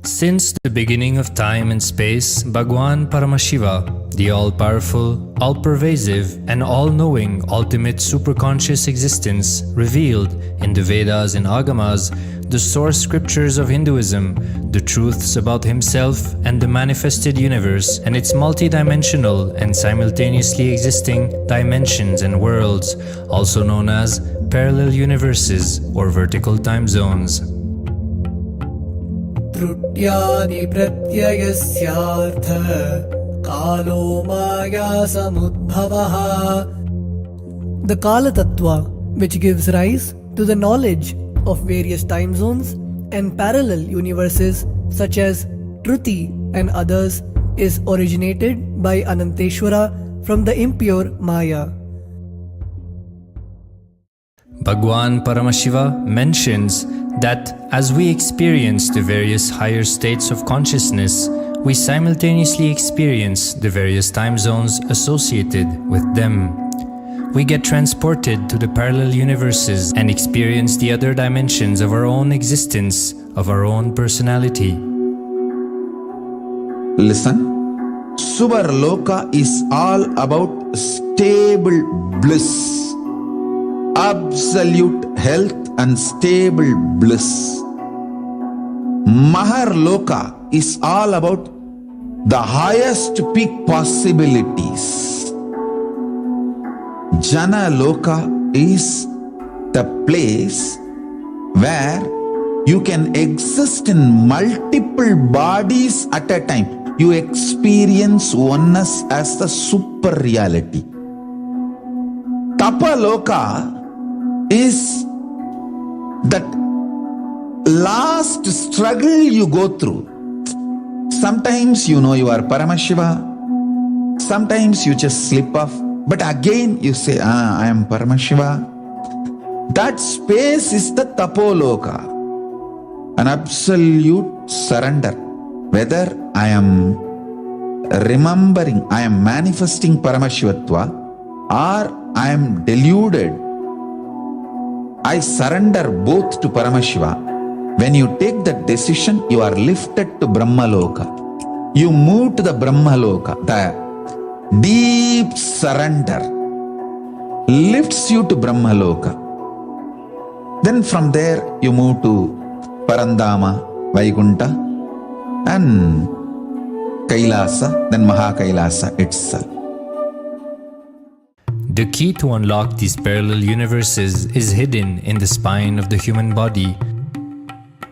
Since the beginning of time and space, Bhagwan Paramashiva, the all-powerful, all-pervasive, and all-knowing ultimate superconscious existence, revealed in the Vedas and Agamas, the source scriptures of Hinduism, the truths about himself and the manifested universe and its multidimensional and simultaneously existing dimensions and worlds, also known as parallel universes or vertical time zones. Trutyani pratyayasyaartha kalo maya samudbhavaha. The Kala Tattva, which gives rise to the knowledge of various time zones and parallel universes such as Truti and others, is originated by Ananteshwara from the impure Maya. Bhagwan Paramashiva mentions that as we experience the various higher states of consciousness, we simultaneously experience the various time zones associated with them. We get transported to the parallel universes and experience the other dimensions of our own existence, of our own personality. Listen, Suvarloka is all about stable bliss, absolute health and stable bliss. Maharloka is all about the highest peak possibilities. Jana Loka is the place where you can exist in multiple bodies at a time. You experience oneness as the super reality. Tapa Loka is that last struggle you go through. Sometimes you know you are Paramashiva, sometimes you just slip off, but again you say, I am Paramashiva. That space is the Tapoloka, an absolute surrender. Whether I am remembering, I am manifesting Paramashivatva, or I am deluded, I surrender both to Paramashiva. When you take that decision, you are lifted to Brahmaloka. You move to the Brahmaloka. The deep surrender lifts you to Brahmaloka. Then from there you move to Parandama, Vaikunta, and Kailasa, then Mahakailasa itself. The key to unlock these parallel universes is hidden in the spine of the human body.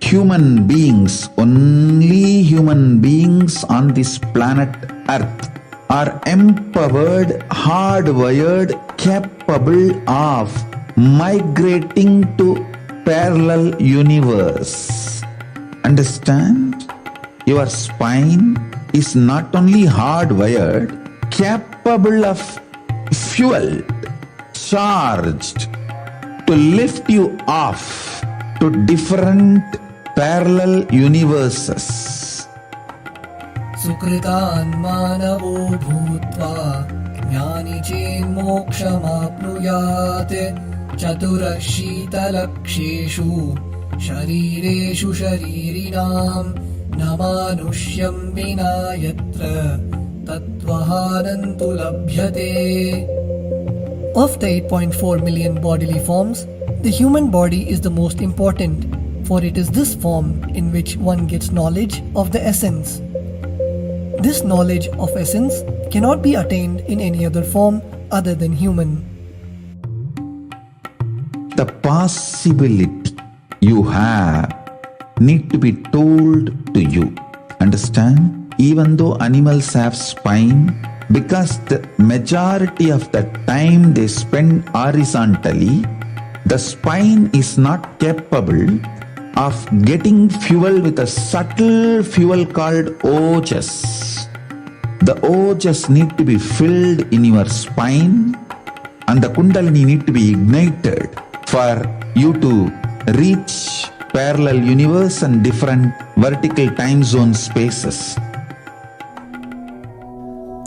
Human beings, only human beings on this planet Earth are empowered, hardwired, capable of migrating to parallel universe. Understand? Your spine is not only hardwired, capable of fueled, charged to lift you off to different parallel universes. Sukritan manavo bhutva jnani chen mokshamapnuyat chaturashita-laksheshu sharireshu sharirinam namanusyam vina yatra tattvahanantu labhyate. Of the 8.4 million bodily forms, the human body is the most important, for it is this form in which one gets knowledge of the essence. This knowledge of essence cannot be attained in any other form other than human. The possibility you have need to be told to you. Understand? Even though animals have spine, because the majority of the time they spend horizontally, the spine is not capable of getting fuel with a subtle fuel called ojas. The ojas need to be filled in your spine, and the kundalini need to be ignited for you to reach parallel universe and different vertical time zone spaces.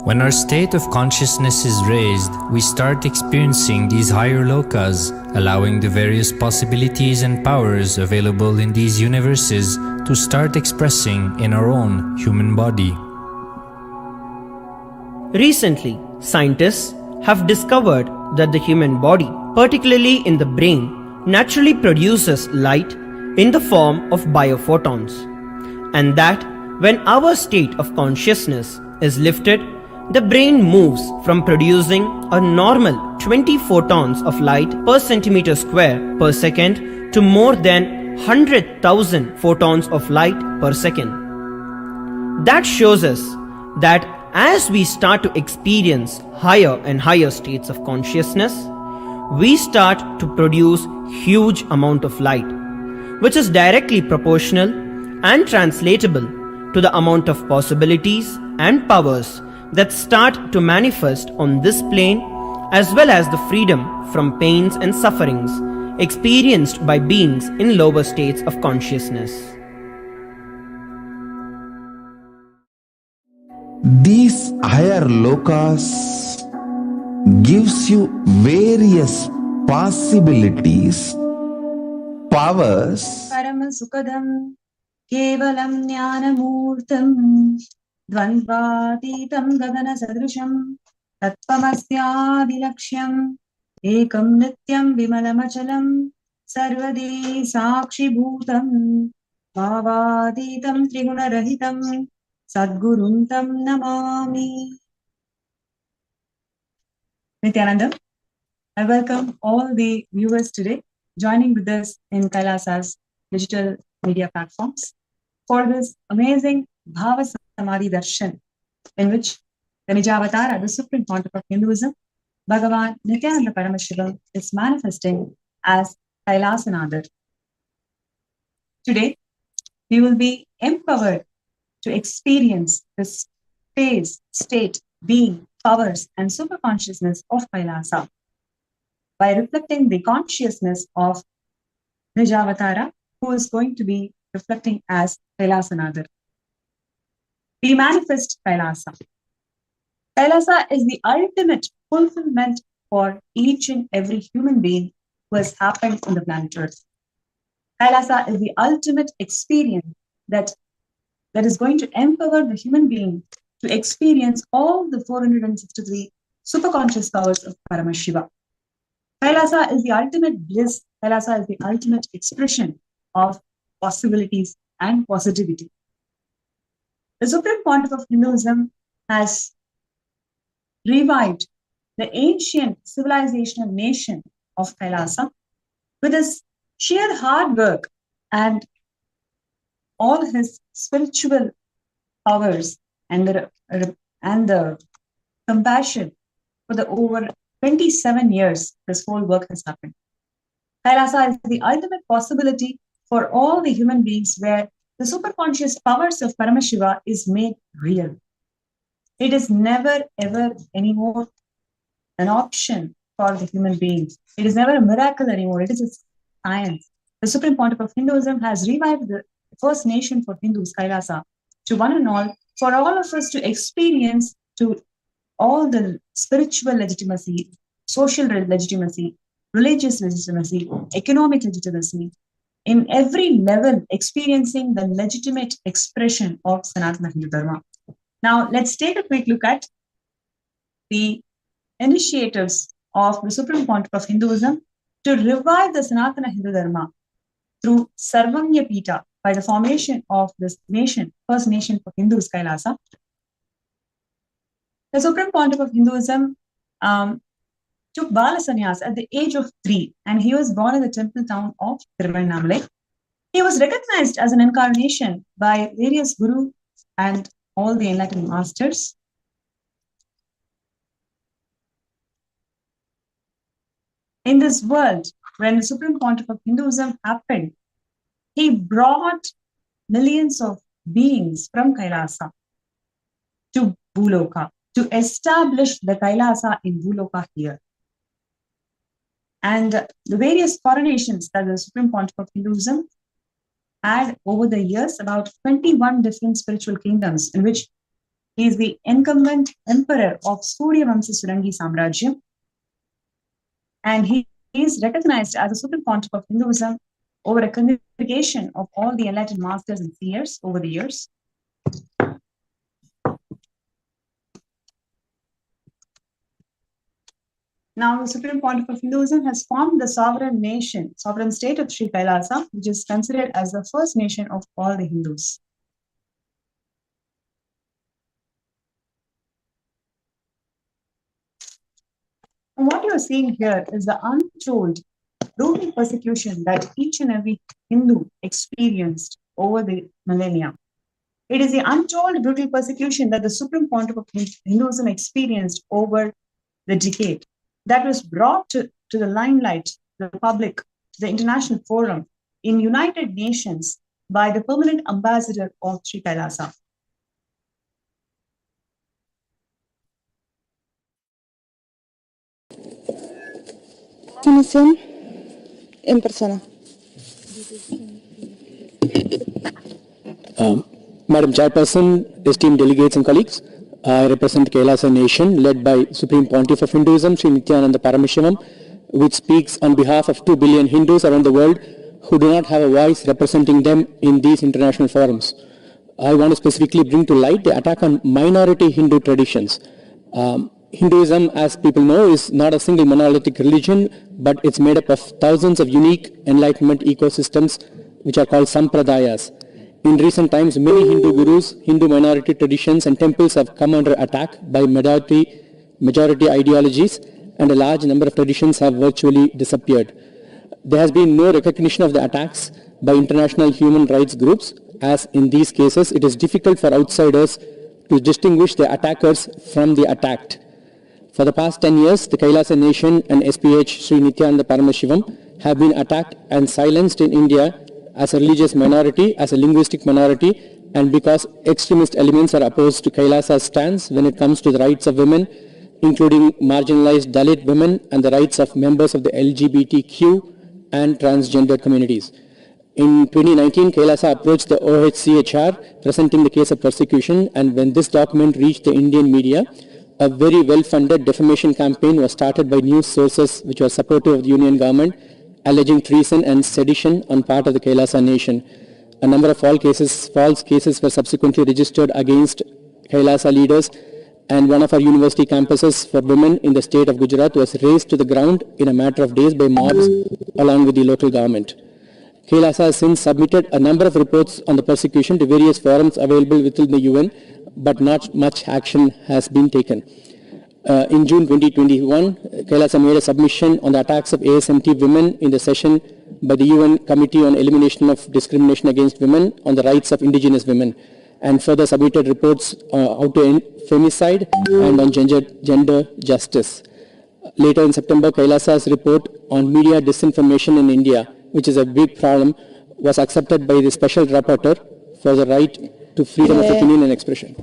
When our state of consciousness is raised, we start experiencing these higher lokas, allowing the various possibilities and powers available in these universes to start expressing in our own human body. Recently, scientists have discovered that the human body, particularly in the brain, naturally produces light in the form of biophotons, and that when our state of consciousness is lifted, the brain moves from producing a normal 20 photons of light per centimeter square per second to more than 100,000 photons of light per second. That shows us that as we start to experience higher and higher states of consciousness, we start to produce huge amount of light, which is directly proportional and translatable to the amount of possibilities and powers that start to manifest on this plane, as well as the freedom from pains and sufferings experienced by beings in lower states of consciousness. These higher lokas gives you various possibilities, powers. Paramasukadam Kevalam Jnanamurtam Dvandvatītam Gagana Sadrisham Tattvamasya Vilaksham Ekam Nityam Vimalamachalam Sarvadi Sakshi Bhutam Bhavadītam Trigunarahitam Sadguruntam Namami. Nithyananda, I welcome all the viewers today joining with us in Kailasa's digital media platforms for this amazing Bhava Samadhi Darshan, in which the Nijavatara, the Supreme Pontiff of Hinduism, Bhagavan Nithyananda Paramashivam, is manifesting as Kailasanathar. Today, we will be empowered to experience this phase, state, being, powers, and superconsciousness of Kailasa by reflecting the consciousness of Nijavatara, who is going to be reflecting as Kailasanathar. We manifest Kailasa. Kailasa is the ultimate fulfillment for each and every human being who has happened on the planet Earth. Kailasa is the ultimate experience that is going to empower the human being to experience all the 463 superconscious powers of Paramashiva. Kailasa is the ultimate bliss. Kailasa is the ultimate expression of possibilities and positivity. The Supreme Pontiff of Hinduism has revived the ancient civilizational nation of Kailasa with his sheer hard work and all his spiritual powers and the compassion for the over 27 years this whole work has happened. Kailasa is the ultimate possibility for all the human beings where the superconscious powers of Paramashiva is made real. It is never ever anymore an option for the human beings. It is never a miracle anymore. It is a science. The Supreme Pontiff of Hinduism has revived the first nation for Hindus, Kailasa, to one and all, for all of us to experience to all the spiritual legitimacy, social legitimacy, religious legitimacy, economic legitimacy, in every level experiencing the legitimate expression of Sanatana Hindu Dharma. Now, let's take a quick look at the initiatives of the Supreme Pontiff of Hinduism to revive the Sanatana Hindu Dharma through Sarvanya Pita by the formation of this nation, first nation for Hindus, Kailasa. The Supreme Pontiff of Hinduism took Bala Sannyas at the age of 3, and he was born in the temple town of Tiruvannamalai. He was recognized as an incarnation by various gurus and all the enlightened masters. In this world, when the Supreme Pontiff of Hinduism happened, he brought millions of beings from Kailasa to Bhuloka to establish the Kailasa in Bhuloka here. And the various coronations that the Supreme Pontiff of Hinduism had over the years, about 21 different spiritual kingdoms in which He is the incumbent emperor of Suryavamsa Surangi Samrajyam, and he is recognized as a supreme pontiff of Hinduism over a congregation of all the enlightened masters and seers over the years. Now, the Supreme Pontiff of Hinduism has formed the sovereign state of Sri Kailasa, which is considered as the first nation of all the Hindus. And what you are seeing here is the untold brutal persecution that each and every Hindu experienced over the millennia. It is the untold brutal persecution that the Supreme Pontiff of Hinduism experienced over the decade that was brought to the limelight, the public, the international forum in United Nations by the permanent ambassador of Sri Kailasa. Comisión en persona. Madam Chairperson, esteemed delegates and colleagues, I represent Kailasa Nation led by Supreme Pontiff of Hinduism, Sri Nithyananda Paramashivam, which speaks on behalf of 2 billion Hindus around the world who do not have a voice representing them in these international forums. I want to specifically bring to light the attack on minority Hindu traditions. Hinduism, as people know, is not a single monolithic religion, but it's made up of thousands of unique Enlightenment ecosystems, which are called sampradayas. In recent times, many Hindu gurus, Hindu minority traditions and temples have come under attack by majority ideologies, and a large number of traditions have virtually disappeared. There has been no recognition of the attacks by international human rights groups, as in these cases it is difficult for outsiders to distinguish the attackers from the attacked. For the past 10 years, the Kailasa Nation and SPH Sri Nithyananda Paramashivam have been attacked and silenced in India as a religious minority, as a linguistic minority, and because extremist elements are opposed to Kailasa's stance when it comes to the rights of women, including marginalized Dalit women and the rights of members of the LGBTQ and transgender communities. In 2019, Kailasa approached the OHCHR presenting the case of persecution, and when this document reached the Indian media, a very well-funded defamation campaign was started by news sources which were supportive of the Union government, alleging treason and sedition on part of the Kailasa Nation. A number of false cases were subsequently registered against Kailasa leaders, and one of our university campuses for women in the state of Gujarat was razed to the ground in a matter of days by mobs along with the local government. Kailasa has since submitted a number of reports on the persecution to various forums available within the UN, but not much action has been taken. In June 2021, Kailasa made a submission on the attacks of ASMT women in the session by the UN Committee on Elimination of Discrimination Against Women on the rights of indigenous women, and further submitted reports how to end femicide and on gender justice. Later in September, Kailasa's report on media disinformation in India, which is a big problem, was accepted by the Special Rapporteur for the right to freedom of opinion and expression.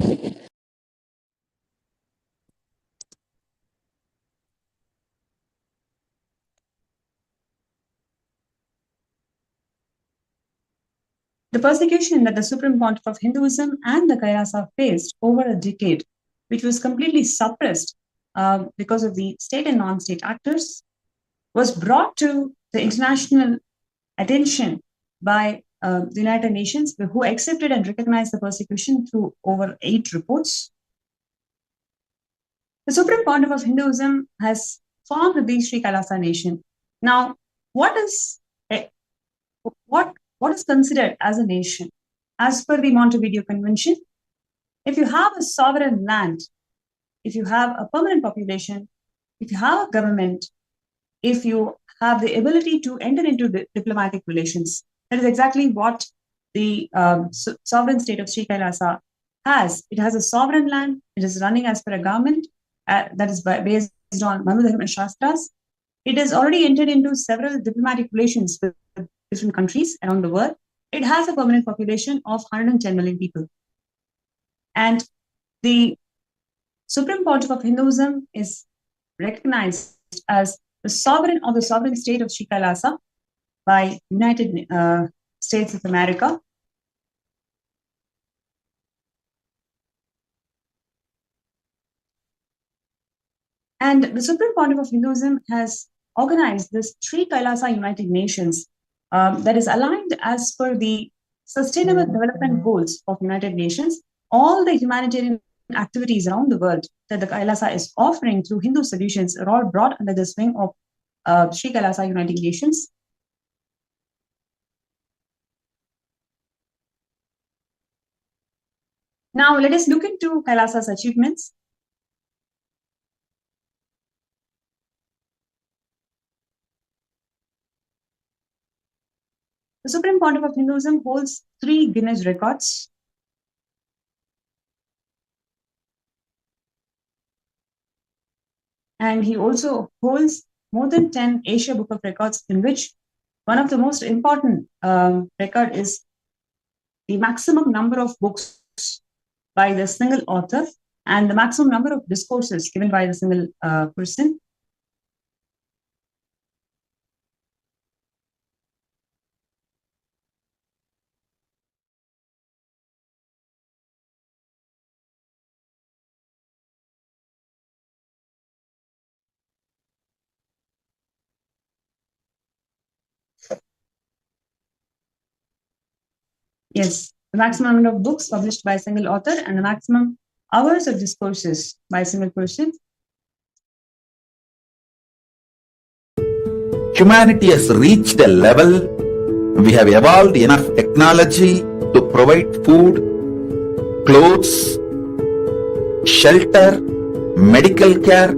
The persecution that the Supreme Pontiff of Hinduism and the Kailasa faced over a decade, which was completely suppressed because of the state and non-state actors, was brought to the international attention by the United Nations, who accepted and recognized the persecution through over 8 reports. The Supreme Pontiff of Hinduism has formed the Sri Kailasa Nation. Now, what is considered as a nation? As per the Montevideo Convention, if you have a sovereign land, if you have a permanent population, if you have a government, if you have the ability to enter into diplomatic relations, that is exactly what the sovereign state of Sri Kailasa has. It has a sovereign land, it is running as per a government that is based on Manu Dharma Shastras. It has already entered into several diplomatic relations with different countries around the world. It has a permanent population of 110 million people. And the Supreme Pontiff of Hinduism is recognized as the sovereign of the sovereign state of Sri Kailasa by United States of America. And the Supreme Pontiff of Hinduism has organized this three Kailasa United Nations that is aligned as per the Sustainable Development Goals of United Nations. All the humanitarian activities around the world that the Kailasa is offering through Hindu solutions are all brought under the wing of Sri Kailasa United Nations. Now let us look into Kailasa's achievements. The Supreme Pontiff of Hinduism holds 3 Guinness records. And he also holds more than 10 Asia Book of Records, in which one of the most important record is the maximum number of books by the single author and the maximum number of discourses given by the single person. Yes, the maximum number of books published by a single author and the maximum hours of discourses by a single person. Humanity has reached a level, we have evolved enough technology to provide food, clothes, shelter, medical care,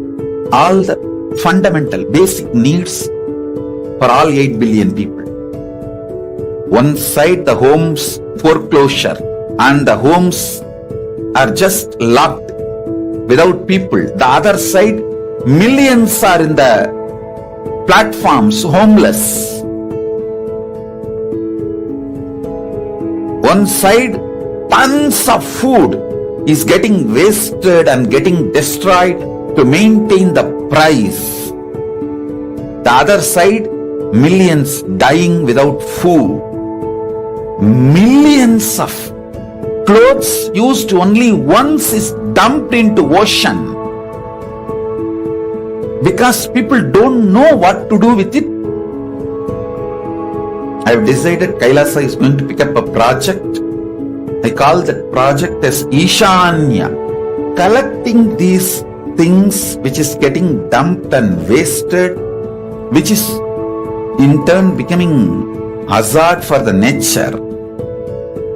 all the fundamental basic needs for all 8 billion people. One side the homes foreclosure and the homes are just locked without people. The other side, millions are in the platforms homeless. One side, tons of food is getting wasted and getting destroyed to maintain the price. The other side, millions dying without food. Millions of clothes used only once is dumped into ocean because people don't know what to do with it. I have decided Kailasa is going to pick up a project. I call that project as Ishanya, collecting these things which is getting dumped and wasted, which is in turn becoming hazard for the nature,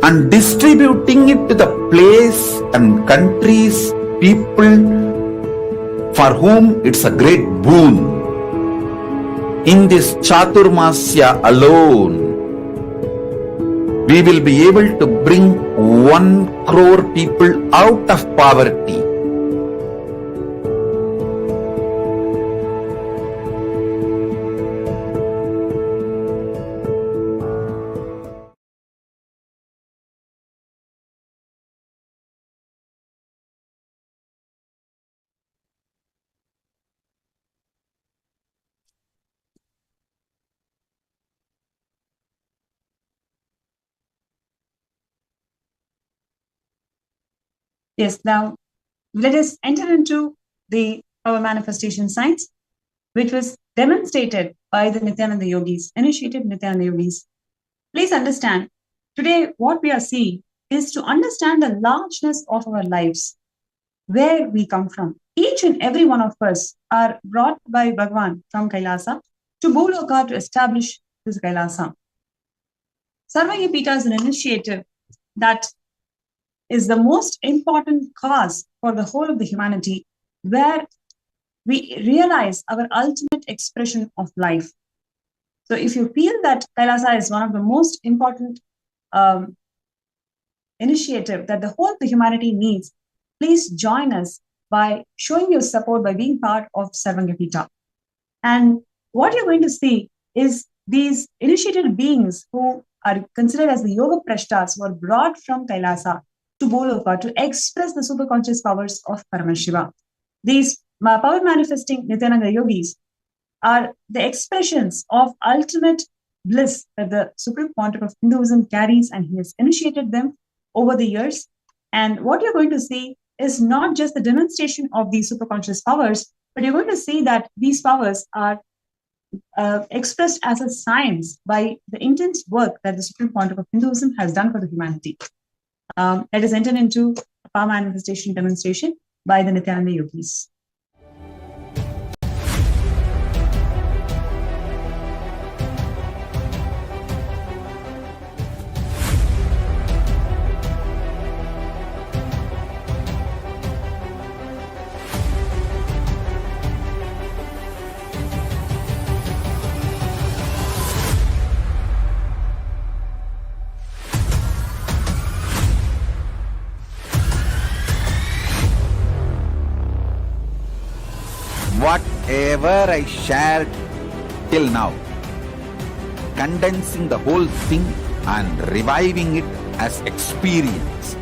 and distributing it to the place and countries, people for whom it's a great boon. In this Chaturmasya alone, we will be able to bring 1 crore people out of poverty. Yes, now let us enter into the power manifestation science, which was demonstrated by the Nithyananda Yogis, initiated Nithyananda Yogis. Please understand, today what we are seeing is to understand the largeness of our lives, where we come from. Each and every one of us are brought by Bhagavan from Kailasa to Bhuloka to establish this Kailasa. Sarvayapita is an initiative that is the most important cause for the whole of the humanity, where we realize our ultimate expression of life. So if you feel that Kailasa is one of the most important initiative that the whole of the humanity needs, please join us by showing your support by being part of Sarvangapita. And what you're going to see is these initiated beings who are considered as the Yoga Prashtas were brought from Kailasa to Boloka to express the superconscious powers of Paramashiva. These power manifesting Nithyananda Yogis are the expressions of ultimate bliss that the Supreme Pontiff of Hinduism carries, and he has initiated them over the years. And what you're going to see is not just the demonstration of these superconscious powers, But you're going to see that these powers are expressed as a science by the intense work that the Supreme Pontiff of Hinduism has done for the humanity. That is entered into a power manifestation demonstration by the Nithyananda yogis. Whatever I shared till now, condensing the whole thing and reviving it as experience,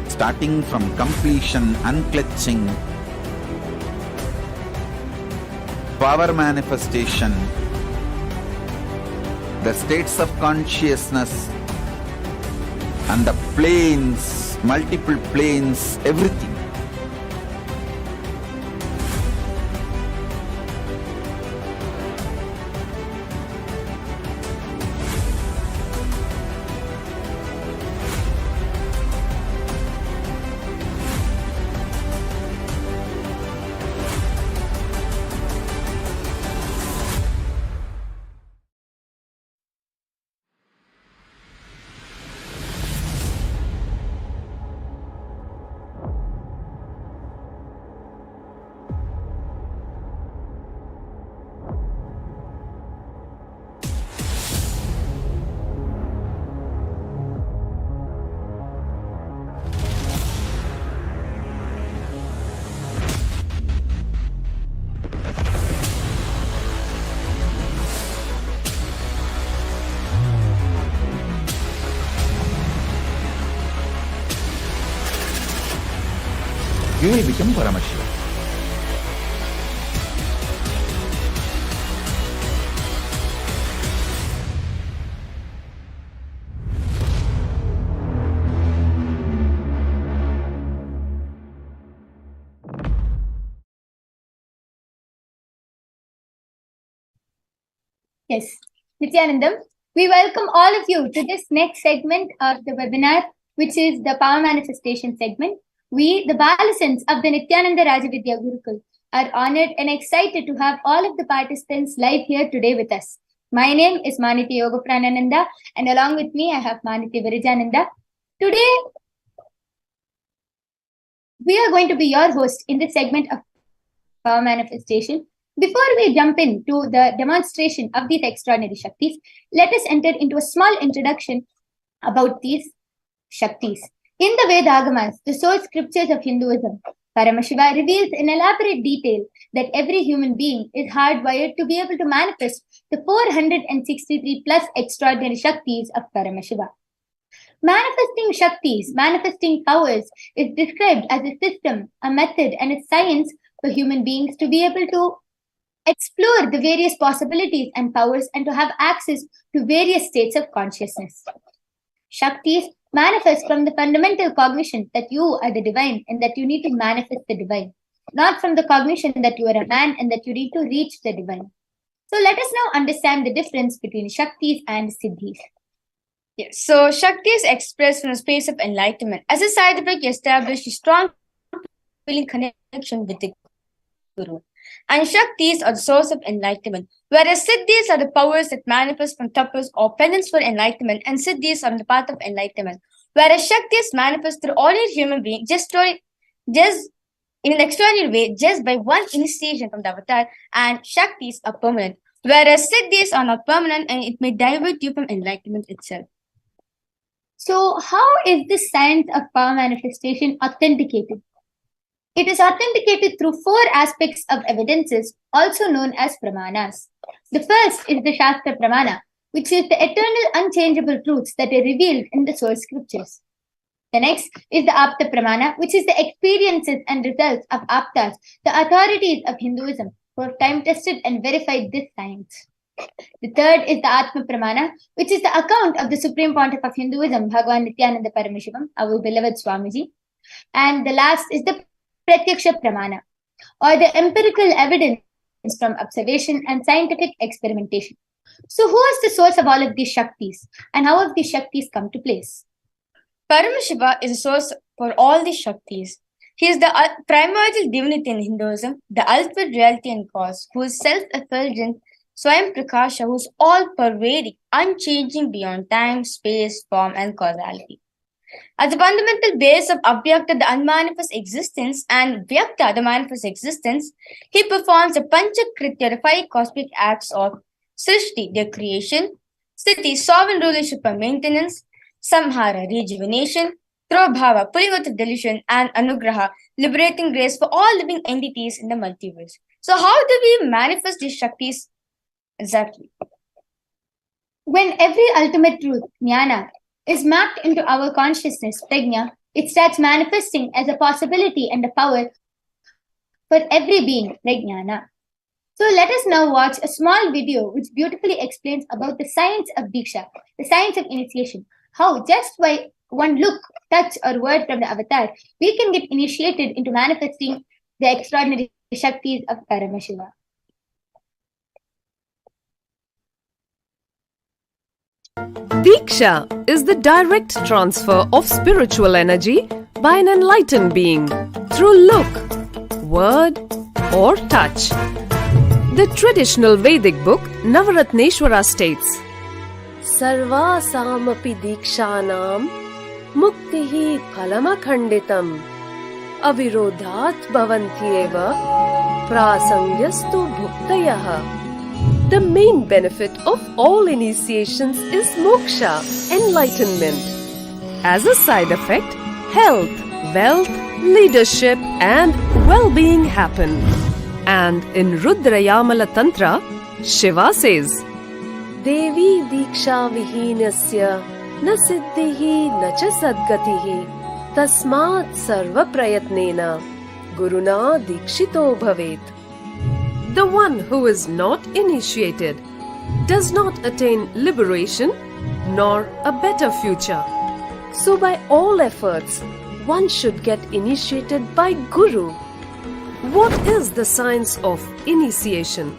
starting from completion, unclutching, power manifestation, the states of consciousness, and the planes, multiple planes, everything. You will become Paramashiva. Yes, Nithyanandam, we welcome all of you to this next segment of the webinar, which is the Power Manifestation segment. We, the Balasans of the Nithyananda Rajavidya Gurukul, are honored and excited to have all of the participants live here today with us. My name is Maniti Yoga Pranananda, and along with me, I have Maniti Virijananda. Today, we are going to be your host in this segment of Power Manifestation. Before we jump into the demonstration of these extraordinary Shaktis, let us enter into a small introduction about these Shaktis. In the Vedagamas, the source scriptures of Hinduism, Paramashiva reveals in elaborate detail that every human being is hardwired to be able to manifest the 463 plus extraordinary Shaktis of Paramashiva. Manifesting Shaktis, manifesting powers, is described as a system, a method, and a science for human beings to be able to explore the various possibilities and powers and to have access to various states of consciousness. Shaktis manifest from the fundamental cognition that you are the divine and that you need to manifest the divine, not from the cognition that you are a man and that you need to reach the divine. So let us now understand the difference between Shaktis and Siddhis. Yes, so Shakti is expressed from a space of enlightenment. As a side effect, you establish a strong feeling connection with the Guru. And Shaktis are the source of enlightenment, whereas Siddhis are the powers that manifest from tapas or penance for enlightenment, and Siddhis are on the path of enlightenment, whereas Shaktis manifest through ordinary human being just in an extraordinary way, just by one initiation from the avatar, and Shaktis are permanent, whereas Siddhis are not permanent and it may divert you from enlightenment itself. So how is this science of power manifestation authenticated? It is authenticated through 4 aspects of evidences, also known as pramanas. The first is the Shastra Pramana, which is the eternal unchangeable truths that are revealed in the source scriptures. The next is the Apta Pramana, which is the experiences and results of Aptas, the authorities of Hinduism, who have time-tested and verified this science. The third is the Atma Pramana, which is the account of the Supreme Pontiff of Hinduism, Bhagavan Nithyananda Paramashivam, our beloved Swamiji. And the last is the Pratyaksha Pramana, or the empirical evidence from observation and scientific experimentation. So, who is the source of all of these Shaktis, and how have these Shaktis come to place? Paramashiva is a source for all the Shaktis. He is the primordial divinity in Hinduism, the ultimate reality and cause, who is self-effulgent, Swayam Prakasha, who is all-pervading, unchanging beyond time, space, form, and causality. As the fundamental base of Avyakta, the unmanifest existence, and Vyakta, the manifest existence, he performs the Panchakritya, the 5 cosmic acts of Srishti, their creation, Sthiti, sovereign rulership and maintenance, Samhara, rejuvenation, through Bhava, pulling out of delusion, and Anugraha, liberating grace for all living entities in the multiverse. So, how do we manifest these Shaktis exactly? When every ultimate truth, jnana, is mapped into our consciousness, prajna, it starts manifesting as a possibility and a power for every being, prajnana. So let us now watch a small video which beautifully explains about the science of Diksha, the science of initiation, how just by one look, touch, or word from the avatar, we can get initiated into manifesting the extraordinary Shaktis of Paramashiva. Diksha is the direct transfer of spiritual energy by an enlightened being through look, word, or touch. The traditional Vedic book Navaratneshwara states, Sarvasamapi dikshanam muktihi phalamakhanditam avirodhat bhavantyeva prasangyastu bhuktayah. The main benefit of all initiations is moksha, enlightenment. As a side effect, health, wealth, leadership, and well-being happen. And in Rudrayamala Tantra, Shiva says, Devi diksha vihinasya na siddhihi na cha sadgatihi tasmat sarva prayatnena guruna dikshito bhavet. The one who is not initiated does not attain liberation nor a better future. So by all efforts, one should get initiated by Guru. What is the science of initiation?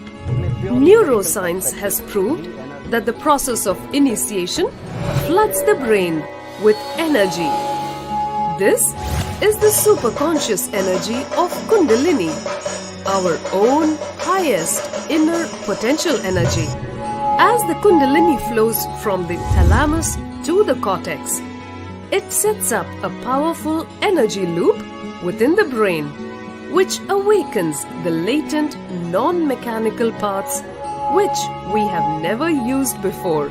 Neuroscience has proved that the process of initiation floods the brain with energy. This is the superconscious energy of Kundalini, our own highest inner potential energy. As the Kundalini flows from the thalamus to the cortex, it sets up a powerful energy loop within the brain, which awakens the latent non-mechanical parts which we have never used before.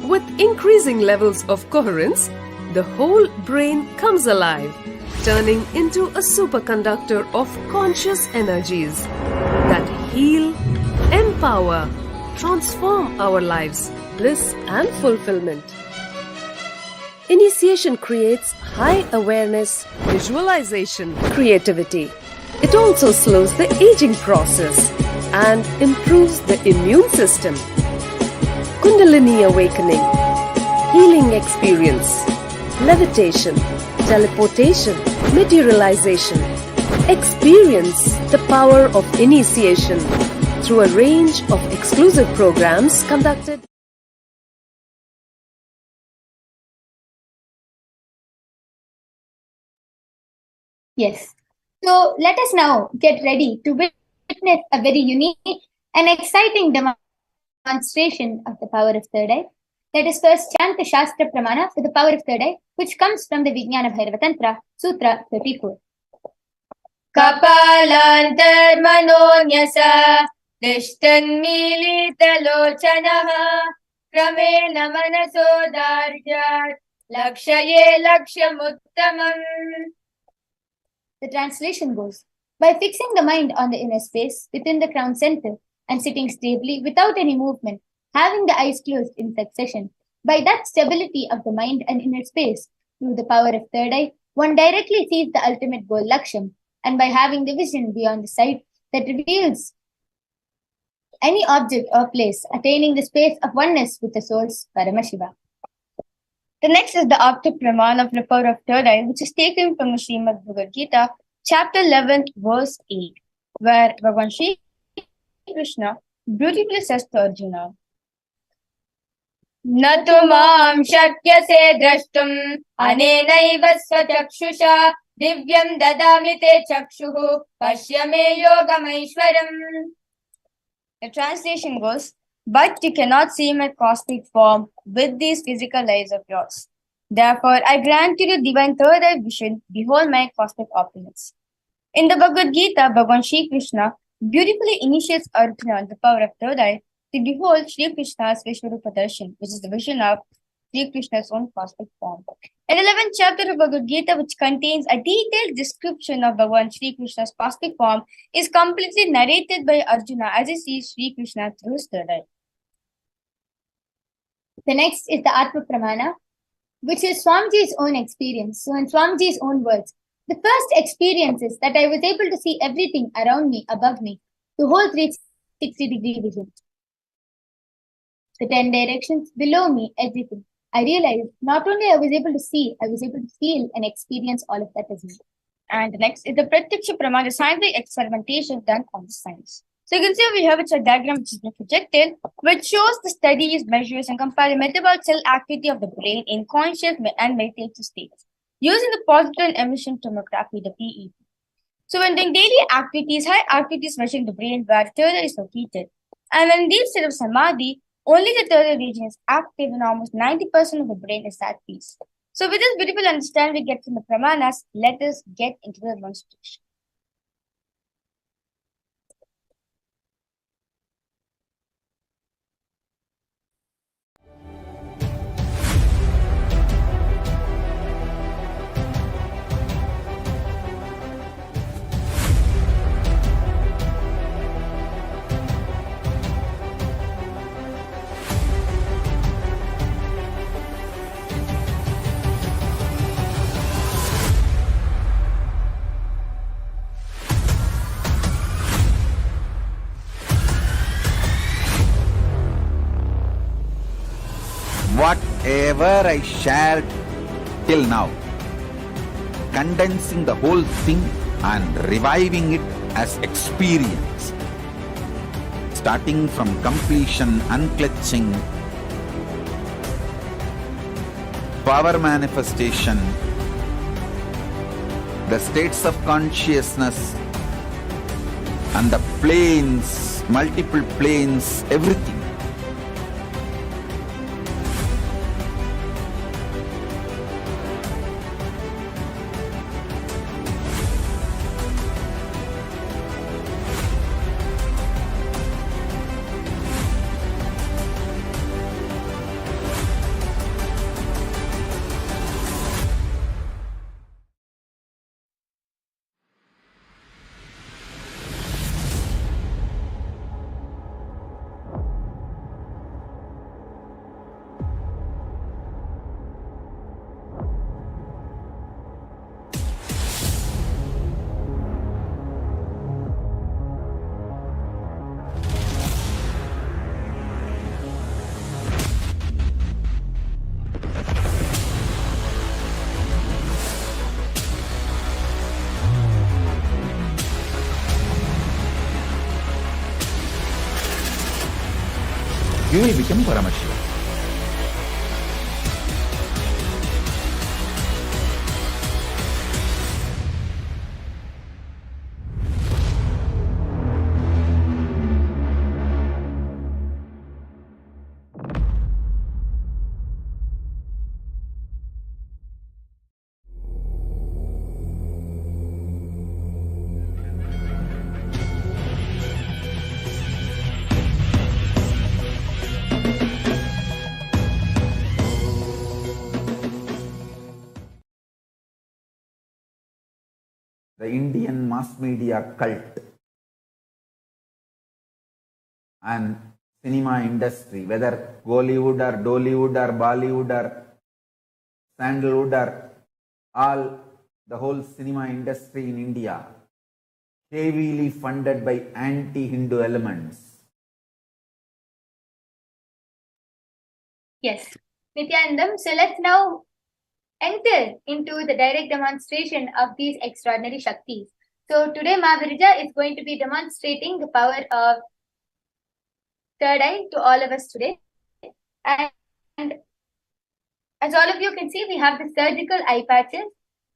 With increasing levels of coherence, the whole brain comes alive, turning into a superconductor of conscious energies that heal, empower, transform our lives, bliss and fulfillment. Initiation creates high awareness, visualization, creativity. It also slows the aging process and improves the immune system. Kundalini awakening, healing experience, levitation, teleportation, materialization. Experience the power of initiation through a range of exclusive programs conducted. Yes. So let us now get ready to witness a very unique and exciting demonstration of the power of third eye. Let us first chant the Shastra Pramana for the power of third eye, which comes from the Vijnana Bhairava Tantra, Sutra 34. Kapalantar manonyasa dishtannilitalochanaha kramena manasodarjat lakshaye lakshamuttamam. The translation goes, by fixing the mind on the inner space within the crown center and sitting stably without any movement, having the eyes closed in succession, by that stability of the mind and inner space, through the power of third eye, one directly sees the ultimate goal Laksham, and by having the vision beyond the sight that reveals any object or place, attaining the space of oneness with the source, Paramashiva. The next is the Apta Pramana of the power of third eye, which is taken from the Srimad Bhagavad Gita, chapter 11, verse 8. where Bhagavan Shri Krishna beautifully says to Arjuna, न तु मां शक्यसे द्रष्टुम् अनेनैव स्वचक्षुषा दिव्यं ददामि ते चक्षुः पश्य मे योगमैश्वरम्. The translation goes, but you cannot see my cosmic form with these physical eyes of yours. Therefore, I grant you the divine third eye vision, behold my cosmic opulence. In the Bhagavad Gita, Bhagavan Shri Krishna beautifully initiates Arjuna on the power of third eye to behold Shri Krishna's Vishwarupa Darshan, which is the vision of Shri Krishna's own cosmic form. In the 11th chapter of Bhagavad Gita, which contains a detailed description of Bhagavan Shri Krishna's cosmic form, is completely narrated by Arjuna as he sees Shri Krishna through his third eye. The next is the Atma Pramana, which is Swamiji's own experience. So in Swamiji's own words, the first experience is that I was able to see everything around me, above me, the whole 360-degree vision. The 10 directions below me, everything. I realized not only I was able to see, I was able to feel and experience all of that as well. And the next is the Pratyaksha Pramana, the scientific experimentation done on the science. So you can see we have a diagram which has been projected, which shows the studies, measures, and compare the metabolic cell activity of the brain in conscious and meditative states using the positron emission tomography, the PET. So when doing daily activities, high activities measuring the brain where the third eye is located. And when in deep state of Samadhi, only the third eye region is active and almost 90% of the brain is at peace. So with this beautiful understanding we get from the Pramanas, let us get into the demonstration. Whatever I shared till now, condensing the whole thing and reviving it as experience, starting from completion, unclutching, power manifestation, the states of consciousness, and the planes, multiple planes, everything. You will become Paramashiva. The Indian mass media cult and cinema industry, whether Bollywood or Dollywood or Bollywood or Sandalwood or all, the whole cinema industry in India, heavily funded by anti-Hindu elements. Yes, Nithyanandam. So let's now enter into the direct demonstration of these extraordinary Shaktis. So today Mahaviraja is going to be demonstrating the power of third eye to all of us today. And as all of you can see, we have the surgical eye patches.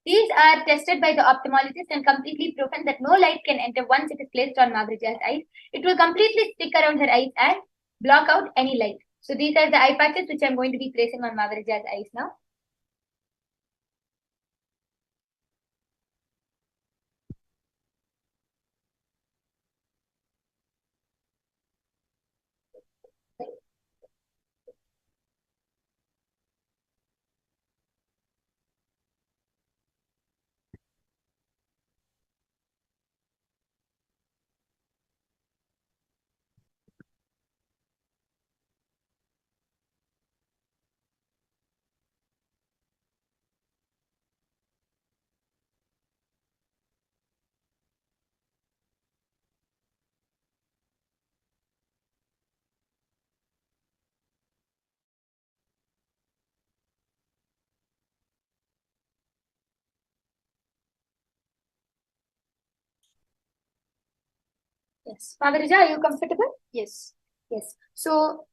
These are tested by the ophthalmologist and completely proven that no light can enter once it is placed on Mahaviraja's eyes. It will completely stick around her eyes and block out any light. So these are the eye patches which I'm going to be placing on Mahaviraja's eyes now. Yes. Mahaviraja, are you comfortable? Yes. Yes. So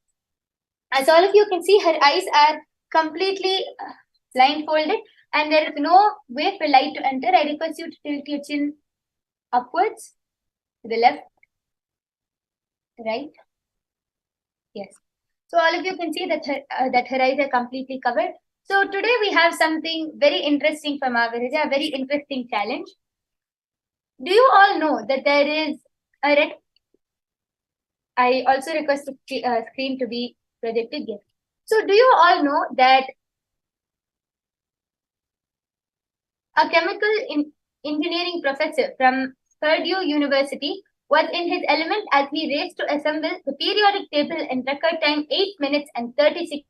as all of you can see, her eyes are completely blindfolded and there is no way for light to enter. I request you to tilt your chin upwards, to the left, right. Yes. So all of you can see that her eyes are completely covered. So today we have something very interesting for Mahaviraja, a very interesting challenge. Do you all know that there is a red? I also request the screen to be projected here. So do you all know that a chemical engineering professor from Purdue University was in his element as he raced to assemble the periodic table in record time 8 minutes and 36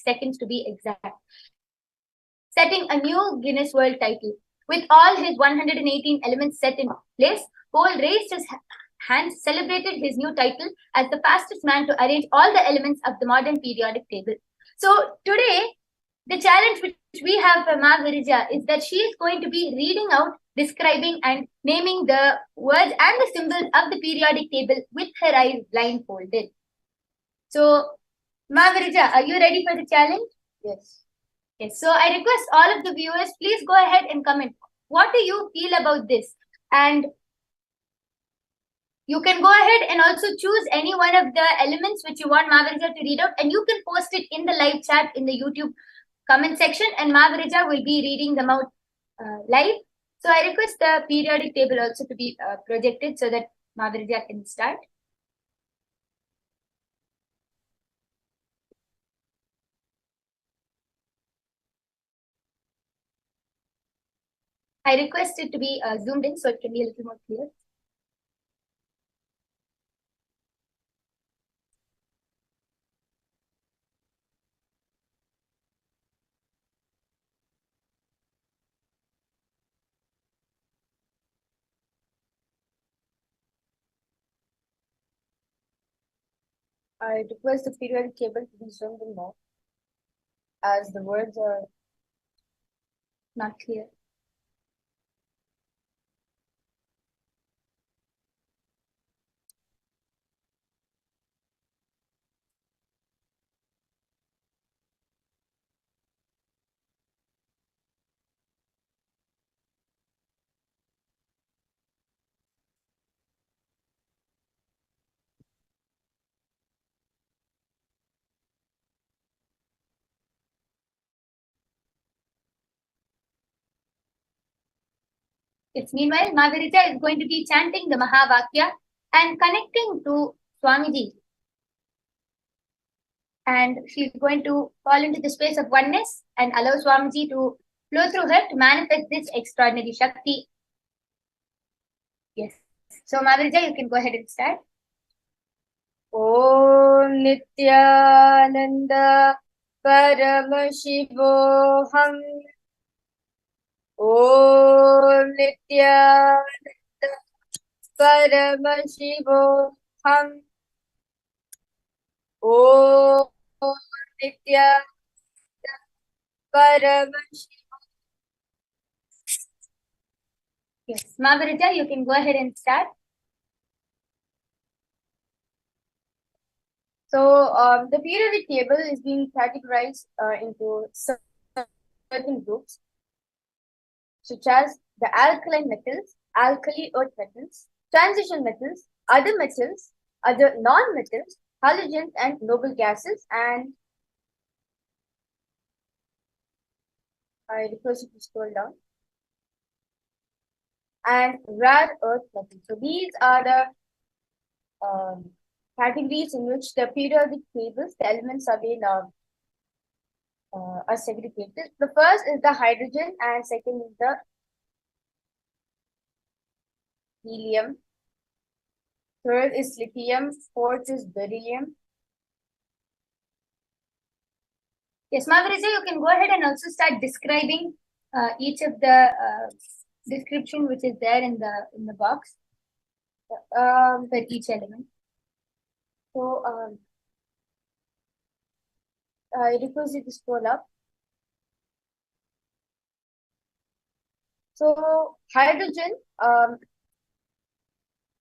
seconds to be exact, setting a new Guinness World title. With all his 118 elements set in place, Paul raised his hands, celebrated his new title as the fastest man to arrange all the elements of the modern periodic table. So today, the challenge which we have for Mahaviraja is that she is going to be reading out, describing and naming the words and the symbols of the periodic table with her eyes blindfolded. So, Mahaviraja, are you ready for the challenge? Yes. Yes. So I request all of the viewers, please go ahead and comment. What do you feel about this? And you can go ahead and also choose any one of the elements which you want Mahaviraja to read out, and you can post it in the live chat in the YouTube comment section, and Mahaviraja will be reading them out live. So I request the periodic table also to be projected so that Mahaviraja can start. I request it to be zoomed in so it can be a little more clear. I request the periodic table to be zoomed in more as the words are not clear. It's meanwhile, Mahaviraja is going to be chanting the Mahavakya and connecting to Swamiji. And she's going to fall into the space of oneness and allow Swamiji to flow through her to manifest this extraordinary Shakti. Yes. So, Mahaviraja, you can go ahead and start. Om Nithyananda Paramashivoham. Om Nithyananda Paramashivoham. Om Nithyananda Paramashivoham. Yes, Margarita, you can go ahead and start. So the periodic table is being categorized into certain groups, such as the alkaline metals, alkali earth metals, transition metals, other non-metals, halogens and noble gases, and I request you to scroll down, and rare earth metals. So these are the categories in which the periodic tables, the elements are being are segregated. The first is the hydrogen, and second is the helium. Third is lithium. Fourth is beryllium. Yes, Margarita, you can go ahead and also start describing each of the description which is there in the box for each element. So I request you to scroll up. So hydrogen,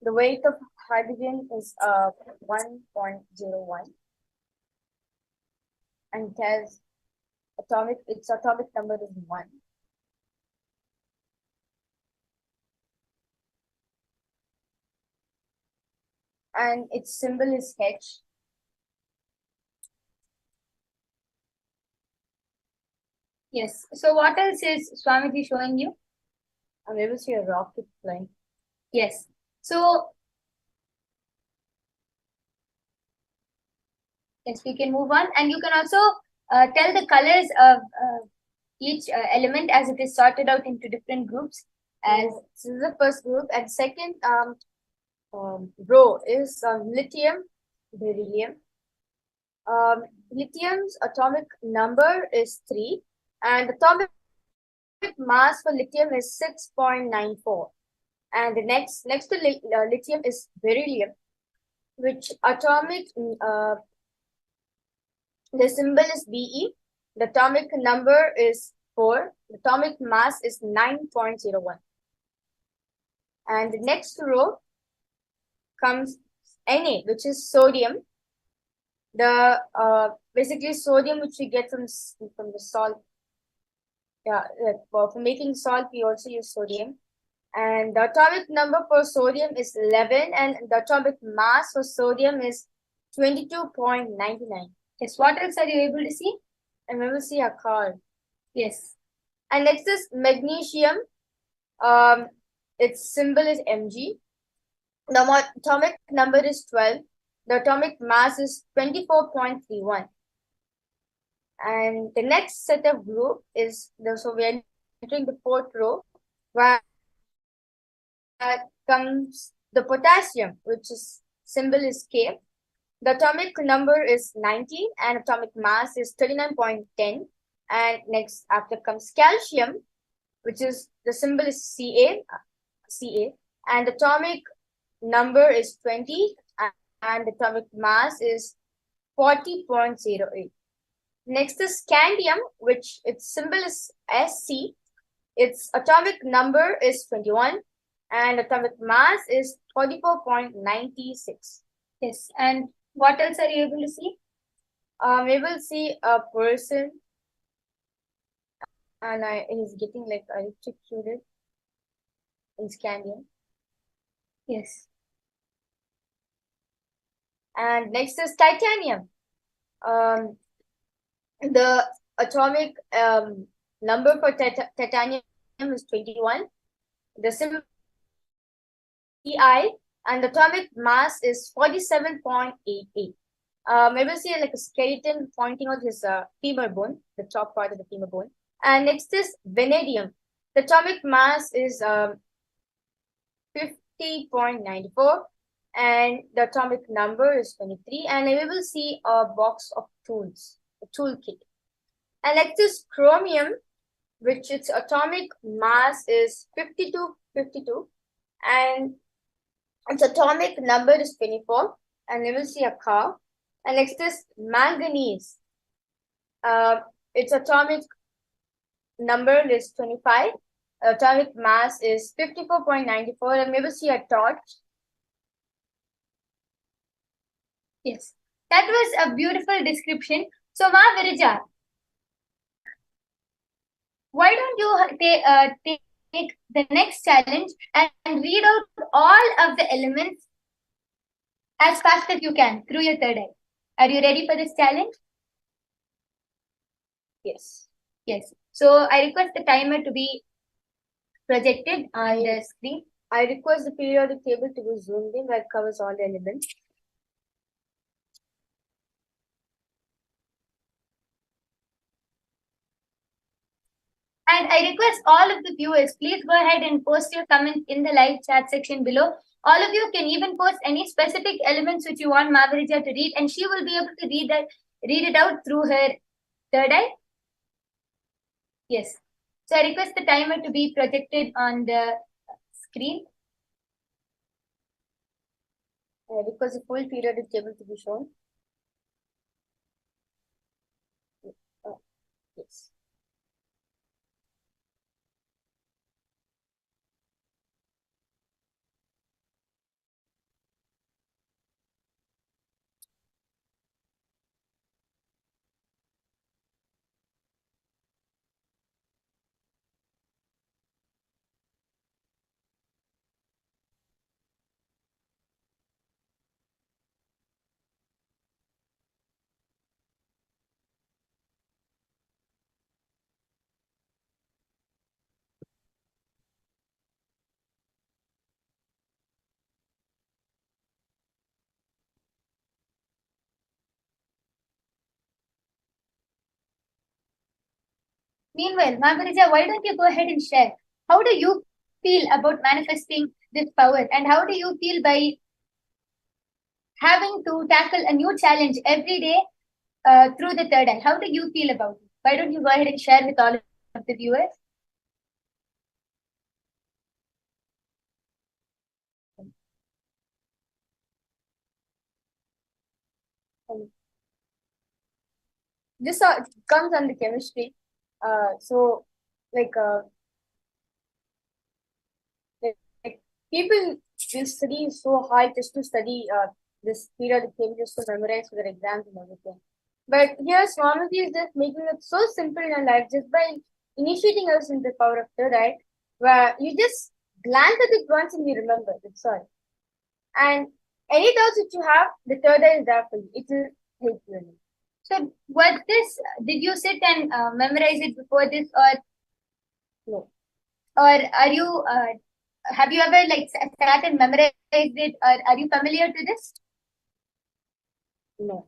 the weight of hydrogen is 1.01, and it has its atomic number is 1. And its symbol is H. Yes. So what else is Swamiji showing you? I'm able to see a rocket flying. Yes. So yes, we can move on, and you can also tell the colors of each element as it is sorted out into different groups. As this is the first group, and second row is lithium, beryllium. Lithium's atomic number is 3, and atomic mass for lithium is 6.94. And the next to lithium is beryllium, which atomic the symbol is Be. The atomic number is 4. The atomic mass is 9.01. And the next row comes Na, which is sodium. The basically sodium which we get from the salt. Yeah, for making salt we also use sodium. And the atomic number for sodium is 11, and the atomic mass for sodium is 22.99. Yes, what else are you able to see? I'm able to see a car. Yes. And next is magnesium. Its symbol is Mg. The atomic number is 12. The atomic mass is 24.31. And the next set of group is so we are entering the fourth row, where comes the potassium, which is symbol is K. The atomic number is 90, and atomic mass is 39.10. And next after comes calcium, which is the symbol is Ca, and atomic number is 20, and atomic mass is 40.08. Next is scandium, which its symbol is Sc. Its atomic number is 21, and atomic mass is 44.96. Yes, and what else are you able to see? We will see a person, and he's getting like electrocuted in scandium. Yes. And next is titanium. The atomic number for titanium is 21. The symbol Ti, and the atomic mass is 47.88. Maybe see like a skeleton pointing out his femur bone, the top part of the femur bone. And next is vanadium. The atomic mass is 50.94, and the atomic number is 23. And we will see a box of tools, a toolkit. And next is chromium, which its atomic mass is 52, and its atomic number is 24, and we will see a car. And next is manganese. Its atomic number is 25, atomic mass is 54.94, and maybe see a torch. Yes, that was a beautiful description. So, Ma Virija, why don't you take the next challenge and read out all of the elements as fast as you can through your third eye. Are you ready for this challenge? Yes. Yes. So I request the timer to be projected on the screen. I request the periodic table to be zoomed in where it covers all the elements. And I request all of the viewers, please go ahead and post your comments in the live chat section below. All of you can even post any specific elements which you want Mavarija to read, and she will be able to read it out through her third eye. Yes. So I request the timer to be projected on the screen. I request the full periodic table to be shown. Yes. Meanwhile, Magarija, why don't you go ahead and share? How do you feel about manifesting this power, and how do you feel by having to tackle a new challenge every day through the third eye? How do you feel about it? Why don't you go ahead and share with all of the viewers? This comes under chemistry. So, like people will study so high just to study this periodic table, just to memorize for their exams and everything. But here, Swamiji is just making it so simple in our life just by initiating us in the power of third eye, where you just glance at it once and you remember. That's all. And any doubts that you have, the third eye is there for you. It will help you. So, was this? Did you sit and memorize it before this, or no? Or are you? Have you ever like sat and memorized it, or are you familiar to this? No.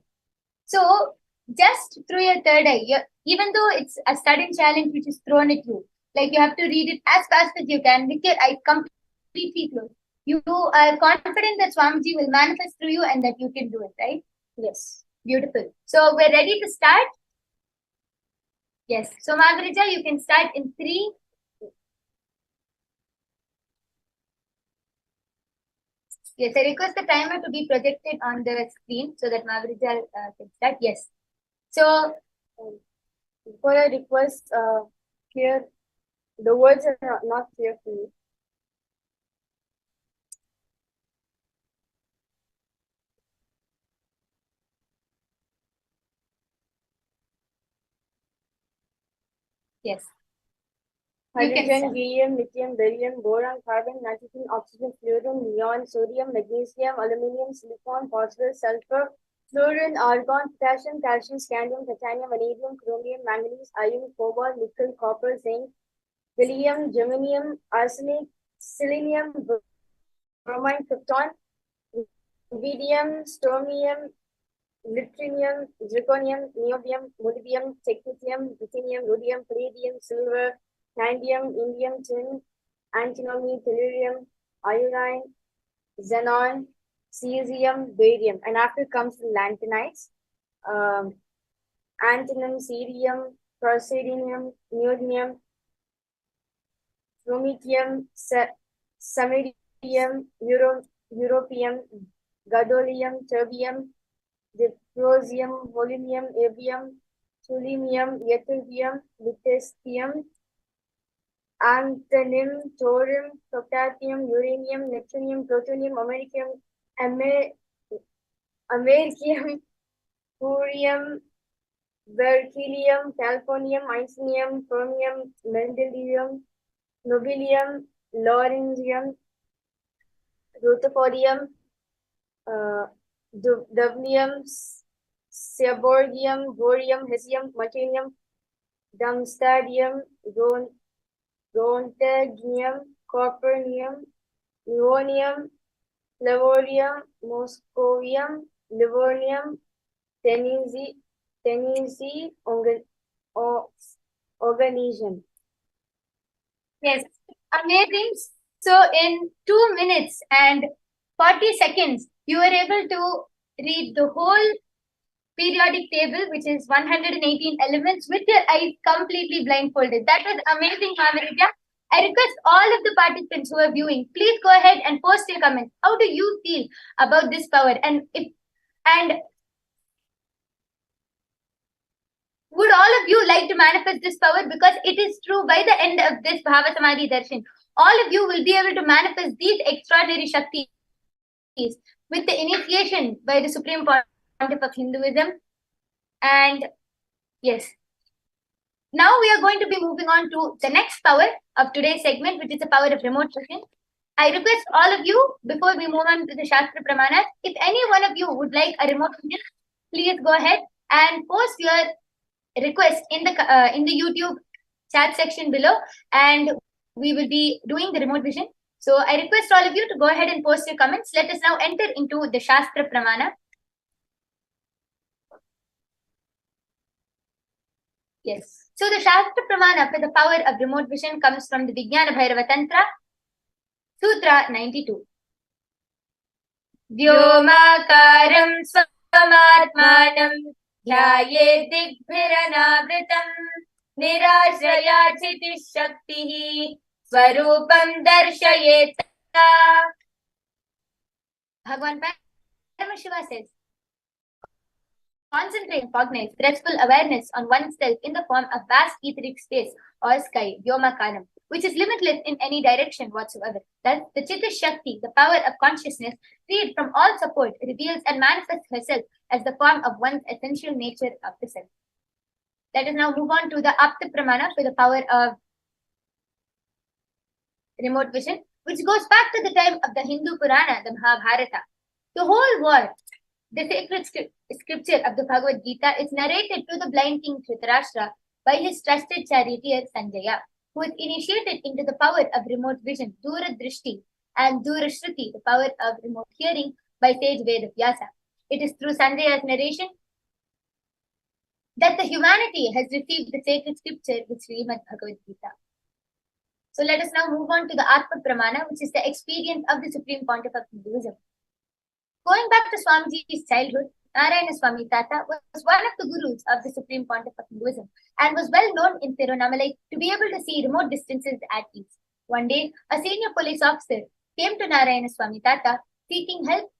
So, just through your third eye, even though it's a sudden challenge which is thrown at you, like you have to read it as fast as you can with your eyes completely closed. You are confident that Swamiji will manifest through you and that you can do it, right? Yes. Beautiful. So we're ready to start? Yes. So Magarija, you can start in 3. Yes, I request the timer to be projected on the screen so that Magarija can start. Yes. So before I request here, the words are not clear for me. Yes. Hydrogen, helium, lithium, beryllium, boron, carbon, nitrogen, oxygen, fluorine, neon, sodium, magnesium, aluminium, silicon, phosphorus, sulfur, fluorine, argon, potassium, calcium, scandium, titanium, vanadium, chromium, manganese, iron, cobalt, nickel, copper, zinc, gallium, germanium, arsenic, selenium, bromine, krypton, rubidium, strontium, Lithium, zirconium, niobium, molybdenum, technetium, ruthenium, rhodium, palladium, silver, candium, indium, tin, antimony, tellurium, iodine, xenon, cesium, barium. And after comes the lantanites, antimony, cerium, praseodymium, neodymium, promethium, samarium, europium, gadolinium, terbium, dysprosium, holmium, erbium, selenium, ytterbium, lutetium, antimony, thorium, potassium, uranium, neptunium, plutonium, americium, thorium, berkelium, californium, isonium, chromium, mendelium, nobelium, lawrencium, rutherfordium, dubnium, seaborgium, borium, hesium, titanium, tungstadium, rontagium, coppernium, neonium, flavorium, moscovium, livornium, tennessee, organization. Yes, amazing. So in 2 minutes and 40 seconds, you were able to read the whole periodic table, which is 118 elements, with your eyes completely blindfolded. That was amazing, Mahavidya. I request all of the participants who are viewing, please go ahead and post your comments. How do you feel about this power? And would all of you like to manifest this power? Because it is true, by the end of this Bhava Samadhi Darshan, all of you will be able to manifest these extraordinary Shaktis with the initiation by the Supreme Pontiff of Hinduism. And yes, now we are going to be moving on to the next power of today's segment, which is the power of remote vision. I request all of you, before we move on to the Shastra Pramanas, if any one of you would like a remote vision, please go ahead and post your request in the YouTube chat section below, and we will be doing the remote vision. So I request all of you to go ahead and post your comments. Let us now enter into the Shastra Pramana. Yes. So the Shastra Pramana for the power of remote vision comes from the Vijnana Bhairava Tantra, Sutra 92. Vyomakaram svamatmanam ध्याये दिग्भिरनावृतम् निराश्रयाचितिः शक्तिः स्वरूपं दर्शयेत्. Bhagavan Paramashiva says, concentrate, cognize, restful awareness on oneself in the form of vast etheric space or sky, Vyomakaram, which is limitless in any direction whatsoever. Thus, the Chitta Shakti, the power of consciousness, freed from all support, reveals and manifests herself as the form of one's essential nature of the self. Let us now move on to the Apta Pramana for the power of remote vision, which goes back to the time of the Hindu Purana, the Mahabharata. The whole war, the sacred scripture of the Bhagavad Gita, is narrated to the blind king Dhritarashtra by his trusted charioteer Sanjaya, who is initiated into the power of remote vision, Dura Drishti, and Dura Shruti, the power of remote hearing, by sage Veda Vyasa. It is through Sanjaya's narration that the humanity has received the sacred scripture, the Srimad Bhagavad Gita. So let us now move on to the Atma Pramana, which is the experience of the Supreme Pontiff of Hinduism. Going back to Swamiji's childhood, Narayana Swami Tata was one of the gurus of the Supreme Pontiff of Hinduism and was well known in Tirunamalai to be able to see remote distances at ease. One day, a senior police officer came to Narayana Swami Tata seeking help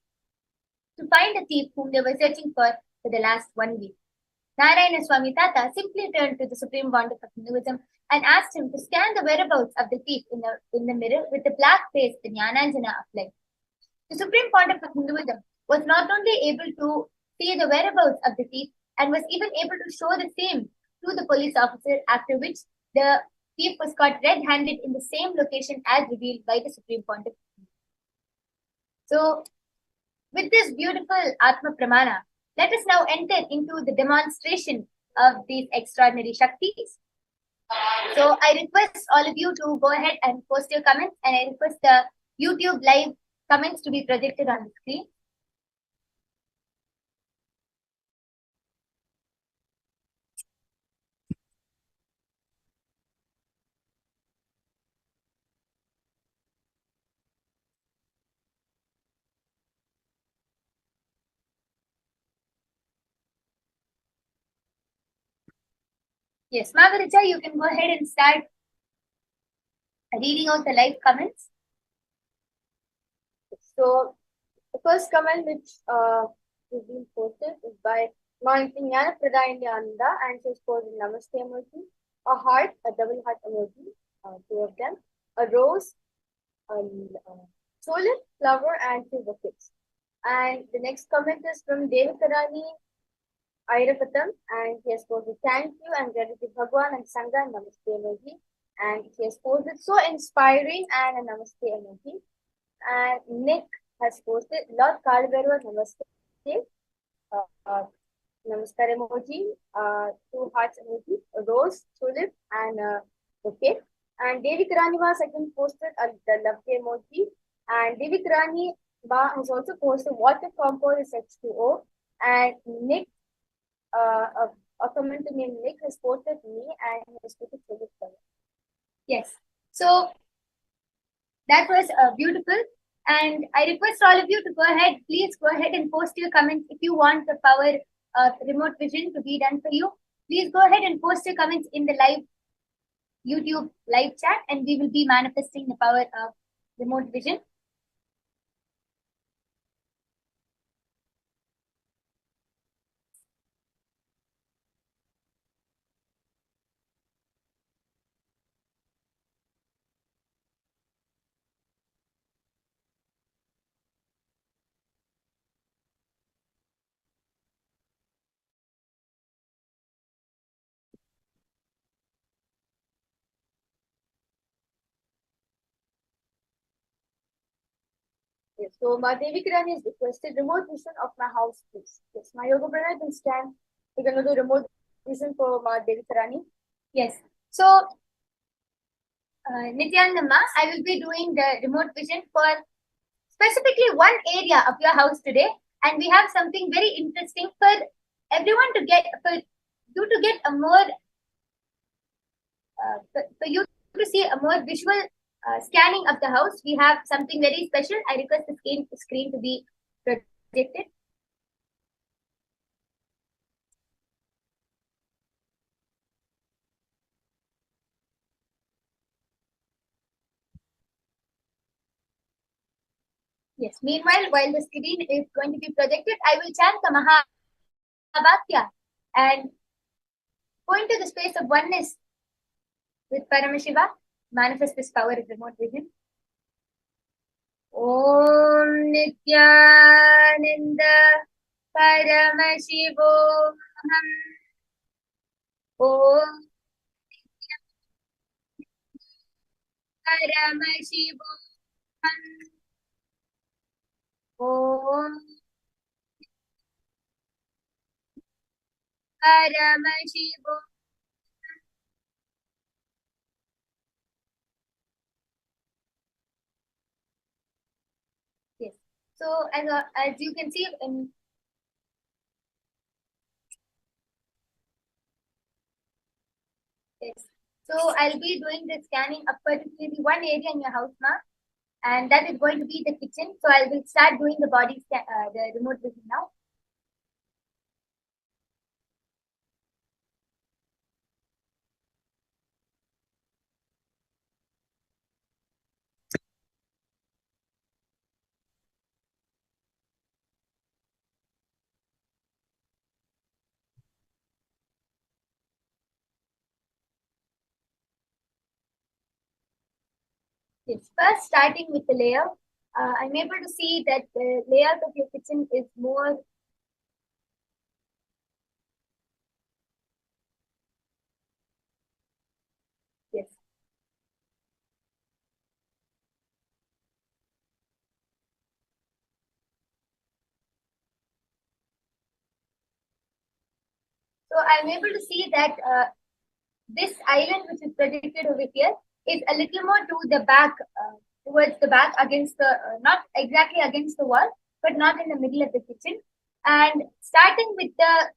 to find a thief whom they were searching for the last 1 week. Narayana Swami Tata simply turned to the Supreme Pontiff of Hinduism and asked him to scan the whereabouts of the thief in the mirror with the black face, the Jnananjana of light. The Supreme Pontiff of Hinduism was not only able to see the whereabouts of the thief and was even able to show the same to the police officer, after which the thief was caught red-handed in the same location as revealed by the Supreme Pontiff. So, with this beautiful Atma Pramana, let us now enter into the demonstration of these extraordinary Shaktis. So I request all of you to go ahead and post your comments, and I request the YouTube live comments to be projected on the screen. Yes, Magarija, you can go ahead and start reading out the live comments. So, the first comment which is being posted is by Nithyananda Paramashivam, and she's posted Namaste emoji, a heart, a double heart emoji, two of them, a rose, a tulip, flower, and two buckets. And the next comment is from Devikarani Airapatam, and he has posted thank you and gratitude Bhagwan and Sangha and Namaste emoji. And he has posted so inspiring and a Namaste emoji. And Nick has posted Lord Kalibero Namaste. Namaskar emoji, two hearts emoji, a rose, tulip, and a bouquet. And Devi Karaniva second posted the love emoji. And Devi Karani Ba has also posted water compound is H2O. And Nick, a comment named Nick has posted me and he has put it tulip color. Yes. So that was beautiful. And I request all of you to go ahead, please go ahead and post your comments if you want the power remote vision to be done for you. Please go ahead and post your comments in the live YouTube live chat, and we will be manifesting the power of remote vision. Yes, so Devi Kirani has requested remote vision of my house, please. Yes, my yoga brother will stand. We're going to do remote vision for Devi Kirani. Yes, so Nithyananda, I will be doing the remote vision for specifically one area of your house today, and we have something very interesting for everyone to get, for you to get a more, for you to see a more visual scanning of the house. We have something very special. I request the screen to be projected. Yes, meanwhile, while the screen is going to be projected, I will chant the Mahabhakya and go into the space of oneness with Paramashiva, manifest this power of remote vision. Om Nithyananda Paramashivoham. Om Paramashivoham. Om Paramashivoham. Yes. So as you can see in yes. So I'll be doing the scanning of particularly one area in your house, ma, and that is going to be the kitchen. So I will start doing the body scan, the remote vision now. Yes. First, starting with the layout, I'm able to see that the layout of your kitchen is more yes. So I'm able to see that this island, which is projected over here, is a little more to the back, towards the back, against the not exactly against the wall, but not in the middle of the kitchen. And starting with the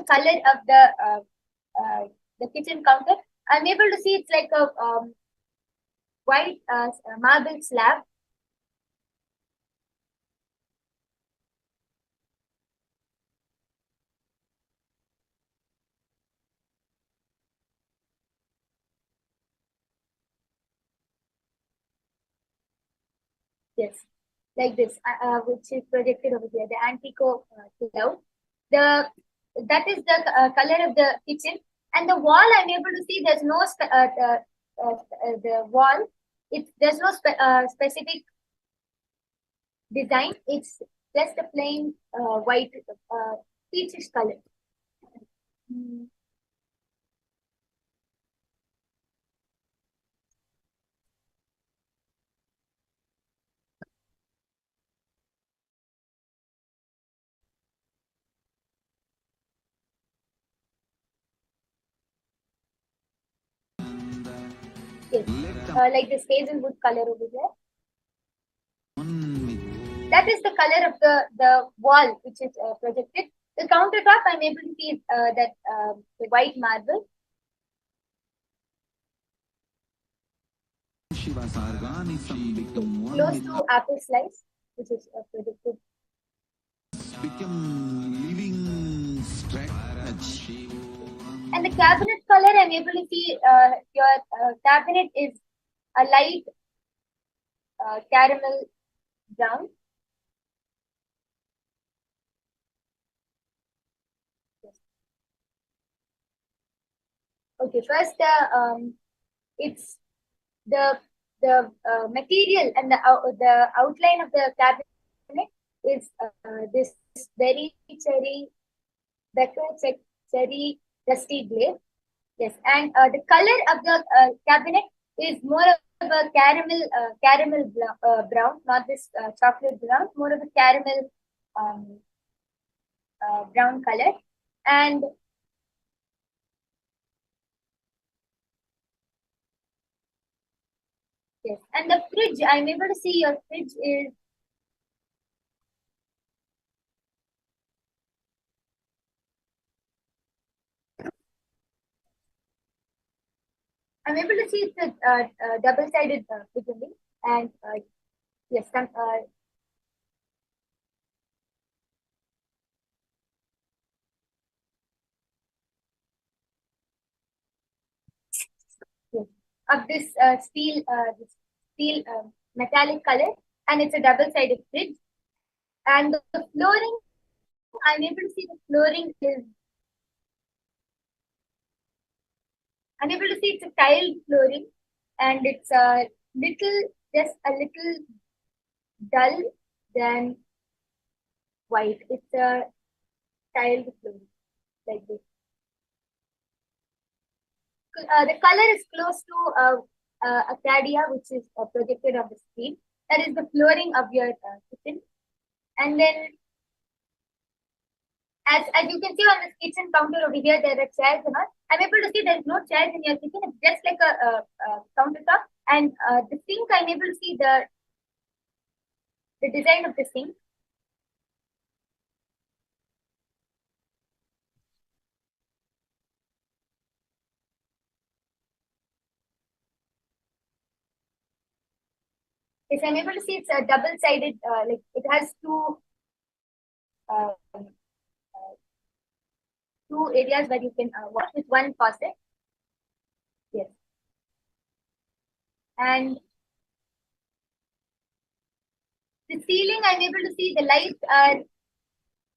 color of the kitchen counter, I'm able to see it's like a white marble slab. Yes, like this, which is projected over here, the Antico cloud. The that is the color of the kitchen. And the wall, I'm able to see there's no the wall. There's no specific design. It's just a plain white peachish color. Yes. Like this hazelwood color over there. That is the color of the wall which is projected. The countertop, I'm able to see that the white marble. Close to apple slice, which is projected. And the cabinet color, I'm able to see your cabinet is a light caramel brown. Okay, first it's the material and the outline of the cabinet is this very cherry dusty glaze. Yes, and the color of the cabinet is more of a caramel brown, not this chocolate brown, more of a caramel brown color. And yes, and the fridge, I'm able to see your fridge is I'm able to see it's a double-sided fridge only. And yes, some yes, of this steel metallic color, and it's a double-sided fridge. And the flooring, I'm able to see the flooring is. I'm able to see it's a tiled flooring, and it's just a little dull than white. It's a tiled flooring like this. The color is close to Acadia, which is projected on the screen. That is the flooring of your kitchen. And then, as you can see on this kitchen counter over here, there are chairs and all. I'm able to see there is no chairs in your kitchen. It's just like a countertop. And the sink, I'm able to see the design of the sink. Yes, I'm able to see it's a double-sided, like it has two areas where you can wash with one faucet. Yes. And the ceiling, I'm able to see the light.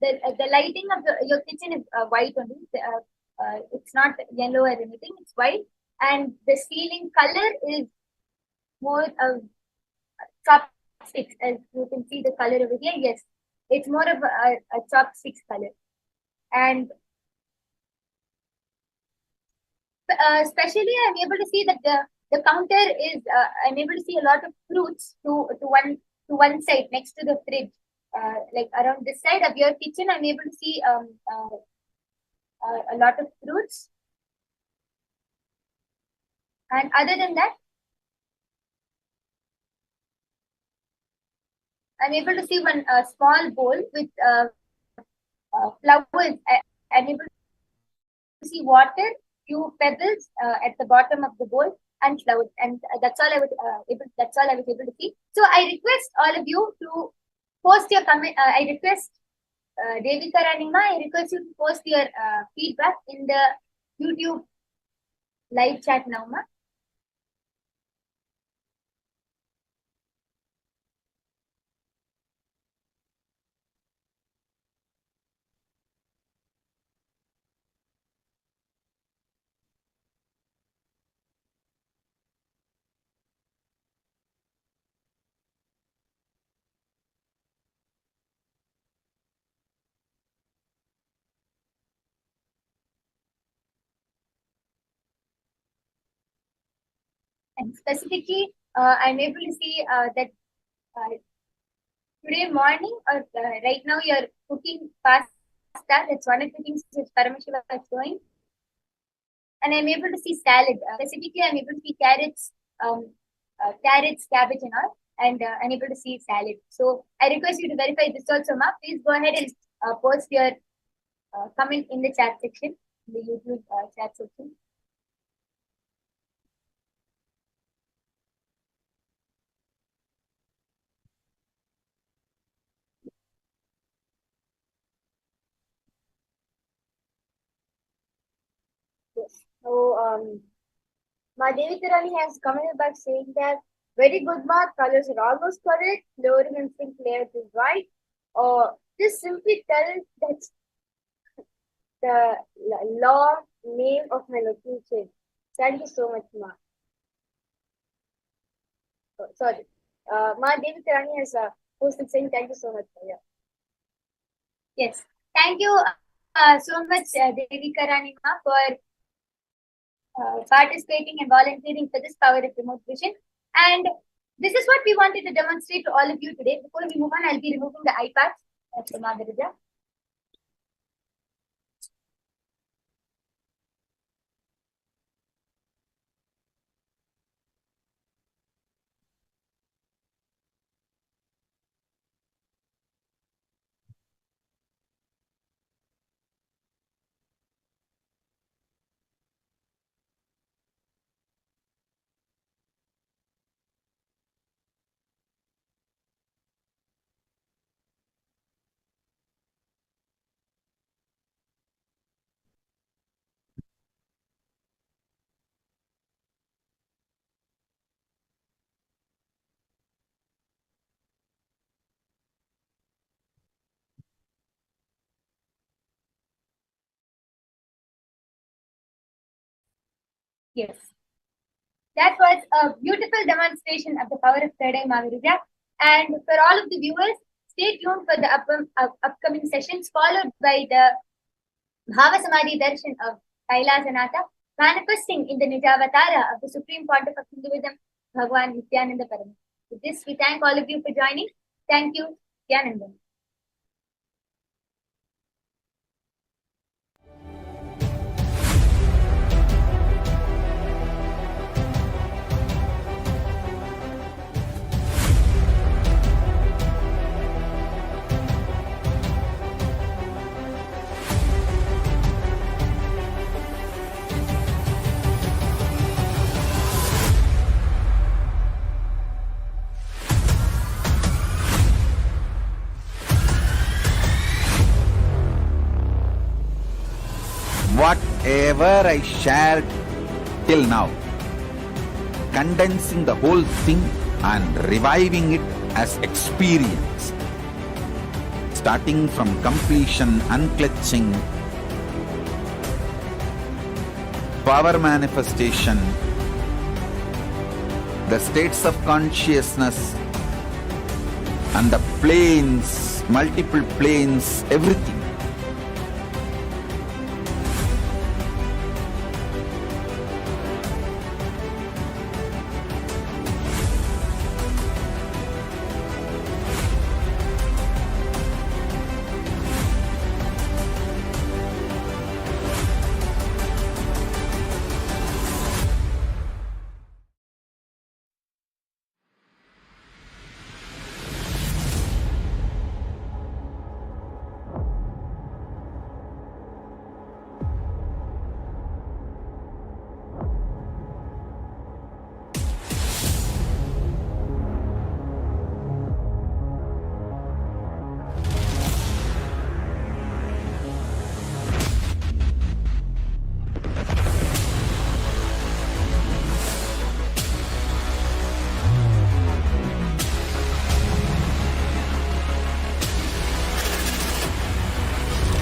The lighting of your kitchen is white only. It's not yellow or anything. It's white, and the ceiling color is more of chopsticks. As you can see the color over here. Yes, it's more of a chopsticks color, and especially I'm able to see that the counter is. I'm able to see a lot of fruits to one side next to the fridge. Like around this side of your kitchen, I'm able to see a lot of fruits. And other than that, I'm able to see one small bowl with flowers. I'm able to see water, few pebbles at the bottom of the bowl, and flowers. And that's all I was able to see. So I request all of you to post your comment. I request Devika Ranima, I request you to post your feedback in the YouTube live chat now, ma. Specifically, I'm able to see that today morning or right now you're cooking pasta. That's one of the things which Paramashiva is showing. And I'm able to see salad. Specifically, I'm able to see carrots, cabbage and all. And I'm able to see salad. So I request you to verify this also, Ma. Please go ahead and post your comment in the chat section, in the YouTube chat section. Yes. So Ma Devi Tirani has commented back saying that very good, Ma. Colors are almost correct. Lowering instinct layers is right. This simply tells that the long name of my location. Thank you so much, Ma. Oh, sorry. Ma Devi Tirani has posted saying thank you so much. Yeah. Yes. Thank you so much, Devi Karani Ma, for participating and volunteering for this power of remote vision. And this is what we wanted to demonstrate to all of you today. Before we move on, I'll be removing the iPads from Margarita. Yes. That was a beautiful demonstration of the power of third eye Magarija. And for all of the viewers, stay tuned for the upcoming sessions, followed by the Bhava Samadhi Darshan of Kailasanathar, manifesting in the Nijavatara of the Supreme Pontiff of Hinduism, Bhagwan Nithyananda Paramashivam. With this, we thank all of you for joining. Thank you, Nithyananda. Whatever I shared till now, condensing the whole thing and reviving it as experience, starting from completion, unclutching, power manifestation, the states of consciousness and the planes, multiple planes, everything.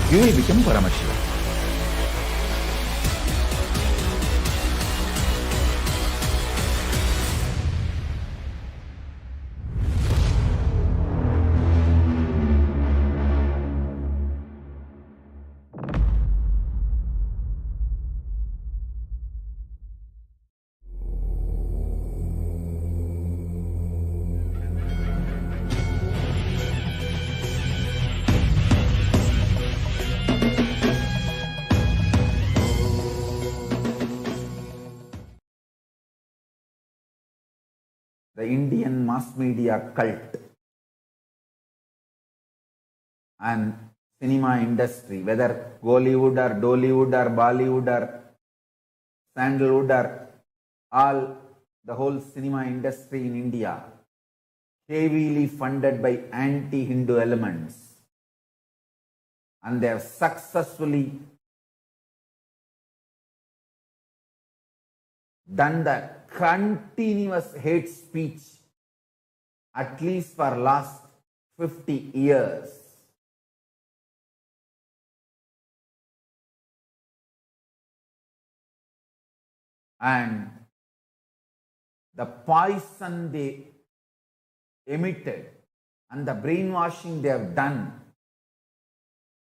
You will become Paramashiva. the Indian mass media cult and cinema industry, whether Bollywood or Dollywood or Bollywood or Sandalwood or all, the whole cinema industry in India, heavily funded by anti-Hindu elements, and they have successfully done the continuous hate speech at least for last 50 years. And the poison they emitted and the brainwashing they have done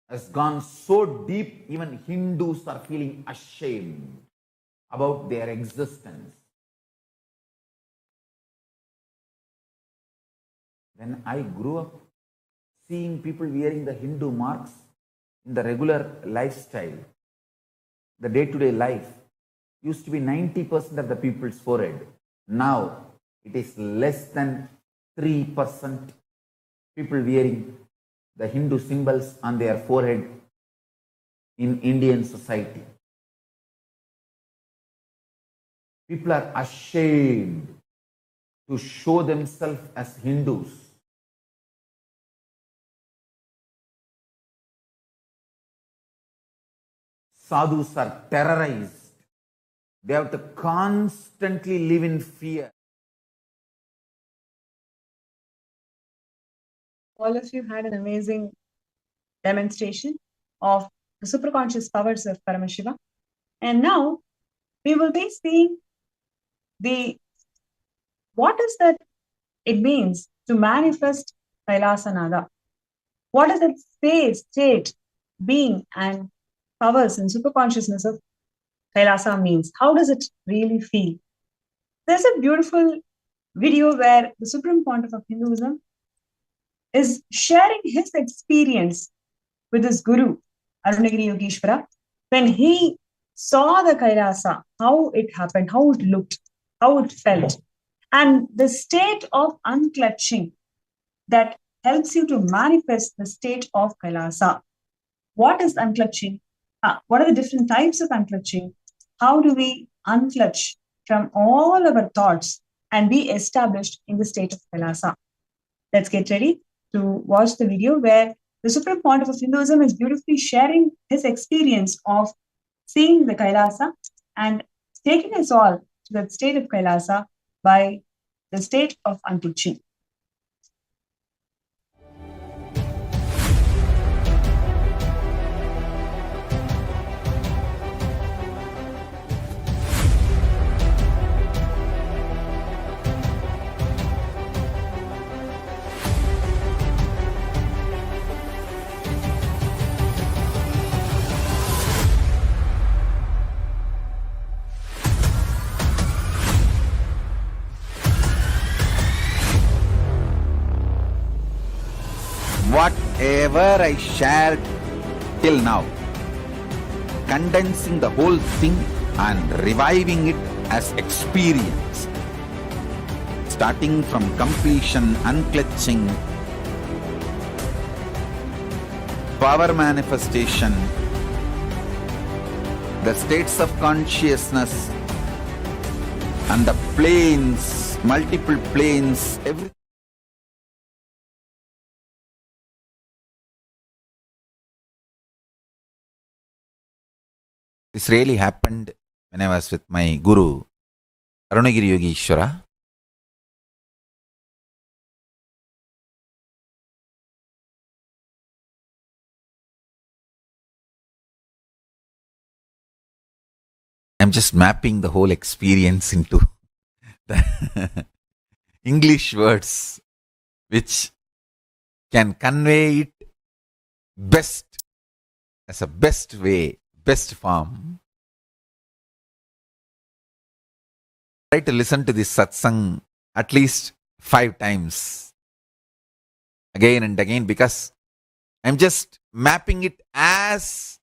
has gone so deep, even Hindus are feeling ashamed about their existence. When I grew up, seeing people wearing the Hindu marks in the regular lifestyle, the day-to-day life, used to be 90% of the people's forehead. Now, it is less than 3% people wearing the Hindu symbols on their forehead in Indian society. People are ashamed to show themselves as Hindus. Sadhus are terrorized. They have to constantly live in fear. All of you had an amazing demonstration of the superconscious powers of Paramashiva. And now we will be seeing what is that it means to manifest Kailasanathar. What is that state, being, and powers and superconsciousness of Kailasa means? How does it really feel? There's a beautiful video where the Supreme Pontiff of Hinduism is sharing his experience with his guru, Arunagiri Yogeshwara, when he saw the Kailasa, how it happened, how it looked, how it felt, and the state of unclutching that helps you to manifest the state of Kailasa. What is unclutching? What are the different types of unclutching? How do we unclutch from all our thoughts and be established in the state of Kailasa? Let's get ready to watch the video where the Supreme Pontiff of Hinduism is beautifully sharing his experience of seeing the Kailasa and taking us all to that state of Kailasa by the state of unclutching. Whatever I shared till now, condensing the whole thing and reviving it as experience, starting from completion, unclutching, power manifestation, the states of consciousness, and the planes, multiple planes, everything. This really happened when I was with my guru, Arunagiri Yogeshwara. I'm just mapping the whole experience into the English words which can convey it best as a best way, best form. Try to listen to this satsang at least 5 times, again and again, because I'm just mapping it as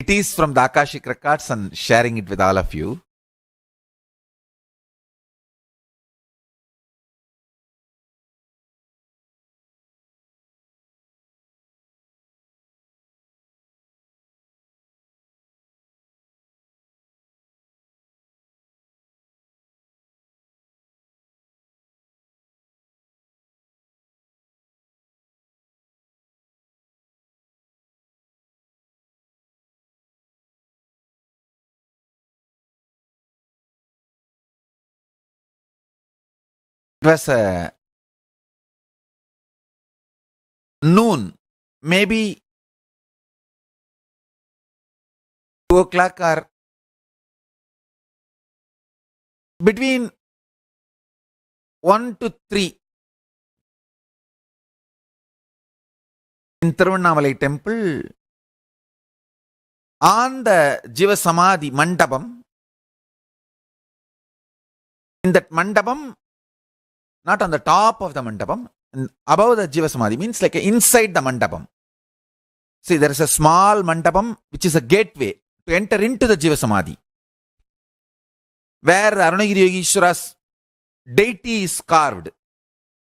it is from the Akashic records and sharing it with all of you. It was a noon, maybe 2 o'clock or between 1 to 3 in Tiruvannamalai temple on the Jiva Samadhi Mandapam. In that Mandapam, not on the top of the Mandapam, above the Jiva Samadhi, means like inside the Mandapam. See, there is a small Mandapam which is a gateway to enter into the Jiva Samadhi, where Arunagiri Yogeshwara's deity is carved,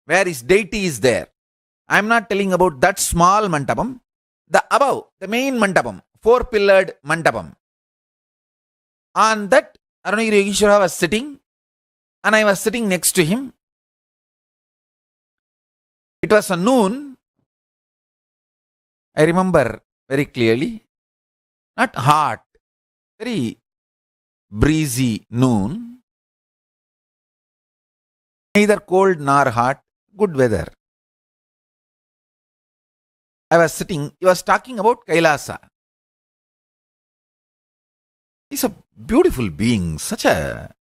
where his deity is there. I am not telling about that small Mandapam. The above, the main Mandapam, 4-pillared Mandapam. On that, Arunagiri Yogeshwara was sitting, and I was sitting next to him. It was a noon. I remember very clearly. Not hot, very breezy noon. Neither cold nor hot, good weather. I was sitting, he was talking about Kailasa. He's a beautiful being, such a...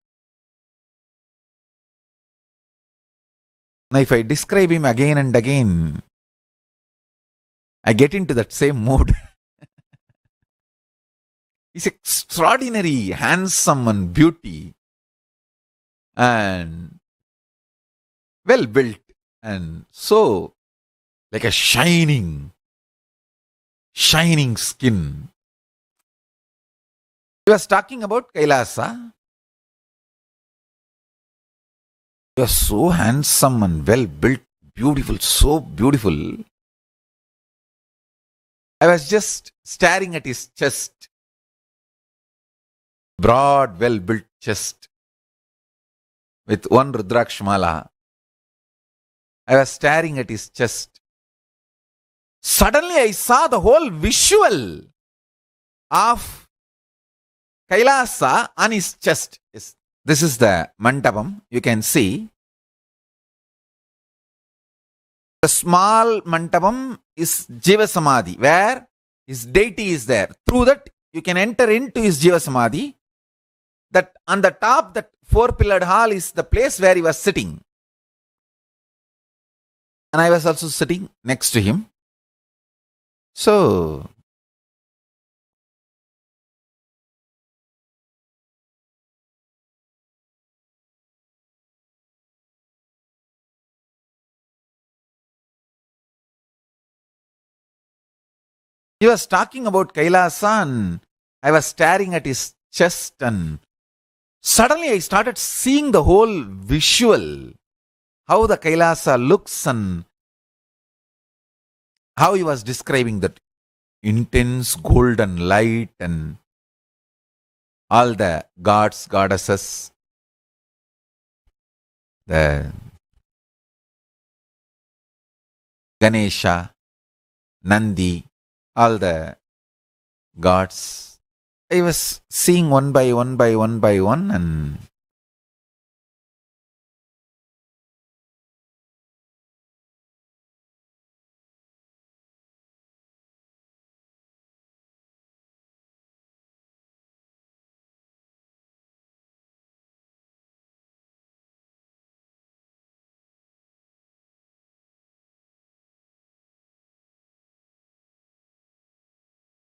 Now, if I describe him again and again, I get into that same mood. He's extraordinary, handsome and beauty, and well built, and so like a shining skin. He was talking about Kailasa. He was so handsome and well built, beautiful, so beautiful. I was just staring at his chest, broad, well built chest with one Rudrakshmala. I was staring at his chest. Suddenly I saw the whole visual of Kailasa on his chest. This is the Mandapam. You can see. The small Mandapam is Jiva Samadhi, where his deity is there. Through that, you can enter into his Jiva Samadhi. That on the top, that 4-pillared hall is the place where he was sitting. And I was also sitting next to him. So, he was talking about Kailasa and I was staring at his chest, and suddenly I started seeing the whole visual, how the Kailasa looks and how he was describing that intense golden light and all the gods, goddesses, the Ganesha, Nandi, all the gods. I was seeing one by one, and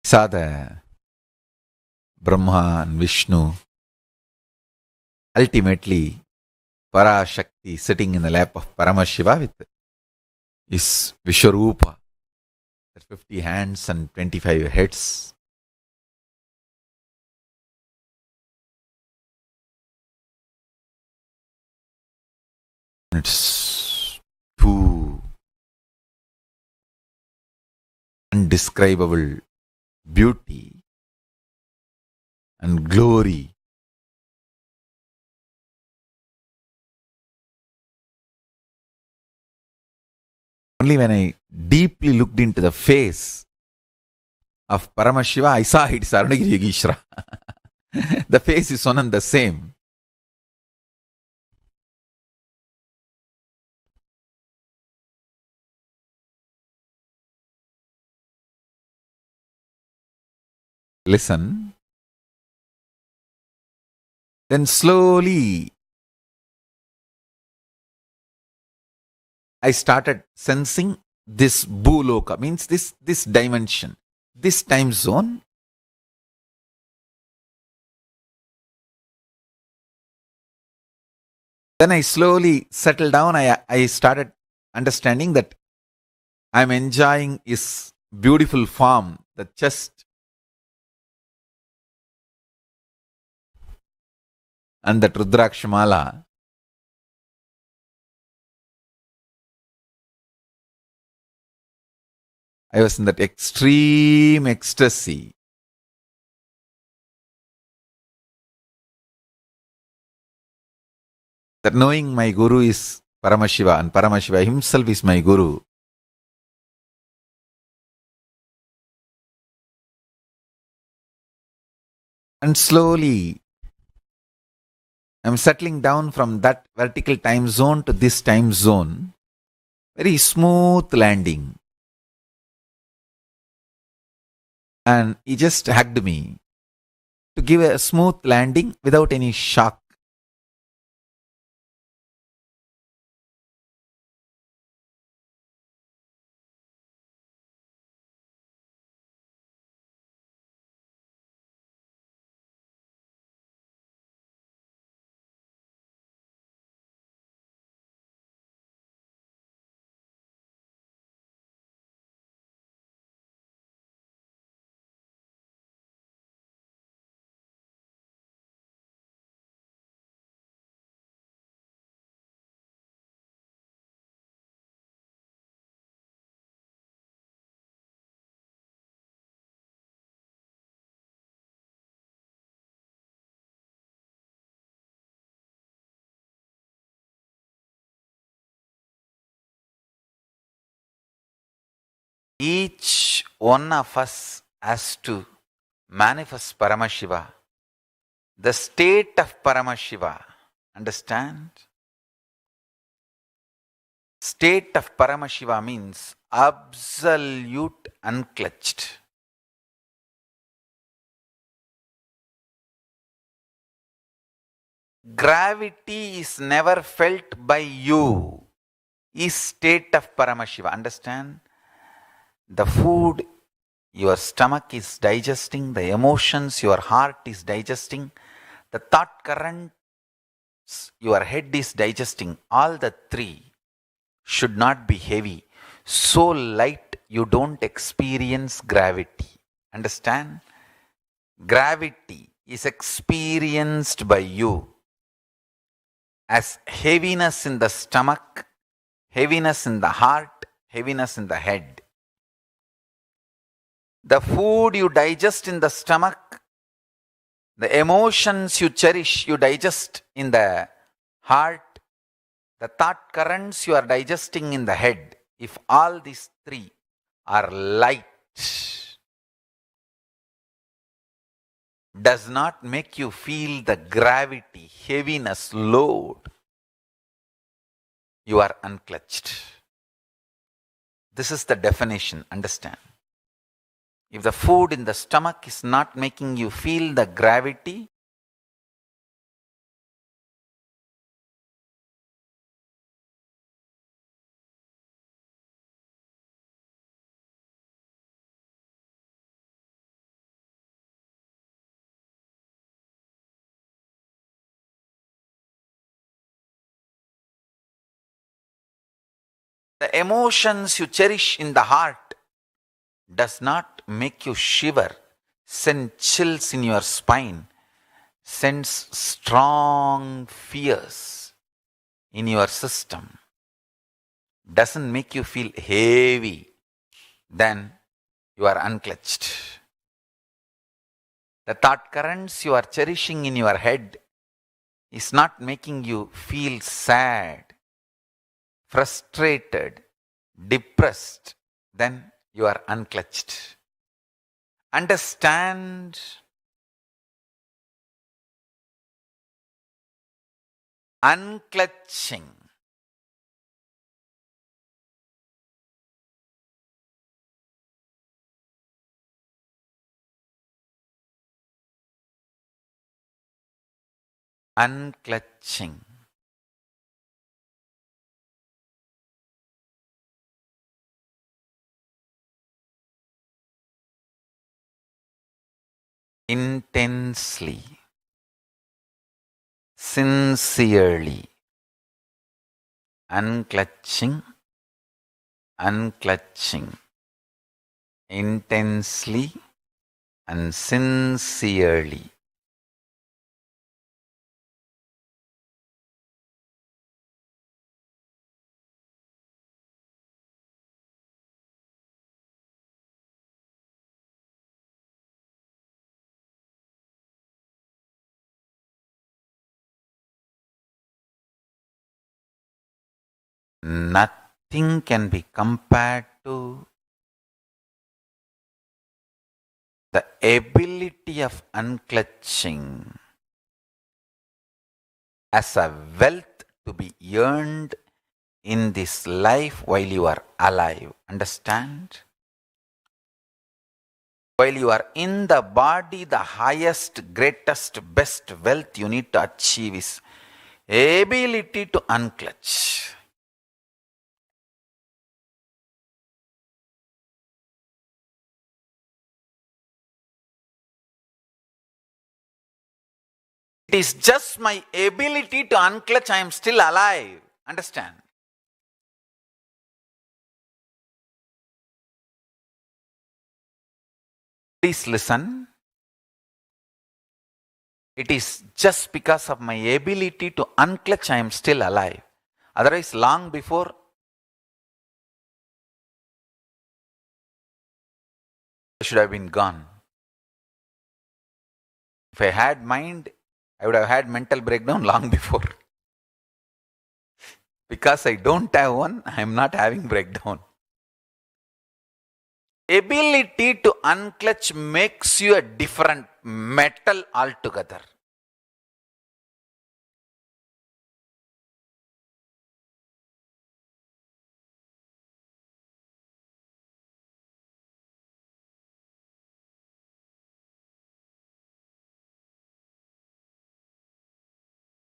saw the Brahma and Vishnu, ultimately Parashakti sitting in the lap of Paramashiva with his Vishwarupa, 50 hands and 25 heads. It's too indescribable beauty and glory. Only when I deeply looked into the face of Paramashiva, I saw it's Arunagiri Yogeshwara. The face is one and the same. listen. Then slowly I started sensing this bhuloka, means this dimension, this time zone. Then I slowly settled down. I started understanding that I'm enjoying his beautiful form, the chest and that Rudrakshamala. I was in that extreme ecstasy. That knowing my Guru is Paramashiva and Paramashiva himself is my Guru. And slowly I'm settling down from that vertical time zone to this time zone. Very smooth landing. And he just hugged me to give a smooth landing without any shock. Each one of us has to manifest Paramashiva, the state of Paramashiva. Understand? State of Paramashiva means absolute unclutched. Gravity is never felt by you. Is state of Paramashiva. Understand? The food your stomach is digesting, the emotions your heart is digesting, the thought currents your head is digesting, all the three should not be heavy. So light you don't experience gravity. Understand? Gravity is experienced by you as heaviness in the stomach, heaviness in the heart, heaviness in the head. The food you digest in the stomach, the emotions you cherish, you digest in the heart, the thought currents you are digesting in the head. If all these three are light, does not make you feel the gravity, heaviness, load, you are unclutched. This is the definition. Understand? If the food in the stomach is not making you feel the gravity, the emotions you cherish in the heart does not make you shiver, send chills in your spine, sends strong fears in your system, doesn't make you feel heavy, then you are unclutched. The thought currents you are cherishing in your head is not making you feel sad, frustrated, depressed, then you are unclutched. Understand? Unclutching unclutching. Intensely, sincerely, unclutching, unclutching, intensely and sincerely. Nothing can be compared to the ability of unclutching as a wealth to be earned in this life while you are alive. Understand? While you are in the body, the highest, greatest, best wealth you need to achieve is ability to unclutch. It is just my ability to unclutch, I am still alive. Understand? Please listen. It is just because of my ability to unclutch I am still alive. Otherwise, long before, I should have been gone. If I had mind, I would have had mental breakdown long before. Because I don't have one, I am not having breakdown. Ability to unclutch makes you a different metal altogether.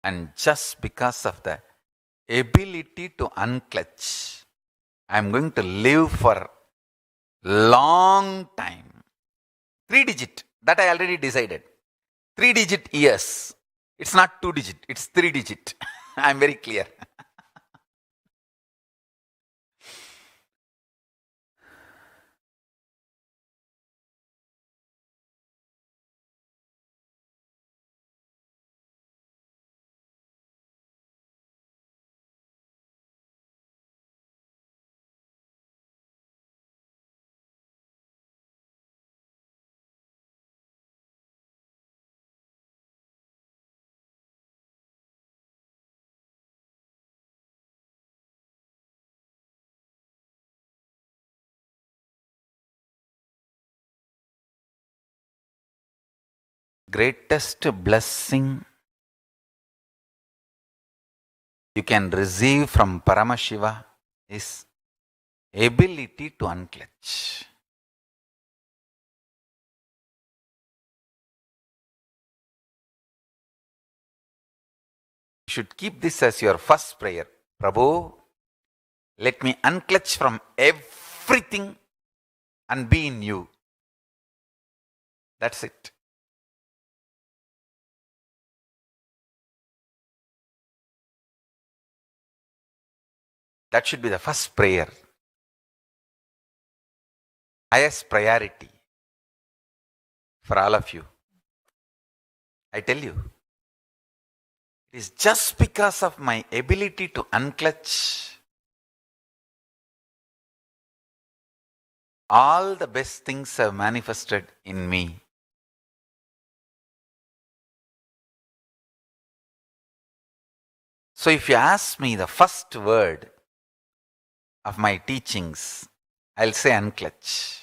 And just because of the ability to unclutch, I am going to live for long time. 3-digit, that I already decided. 3-digit years. It's not 2-digit, it's 3-digit. I am very clear. Greatest blessing you can receive from Paramashiva is ability to unclutch. You should keep this as your first prayer. Prabhu, let me unclutch from everything and be in you. That's it. That should be the first prayer. Highest priority for all of you. I tell you, it is just because of my ability to unclutch, all the best things have manifested in me. So if you ask me the first word of my teachings, I'll say unclutch.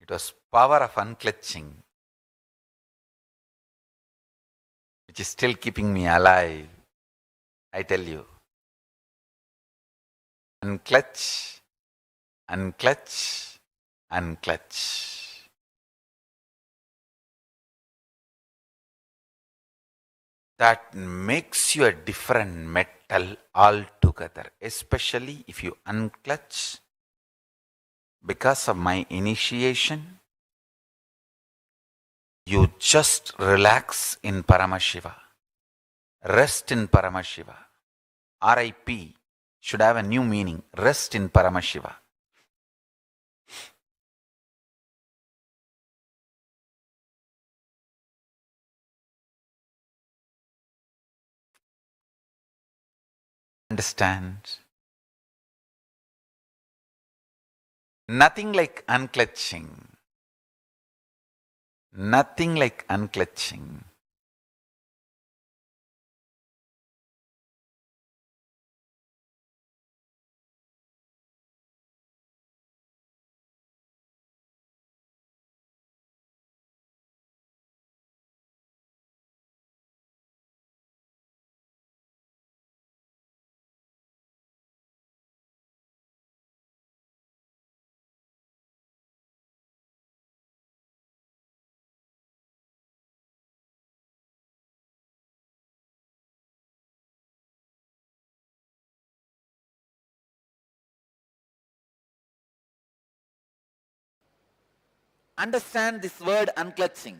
It was power of unclutching which is still keeping me alive. I tell you. Unclutch, unclutch, unclutch. That makes you a different metal altogether, especially if you unclutch. Because of my initiation, you just relax in Paramashiva, rest in Paramashiva. RIP should have a new meaning, rest in Paramashiva. Understand? Nothing like unclutching. Nothing like unclutching. Understand this word unclutching.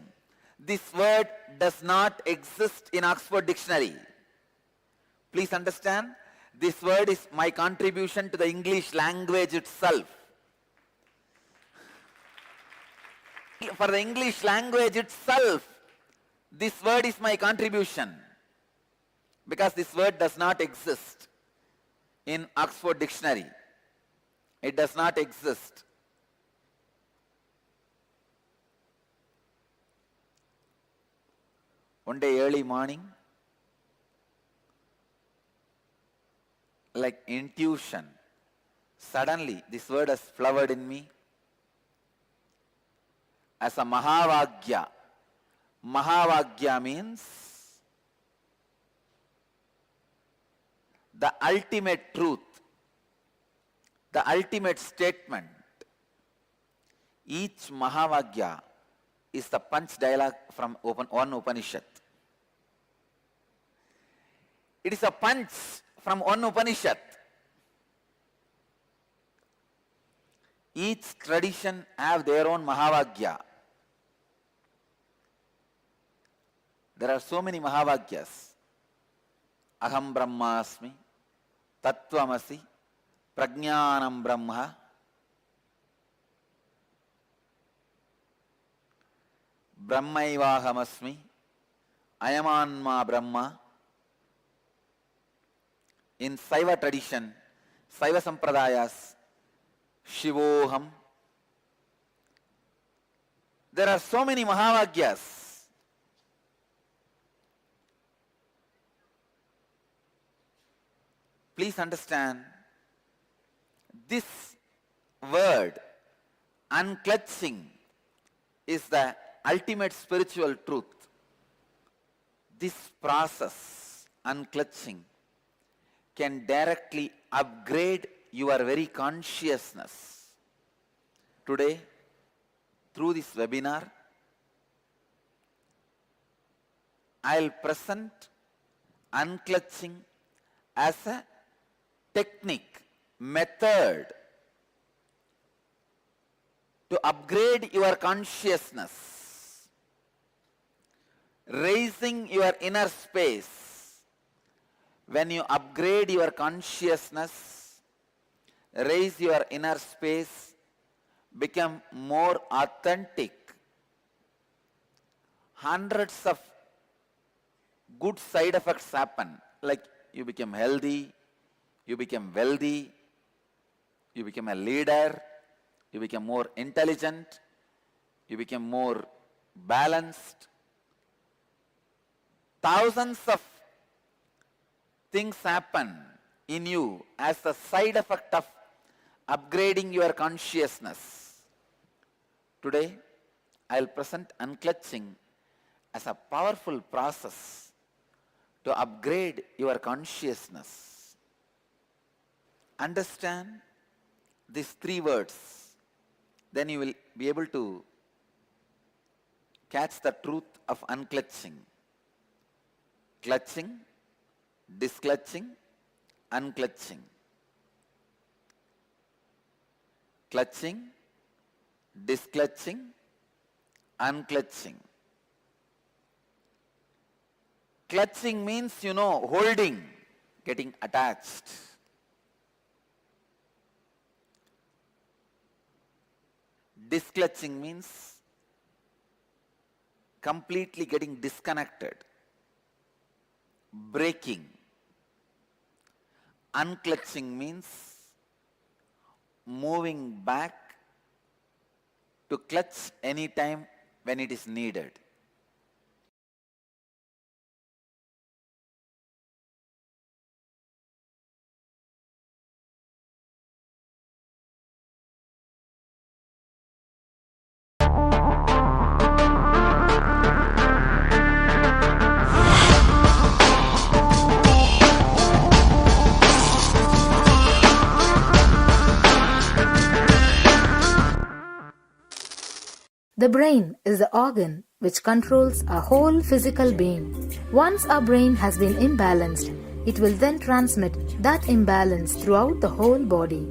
This word does not exist in Oxford Dictionary. Please understand, this word is my contribution to the English language itself. For the English language itself, this word is my contribution. Because this word does not exist in Oxford Dictionary. It does not exist. One day early morning, like intuition, suddenly this word has flowered in me as a Mahavagya. Mahavagya means the ultimate truth, the ultimate statement. Each Mahavagya is the punch dialogue from one Upanishad. It is a punch from one Upanishad. Each tradition have their own Mahavagya. There are so many Mahavagyas. Aham Brahmasmi, Tattvamasi, Prajnanam Brahma, Brahmaivahamasmi, Ayamanma Brahma. In Saiva tradition, Saiva Sampradayas, Shivoham. There are so many Mahavagyas. Please understand, this word, unclutching, is the ultimate spiritual truth. This process, unclutching, can directly upgrade your very consciousness. Today, through this webinar, I'll present unclutching as a technique, method to upgrade your consciousness, raising your inner space. When you upgrade your consciousness, raise your inner space, become more authentic, hundreds of good side effects happen. Like you become healthy, you become wealthy, you become a leader, you become more intelligent, you become more balanced. Thousands of things happen in you as the side effect of upgrading your consciousness. Today, I'll present unclutching as a powerful process to upgrade your consciousness. Understand these 3 words, then you will be able to catch the truth of unclutching. Clutching, disclutching, unclutching. Clutching, disclutching, unclutching. Clutching means, holding, getting attached. Disclutching means completely getting disconnected, breaking. Unclutching means moving back to clutch anytime when it is needed. The brain is the organ which controls our whole physical being. Once our brain has been imbalanced, it will then transmit that imbalance throughout the whole body.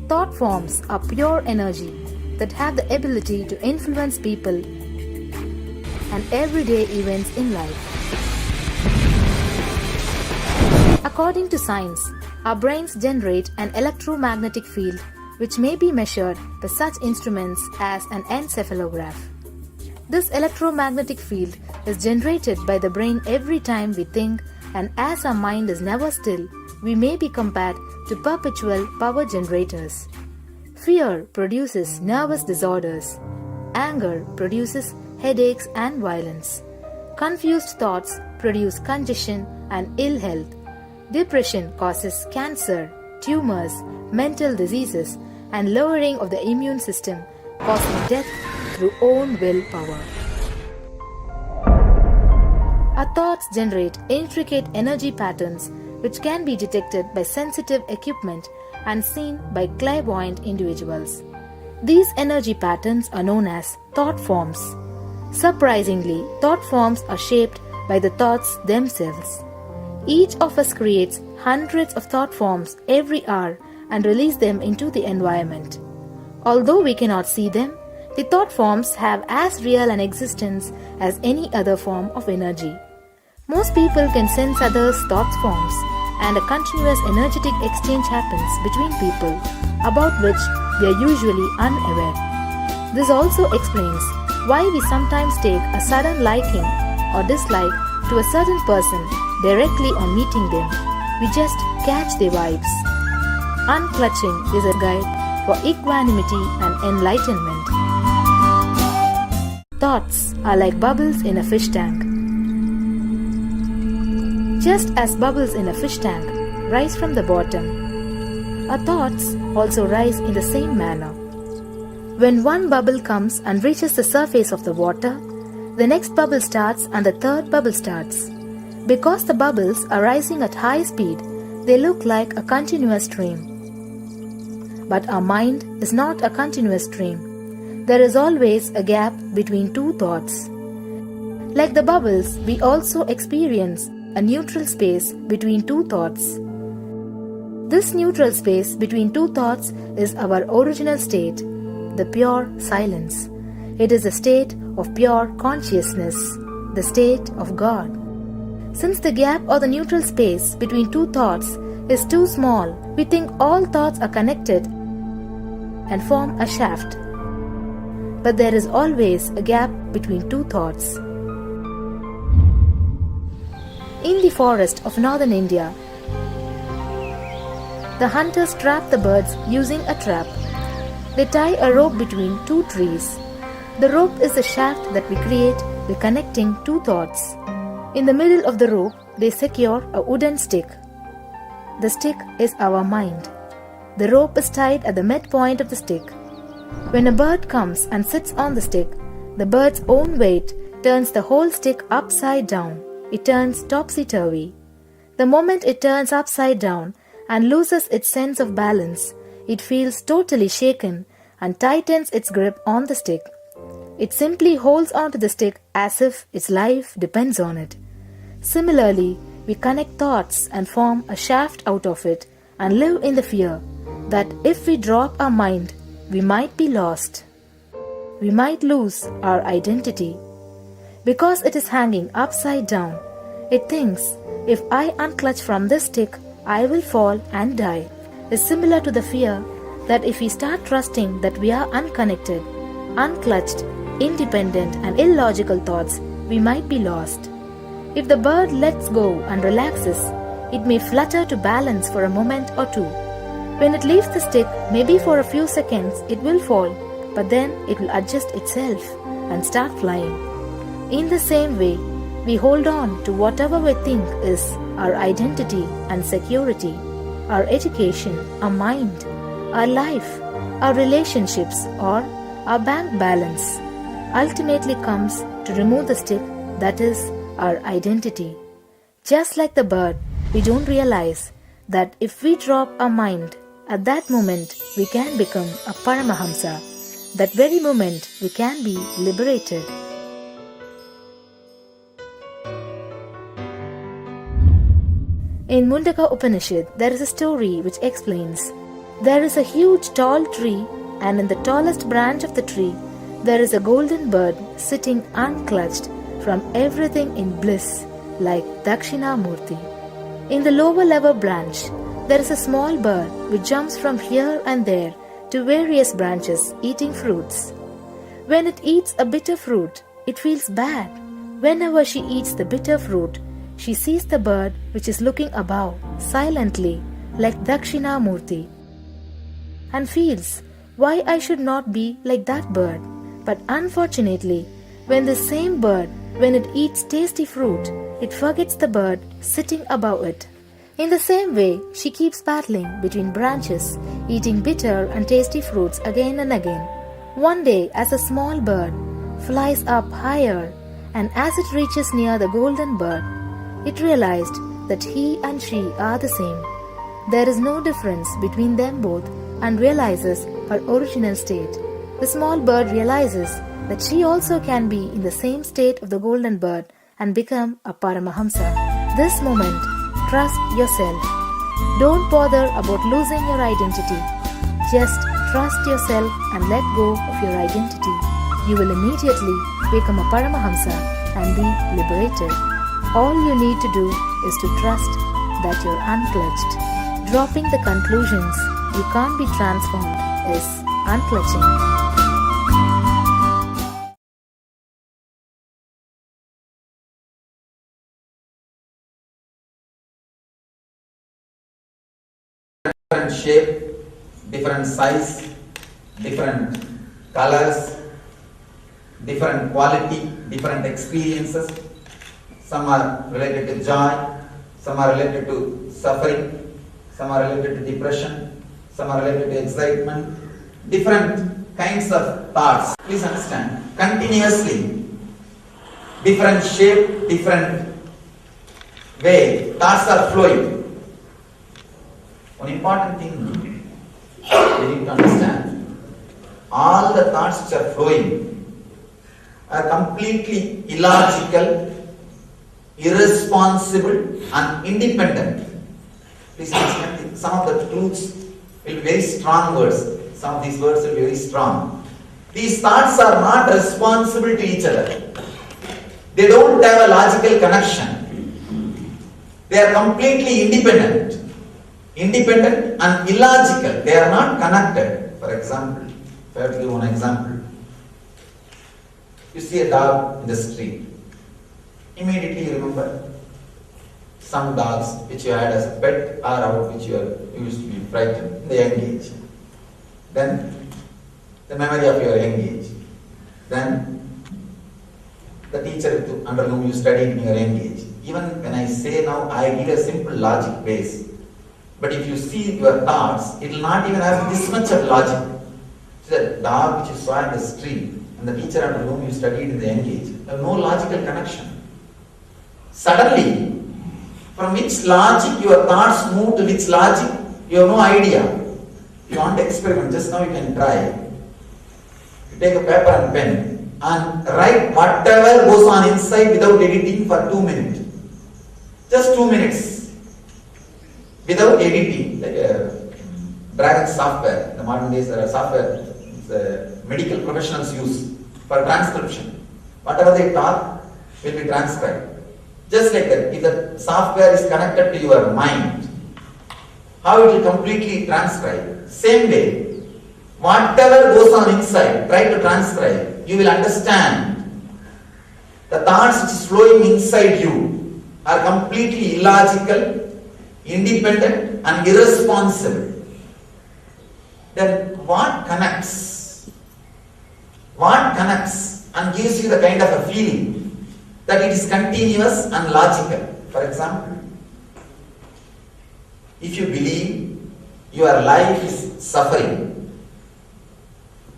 Thought forms are pure energy that have the ability to influence people and everyday events in life. According to science, our brains generate an electromagnetic field which may be measured by such instruments as an encephalograph. This electromagnetic field is generated by the brain every time we think, and as our mind is never still, we may be compared to perpetual power generators. Fear produces nervous disorders. Anger produces headaches and violence. Confused thoughts produce congestion and ill health. Depression causes cancer, tumors, mental diseases, and lowering of the immune system, causing death through own willpower. Our thoughts generate intricate energy patterns which can be detected by sensitive equipment and seen by clairvoyant individuals. These energy patterns are known as thought forms. Surprisingly, thought forms are shaped by the thoughts themselves. Each of us creates hundreds of thought forms every hour and release them into the environment. Although we cannot see them, the thought forms have as real an existence as any other form of energy. Most people can sense others' thought forms, and a continuous energetic exchange happens between people, about which we are usually unaware. This also explains why we sometimes take a sudden liking or dislike to a certain person directly on meeting them. We just catch their vibes. Unclutching is a guide for equanimity and enlightenment. Thoughts are like bubbles in a fish tank. Just as bubbles in a fish tank rise from the bottom, our thoughts also rise in the same manner. When one bubble comes and reaches the surface of the water, the next bubble starts and the third bubble starts. Because the bubbles are rising at high speed, they look like a continuous stream. But our mind is not a continuous stream. There is always a gap between two thoughts. Like the bubbles, we also experience a neutral space between two thoughts. This neutral space between two thoughts is our original state, the pure silence. It is a state of pure consciousness, the state of God. Since the gap or the neutral space between two thoughts is too small, we think all thoughts are connected and form a shaft. But there is always a gap between two thoughts. In the forest of northern India, the hunters trap the birds using a trap. They tie a rope between two trees. The rope is the shaft that we create by connecting two thoughts. In the middle of the rope, they secure a wooden stick. The stick is our mind. The rope is tied at the midpoint of the stick. When a bird comes and sits on the stick, the bird's own weight turns the whole stick upside down. It turns topsy-turvy. The moment it turns upside down and loses its sense of balance, it feels totally shaken and tightens its grip on the stick. It simply holds onto the stick as if its life depends on it. Similarly, we connect thoughts and form a shaft out of it and live in the fear that if we drop our mind, we might be lost. We might lose our identity. Because it is hanging upside down, it thinks, if I unclutch from this stick, I will fall and die. Is similar to the fear that if we start trusting that we are unconnected, unclutched, independent and illogical thoughts, we might be lost. If the bird lets go and relaxes, it may flutter to balance for a moment or two. When it leaves the stick, maybe for a few seconds, it will fall, but then it will adjust itself and start flying. In the same way, we hold on to whatever we think is our identity and security, our education, our mind, our life, our relationships, or our bank balance. Ultimately comes to remove the stick, that is, our identity. Just like the bird, we don't realize that if we drop our mind, at that moment we can become a Paramahamsa. That very moment we can be liberated. In Mundaka Upanishad, there is a story which explains, there is a huge tall tree, and in the tallest branch of the tree, there is a golden bird sitting unclutched from everything in bliss, like Dakshinamurti. In the lower level branch, there is a small bird which jumps from here and there to various branches eating fruits. When it eats a bitter fruit, it feels bad. Whenever she eats the bitter fruit, she sees the bird which is looking above, silently, like Dakshinamurti, and feels, why I should not be like that bird. But unfortunately, when the same bird, when it eats tasty fruit, it forgets the bird sitting above it. In the same way, she keeps battling between branches, eating bitter and tasty fruits again and again. One day, as a small bird flies up higher, and as it reaches near the golden bird, it realized that he and she are the same. There is no difference between them both and realizes her original state. The small bird realizes that she also can be in the same state of the golden bird and become a Paramahamsa. This moment, trust yourself. Don't bother about losing your identity. Just trust yourself and let go of your identity. You will immediately become a Paramahamsa and be liberated. All you need to do is to trust that you're unclutched. Dropping the conclusions you can't be transformed is unclutching. Different shape, different size, different colors, different quality, different experiences. Some are related to joy, some are related to suffering, some are related to depression, some are related to excitement. Different kinds of thoughts. Please understand, continuously, different shape, different way, thoughts are flowing. One important thing you need to understand, all the thoughts which are flowing are completely illogical, irresponsible and independent. Please understand, some of the truths will be very strong words. Some of these words will be very strong. These thoughts are not responsible to each other. They don't have a logical connection. They are completely independent. Independent and illogical. They are not connected. For example, if I have to give one example, you see a dog in the street. Immediately you remember some dogs which you had as a pet or out which you used to be frightened in the young age. Then the memory of your young age. Then the teacher under whom you studied in your young age. Even when I say now, I give a simple logic base. But if you see your thoughts, it will not even have this much of logic. The dog which you saw in the street and the teacher at home you studied in the young age, have no logical connection. Suddenly, from which logic your thoughts move to which logic, you have no idea. You want to experiment, just now you can try. You take a paper and pen and write whatever goes on inside without editing for 2 minutes. Just 2 minutes. Without editing, like a Dragon software. In the modern days there are software medical professionals use for transcription. Whatever they talk will be transcribed. Just like that, if the software is connected to your mind, how it will completely transcribe. Same way, whatever goes on inside, try to transcribe, you will understand the thoughts which is flowing inside you are completely illogical, independent and irresponsible. Then what connects? What connects and gives you the kind of a feeling that it is continuous and logical? For example, if you believe your life is suffering,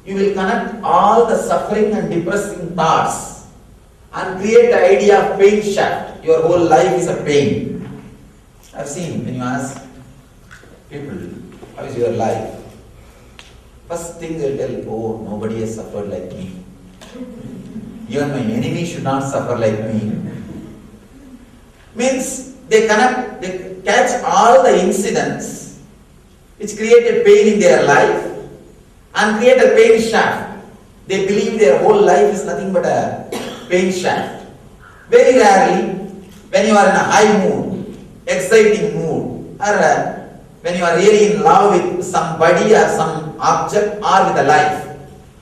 you will connect all the suffering and depressing thoughts and create the idea of pain shaft. Your whole life is a pain. I've seen when you ask people, how is your life? First thing they'll tell, oh, nobody has suffered like me. Even my enemy should not suffer like me. Means they catch all the incidents which created pain in their life and create a pain shaft. They believe their whole life is nothing but a pain shaft. Very rarely, when you are in a high mood, exciting mood, or when you are really in love with somebody or some object or with a life,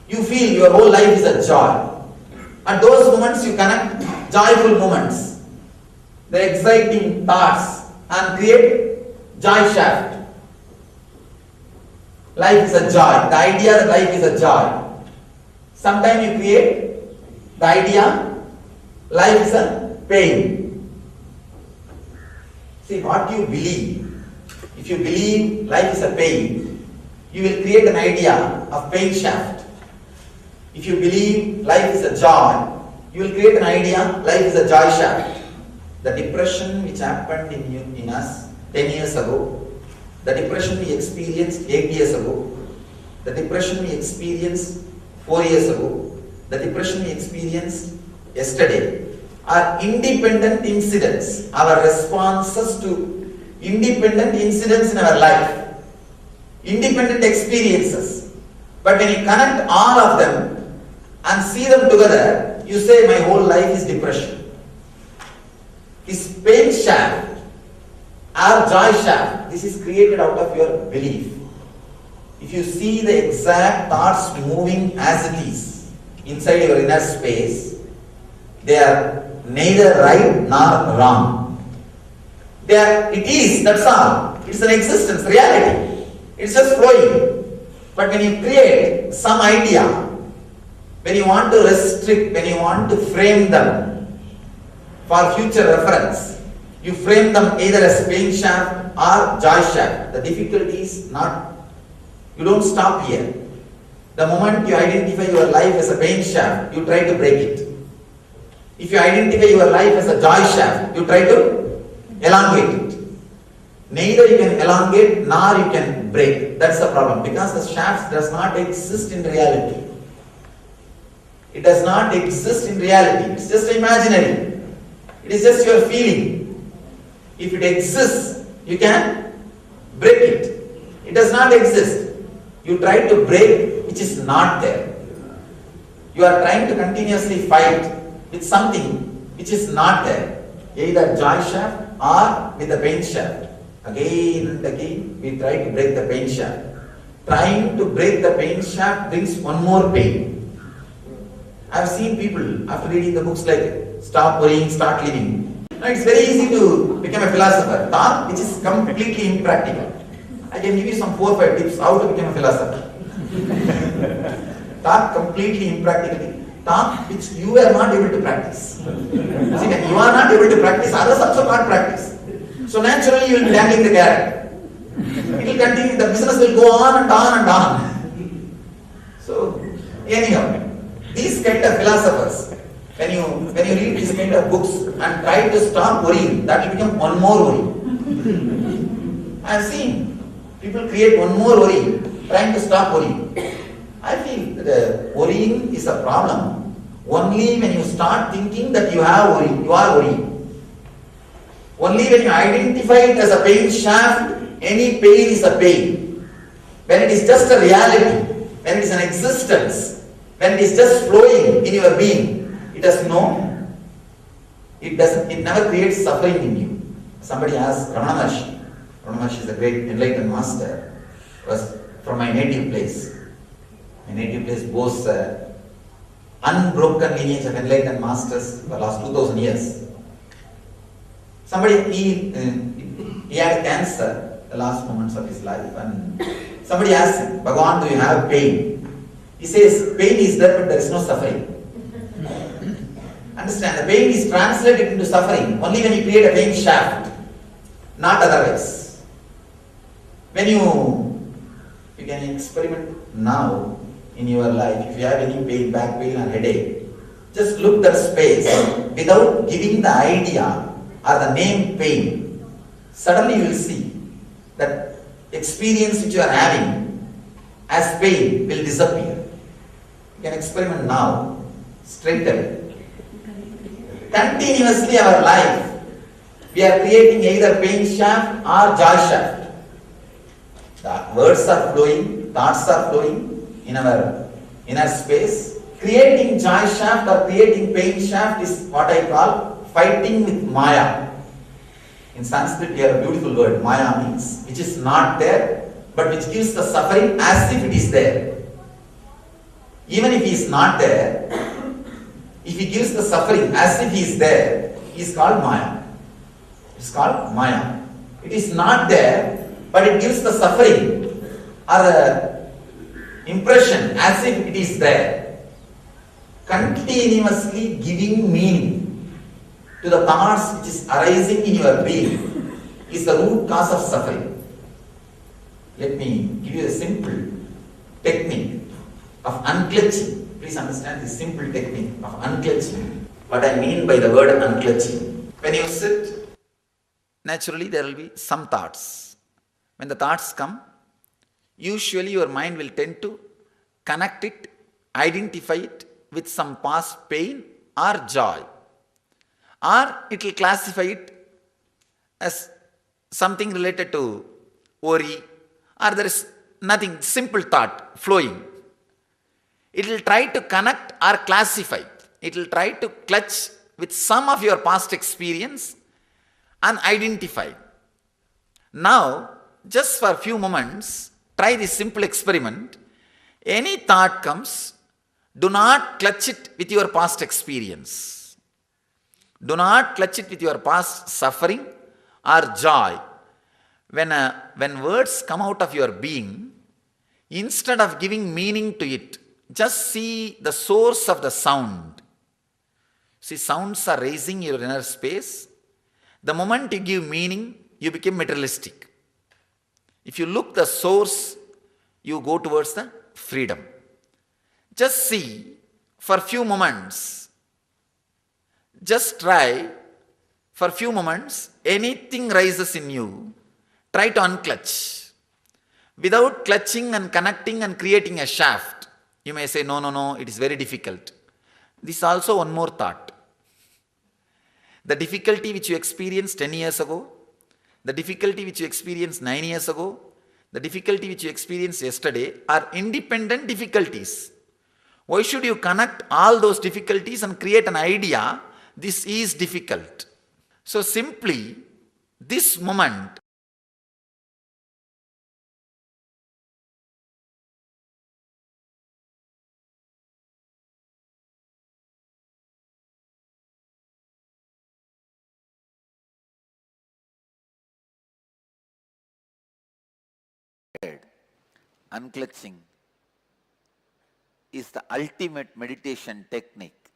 you feel your whole life is a joy. At those moments you connect joyful moments, the exciting thoughts and create joy shaft. Life is a joy. The idea that life is a joy. Sometimes you create the idea life is a pain. See, what you believe. If you believe life is a pain, you will create an idea of pain shaft. If you believe life is a joy, you will create an idea life is a joy shaft. The depression which happened in us 10 years ago, the depression we experienced 8 years ago, the depression we experienced 4 years ago, the depression we experienced yesterday are independent incidents, our responses to independent incidents in our life, independent experiences. But when you connect all of them and see them together, you say my whole life is depression. This pain shaft or joy shaft, this is created out of your belief. If you see the exact thoughts moving as it is inside your inner space, they are neither right nor wrong. It is, that's all. It's an existence, reality. It's just flowing. But when you create some idea, when you want to restrict, when you want to frame them for future reference, you frame them either as pain shaft or joy shaft. The difficulty is not, you don't stop here. The moment you identify your life as a pain shaft, you try to break it. If you identify your life as a joy shaft, you try to elongate it. Neither you can elongate nor you can break. That's the problem, because the shaft does not exist in reality. It does not exist in reality. It's just imaginary. It is just your feeling. If it exists, you can break it. It does not exist. You try to break which is not there. You are trying to continuously fight with something which is not there. Either joy shaft or with the pain shaft. Again and again we try to break the pain shaft. Trying to break the pain shaft brings one more pain. I have seen people after reading the books like Stop Worrying, Start Living. Now it's very easy to become a philosopher. Thought which is completely impractical. I can give you some 4 or 5 tips how to become a philosopher. Thought completely impractical. Thought which you are not able to practice. See, when you are not able to practice, others also can't practice. So naturally you will be dangling the carrot. It will continue, the business will go on and on and on. Anyhow, these kind of philosophers, when you read these kind of books and try to stop worrying, that will become one more worry. I have seen people create one more worry, trying to stop worrying. I feel that worrying is a problem only when you start thinking that you have worry, you are worrying. Only when you identify it as a pain shaft, any pain is a pain. When it is just a reality, when it is an existence, when it is just flowing in your being, it never creates suffering in you. Somebody asked Ramana Maharshi. Ramana Maharshi is a great enlightened master. Was from my native place. My native place boasts unbroken lineage of enlightened masters for the last 2000 years. Somebody, he had cancer the last moments of his life, and somebody asked him, Bhagavan, do you have pain? He says, pain is there, but there is no suffering. Understand, the pain is translated into suffering only when you create a pain shaft, not otherwise. When you can experiment now in your life, if you have any pain, back pain or headache, just look that space without giving the idea or the name pain. Suddenly you will see that experience which you are having as pain will disappear. You can experiment now, straight away. Continuously our life, we are creating either pain shaft or joy shaft. The words are flowing, thoughts are flowing in our inner space. Creating joy shaft or creating pain shaft is what I call fighting with Maya. In Sanskrit, we have a beautiful word, Maya means which is not there, but which gives the suffering as if it is there. Even if he is not there, if he gives the suffering as if he is there, he is called Maya. It is called Maya. It is not there, but it gives the suffering or the impression as if it is there. Continuously giving meaning to the thoughts which is arising in your being is the root cause of suffering. Let me give you a simple technique of unclenching. Please understand this simple technique of unclenching. What I mean by the word unclenching. When you sit, naturally there will be some thoughts. When the thoughts come, usually your mind will tend to connect it, identify it with some past pain or joy. Or it will classify it as something related to worry, or there is nothing, simple thought flowing. It will try to connect or classify. It will try to clutch with some of your past experience and identify. Now, just for a few moments, try this simple experiment. Any thought comes, do not clutch it with your past experience. Do not clutch it with your past suffering or joy. When words come out of your being, instead of giving meaning to it, just see the source of the sound. See, sounds are raising your inner space. The moment you give meaning, you become materialistic. If you look the source, you go towards the freedom. Just see for a few moments. Just try for a few moments, anything rises in you, try to unclutch. Without clutching and connecting and creating a shaft, you may say, no, it is very difficult. This is also one more thought. The difficulty which you experienced 10 years ago, the difficulty which you experienced 9 years ago, the difficulty which you experienced yesterday are independent difficulties. Why should you connect all those difficulties and create an idea, this is difficult? So simply, this moment, unclutching is the ultimate meditation technique.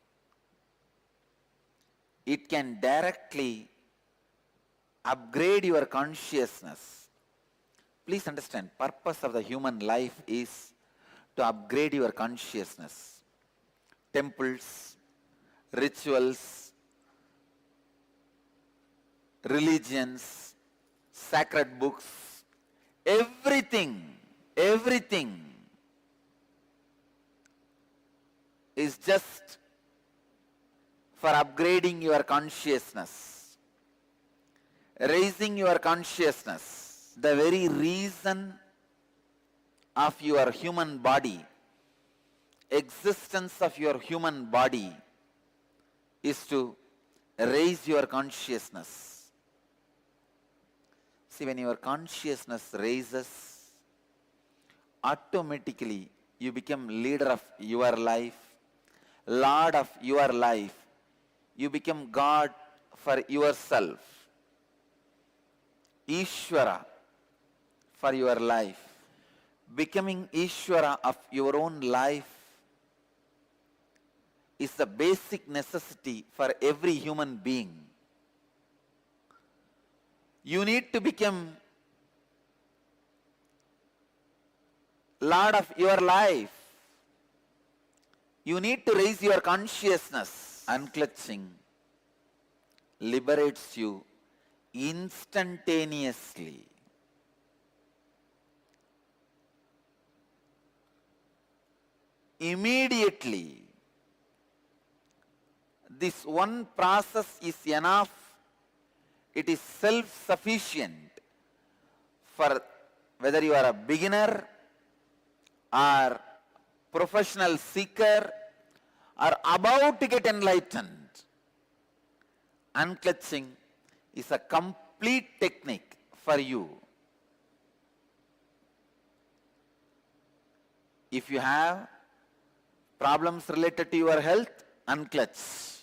It can directly upgrade your consciousness. Please understand, purpose of the human life is to upgrade your consciousness. Temples, rituals, religions, sacred books, everything is just for upgrading your consciousness, raising your consciousness. The very reason of your human body, existence of your human body, is to raise your consciousness. See, when your consciousness raises, automatically you become leader of your life, Lord of your life. You become God for yourself, Ishvara for your life. Becoming Ishvara of your own life is the basic necessity for every human being. You need to become Lord of your life. You need to raise your consciousness. Unclutching liberates you instantaneously. Immediately. This one process is enough. It is self-sufficient for whether you are a beginner or professional seeker or about to get enlightened. Unclutching is a complete technique for you. If you have problems related to your health, unclutch.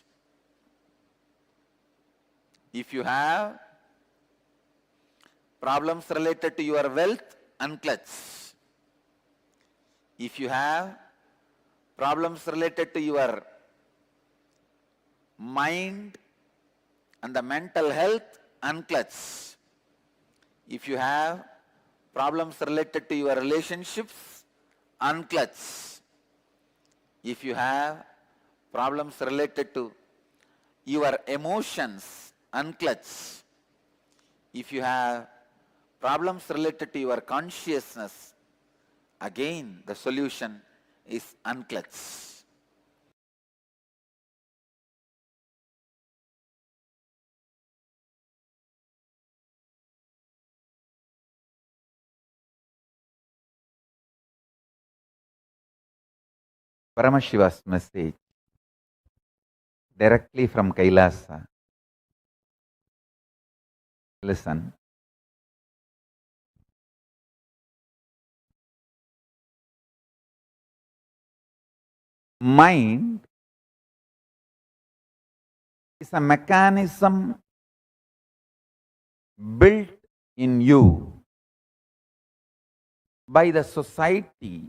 If you have problems related to your wealth, unclutch. If you have problems related to your mind and the mental health, unclutch. If you have problems related to your relationships, unclutch. If you have problems related to your emotions, unclutch. If you have problems related to your consciousness, again the solution is unclutch. Paramashiva's message directly from Kailasa. Listen. Mind is a mechanism built in you by the society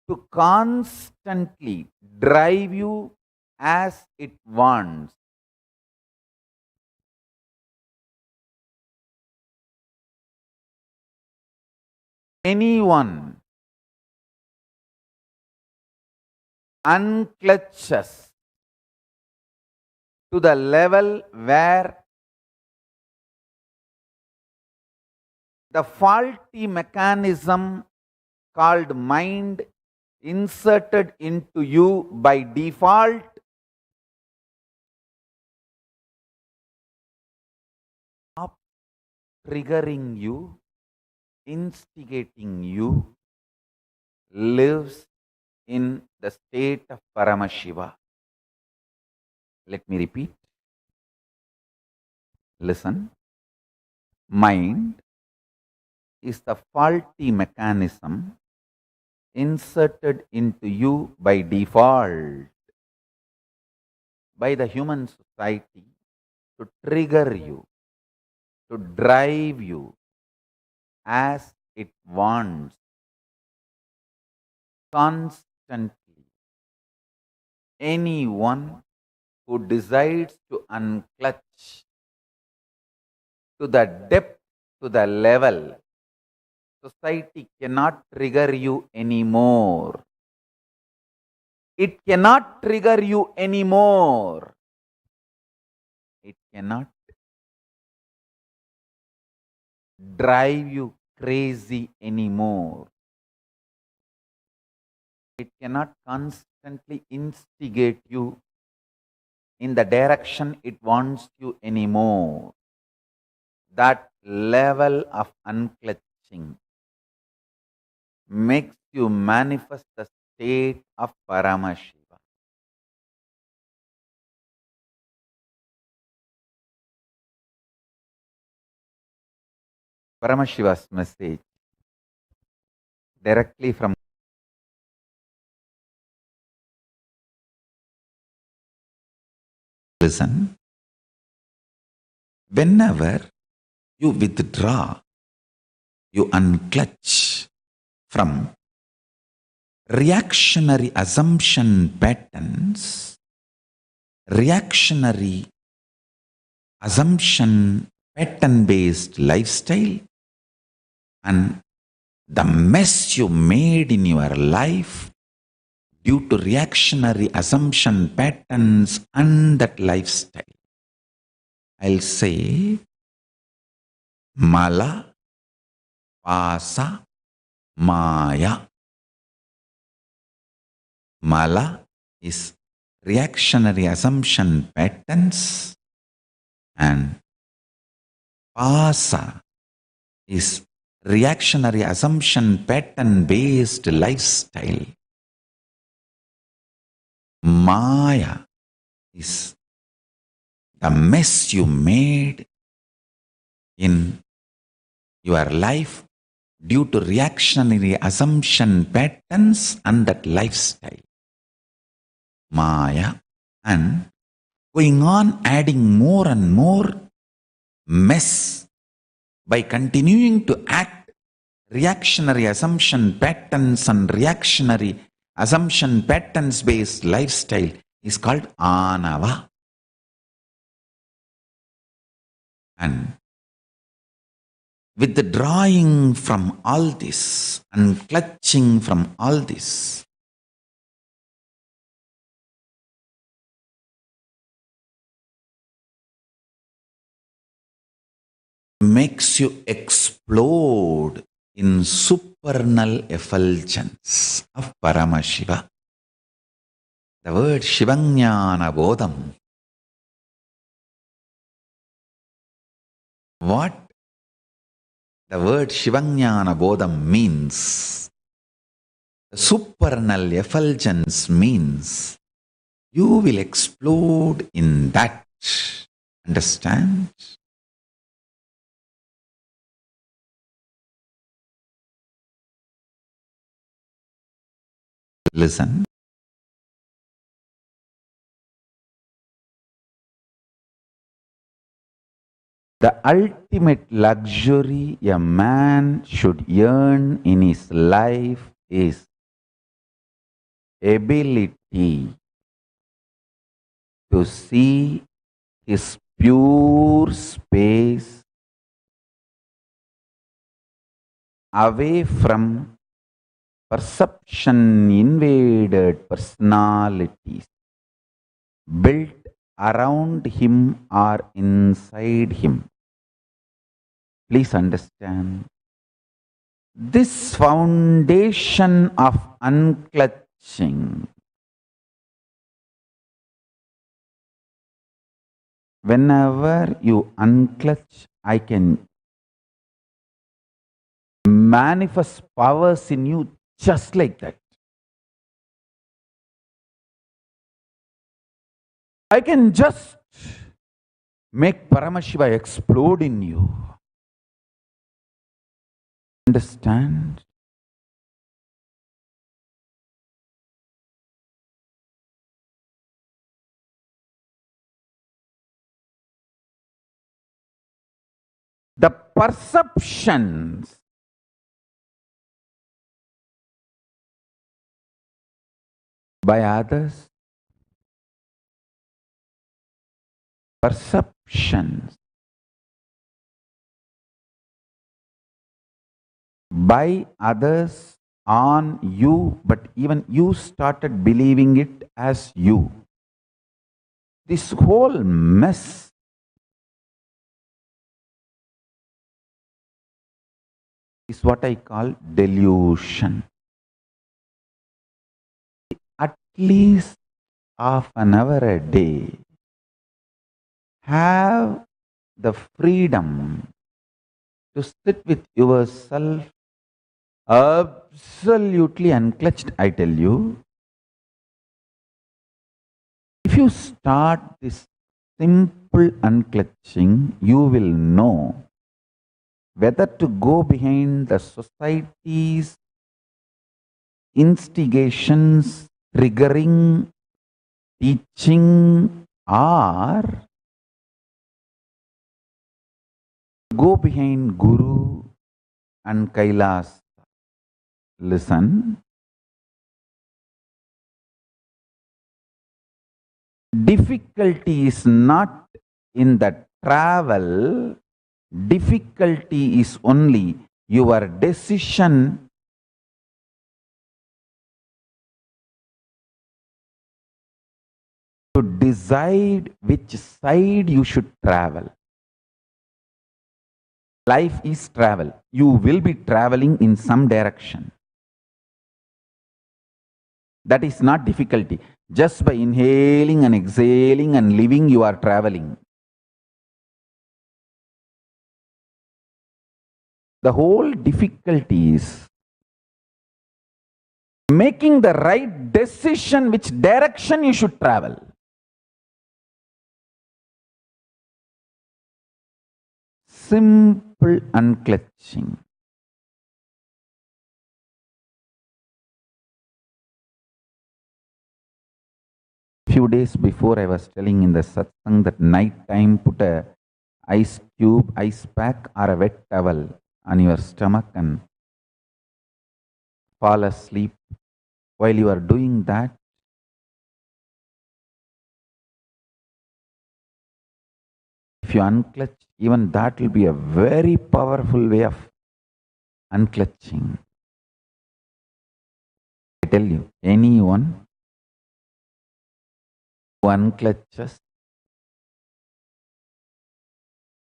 to constantly drive you as it wants. Anyone unclutches to the level where the faulty mechanism called mind inserted into you by default stop triggering you, instigating you, lives in the state of Paramashiva. Let me repeat. Listen. Mind is the faulty mechanism inserted into you by default by the human society to trigger you, to drive you as it wants constantly. Anyone who decides to unclutch to the depth, to the level Society cannot trigger you anymore. It cannot trigger you anymore. It cannot drive you crazy anymore. It cannot constantly instigate you in the direction it wants you anymore. That level of unclutching makes you manifest the state of Paramashiva. Paramashiva's message directly from listen. Whenever you withdraw, you unclutch from reactionary assumption patterns, reactionary assumption pattern based lifestyle, and the mess you made in your life due to reactionary assumption patterns and that lifestyle. I'll say Mala, Pasa, Maya. Mala is reactionary assumption patterns and Pasa is reactionary assumption pattern based lifestyle. Maya is the mess you made in your life due to reactionary assumption patterns and that lifestyle. Maya, and going on adding more and more mess by continuing to act reactionary assumption patterns and reactionary assumption patterns based lifestyle is called Anava. And withdrawing from all this and clutching from all this, makes you explode in supernal effulgence of Paramashiva. The word Shivajnana Bodham. What the word Shivajnana Bodham means, the supernal effulgence means you will explode in that. Understand? Listen. The ultimate luxury a man should earn in his life is ability to see his pure space away from perception invaded personalities built around him or inside him. Please understand, this foundation of unclutching, whenever you unclutch, I can manifest powers in you just like that. I can just make Paramashiva explode in you. Understand? The perceptions by others, perceptions by others on you, but even you started believing it as you. This whole mess is what I call delusion. At least half an hour a day, have the freedom to sit with yourself absolutely unclutched, I tell you. If you start this simple unclutching, you will know whether to go behind the society's instigations, triggering, teaching, or go behind Guru and Kailasa. Listen. Difficulty is not in the travel. Difficulty is only your decision to decide which side you should travel. Life is travel. You will be traveling in some direction. That is not difficulty. Just by inhaling and exhaling and living, you are traveling. The whole difficulty is making the right decision which direction you should travel. Simple unclutching. Few days before I was telling in the satsang that night time put a ice cube, ice pack or a wet towel on your stomach and fall asleep. While you are doing that, if you unclutch, even that will be a very powerful way of unclutching. I tell you, anyone who unclutches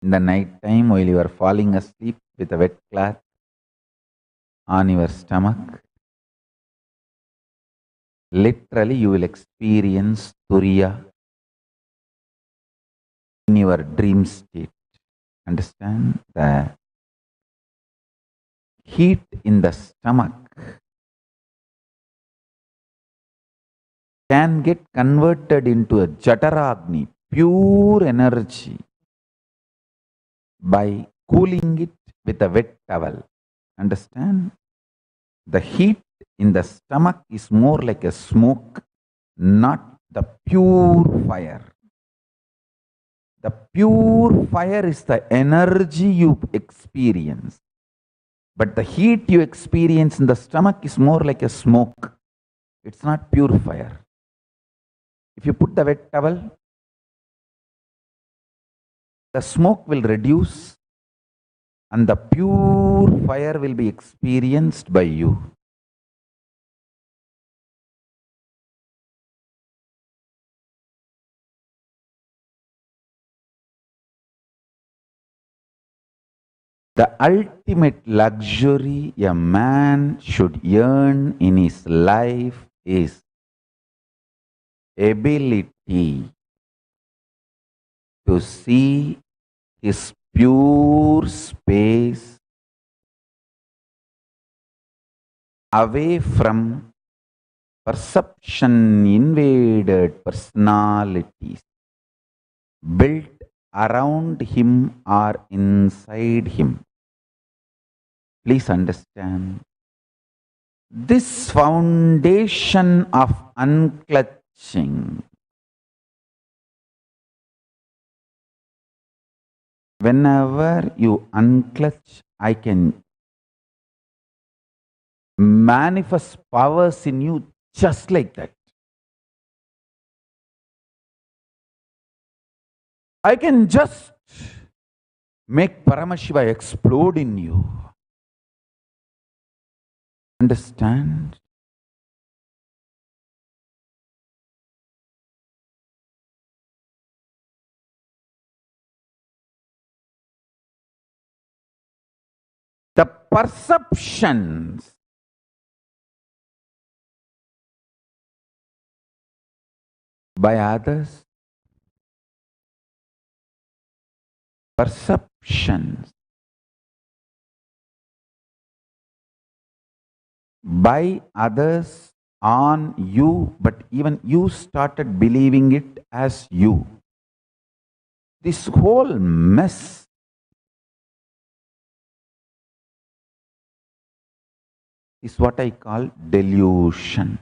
in the night time while you are falling asleep with a wet cloth on your stomach, literally you will experience Turiya in your dream state. Understand? The heat in the stomach can get converted into a Jataragni, pure energy, by cooling it with a wet towel. Understand? The heat in the stomach is more like a smoke, not the pure fire. The pure fire is the energy you experience. But the heat you experience in the stomach is more like a smoke. It's not pure fire. If you put the wet towel, the smoke will reduce and the pure fire will be experienced by you. The ultimate luxury a man should earn in his life is ability to see his pure space away from perception invaded personalities built around him or inside him. Please understand, this foundation of unclutching, whenever you unclutch, I can manifest powers in you just like that. I can just make Paramashiva explode in you. Understand? The perceptions by others, perceptions by others on you, but even you started believing it as you. This whole mess is what I call delusion.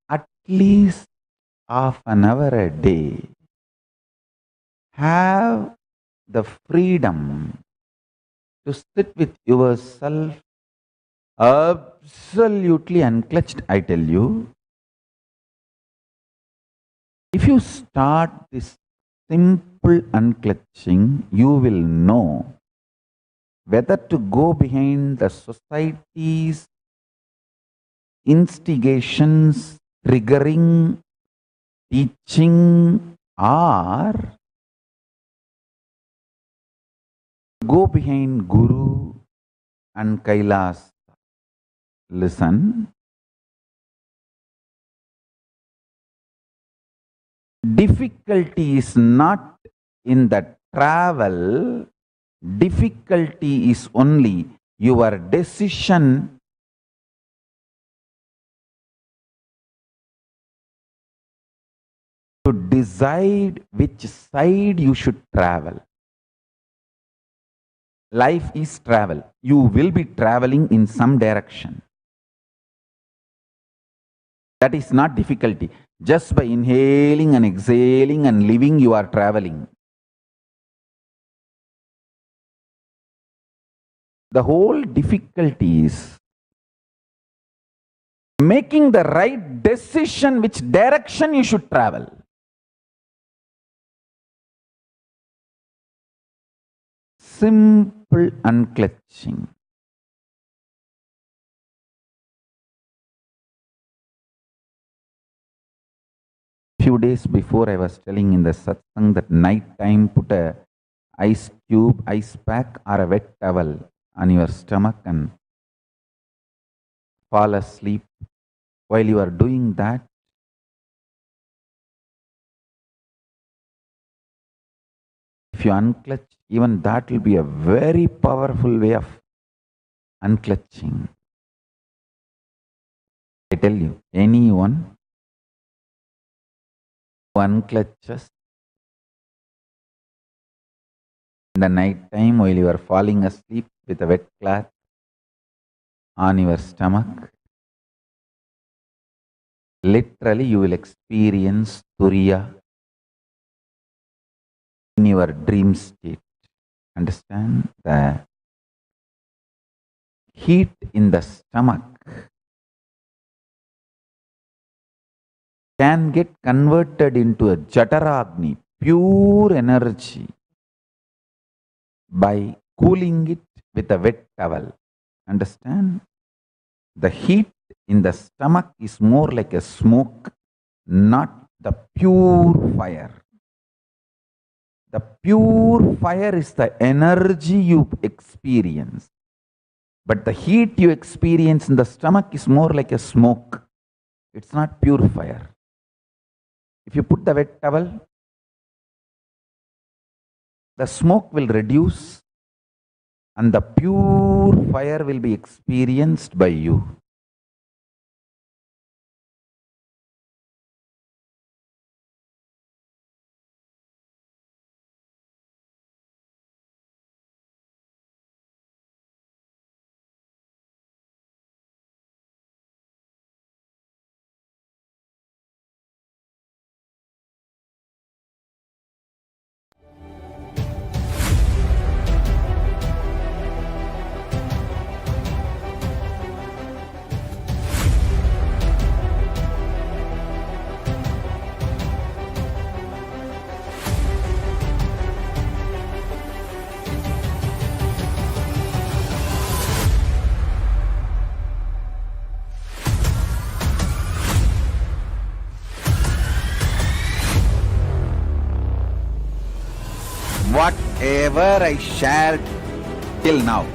At least half an hour a day, have the freedom to sit with yourself absolutely unclutched. I tell you, if you start this simple unclutching, you will know whether to go behind the society's instigations, triggering, teaching, or go behind Guru and Kailasa. Listen. Difficulty is not in the travel. Difficulty is only your decision to decide which side you should travel. Life is travel. You will be traveling in some direction. That is not difficulty. Just by inhaling and exhaling and living, you are traveling. The whole difficulty is making the right decision which direction you should travel. Simple unclutching. Few days before, I was telling in the satsang that night time put a ice cube, ice pack or a wet towel on your stomach and fall asleep. While you are doing that, if you unclutch, even that will be a very powerful way of unclutching. I tell you, anyone who unclutches in the night time while you are falling asleep with a wet cloth on your stomach, literally you will experience Turiya in your dream state. Understand? The heat in the stomach can get converted into a Jataragni, pure energy, by cooling it with a wet towel. Understand? The heat in the stomach is more like a smoke, not the pure fire. The pure fire is the energy you experience. But the heat you experience in the stomach is more like a smoke. It's not pure fire. If you put the wet towel, the smoke will reduce and the pure fire will be experienced by you. whatever I shared till now,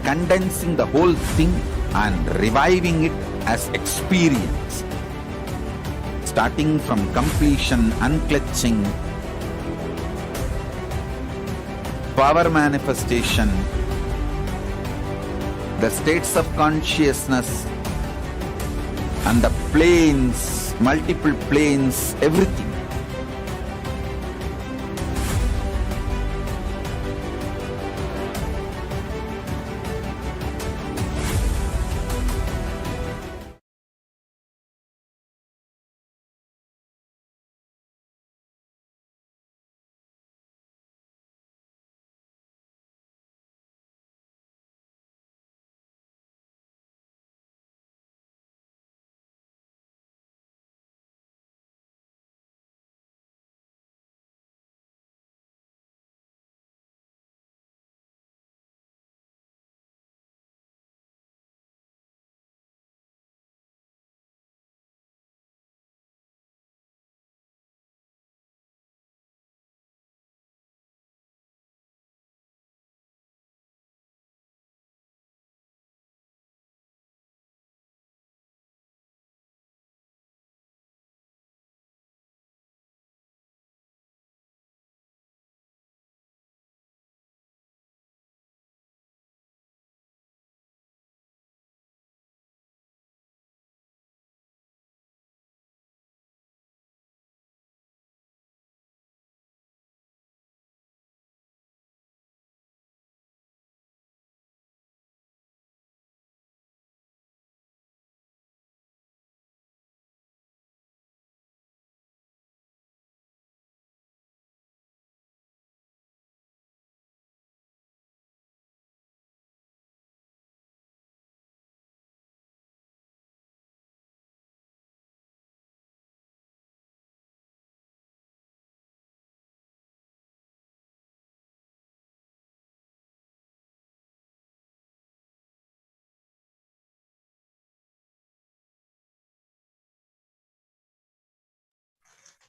condensing the whole thing and reviving it as experience, starting from completion, unclutching, power manifestation, the states of consciousness, and the planes, multiple planes, everything.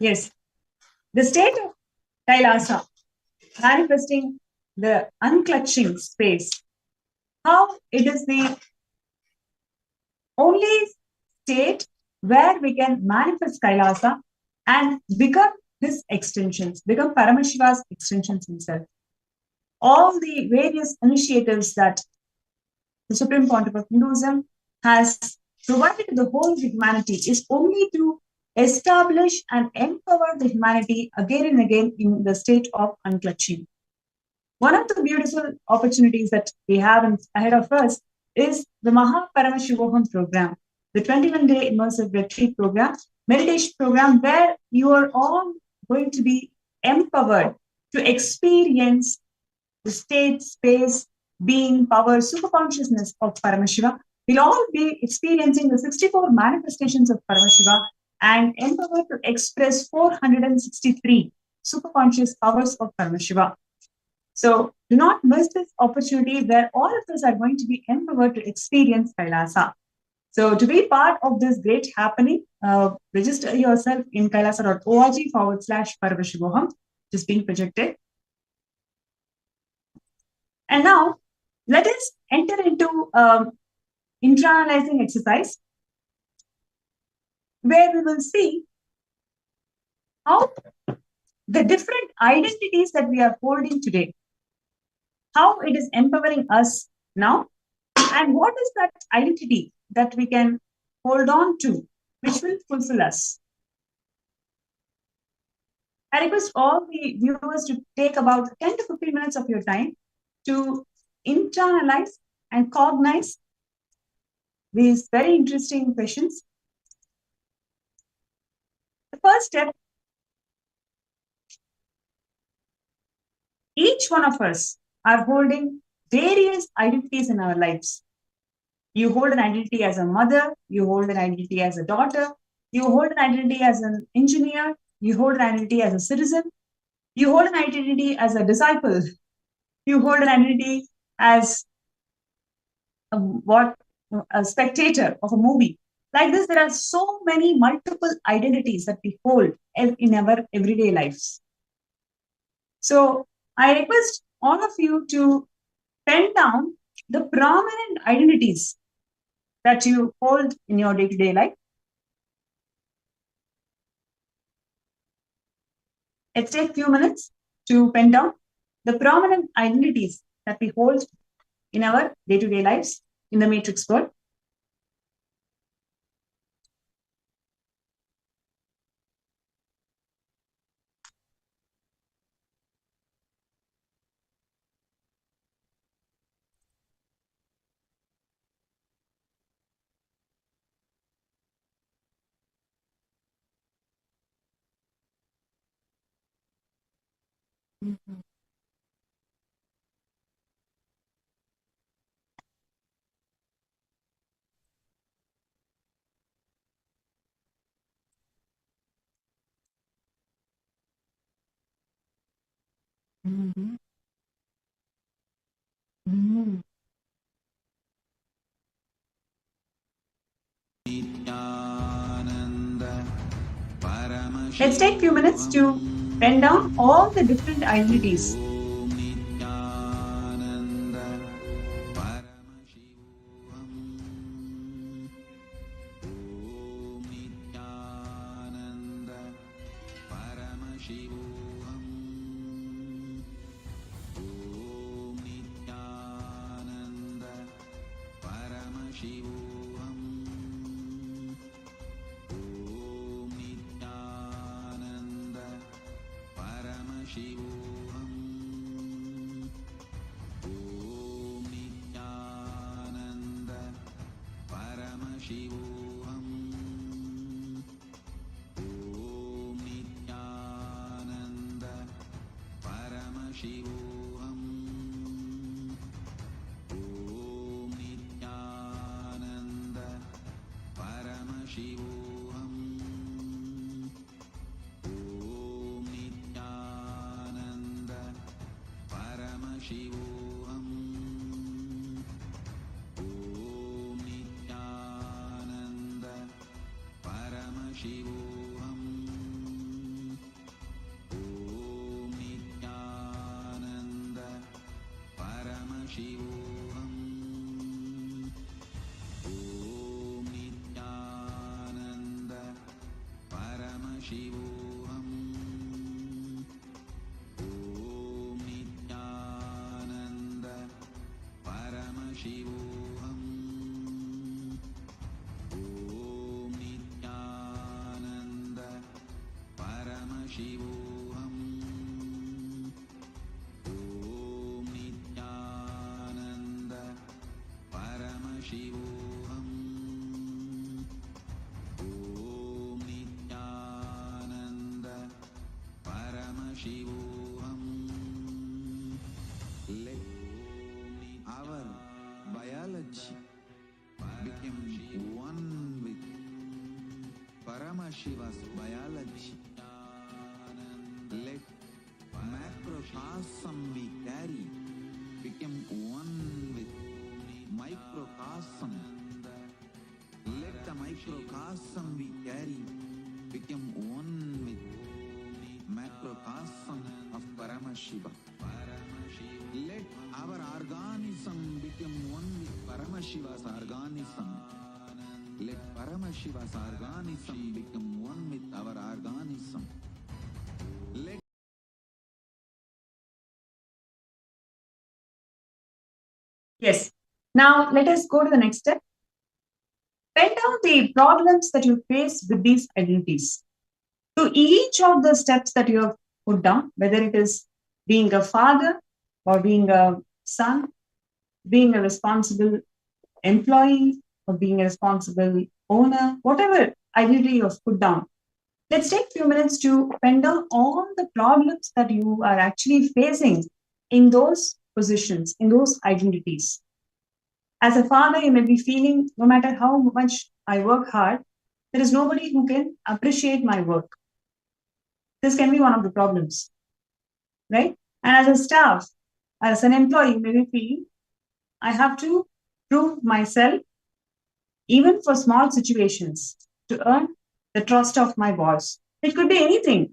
Yes, the state of Kailasa, manifesting the unclutching space, how it is the only state where we can manifest Kailasa and become his extensions, become Paramashiva's extensions himself. All the various initiatives that the Supreme Pontiff of Hinduism has provided to the whole humanity is only to establish and empower the humanity again and again in the state of unclutching. One of the beautiful opportunities that we have ahead of us is the Paramashivoham program, the 21-day immersive retreat program, meditation program, where you are all going to be empowered to experience the state, space, being, power, super consciousness of Paramashiva. We'll all be experiencing the 64 manifestations of Paramashiva and empowered to express 463 super conscious powers of Paramashiva. So do not miss this opportunity where all of us are going to be empowered to experience Kailasa. So to be part of this great happening, register yourself in kailasa.org/Paramashivoham, which is being projected. And now let us enter into internalizing exercise, where we will see how the different identities that we are holding today, how it is empowering us now, and what is that identity that we can hold on to, which will fulfill us. I request all the viewers to take about 10 to 15 minutes of your time to internalize and cognize these very interesting questions. The first step, each one of us are holding various identities in our lives. You hold an identity as a mother, you hold an identity as a daughter, you hold an identity as an engineer, you hold an identity as a citizen, you hold an identity as a disciple, you hold an identity as a spectator of a movie. Like this, there are so many multiple identities that we hold in our everyday lives. So I request all of you to pen down the prominent identities that you hold in your day-to-day life. Let's take a few minutes to pen down the prominent identities that we hold in our day-to-day lives in the matrix world. Let's take a few minutes to pen down all the different identities. Our biology became one with Paramashiva's biology. Let macrocosm we carry become one with microcosm. Let the microcosm we carry become one with macrocosm of Paramashiva. Let our organism become one with Paramashiva's organism. Let Paramashiva's organism become one with our organism. Let Yes. Now let us go to the next step. Pen down the problems that you face with these identities. To each of the steps that you have put down, whether it is being a father or being a son, being a responsible employee or being a responsible owner, whatever identity you have put down, let's take a few minutes to pen down all the problems that you are actually facing in those positions, in those identities. As a father, you may be feeling, no matter how much I work hard, there is nobody who can appreciate my work. This can be one of the problems, right? And as a staff, as an employee, you may be feeling, I have to prove myself, even for small situations, to earn the trust of my boss. It could be anything.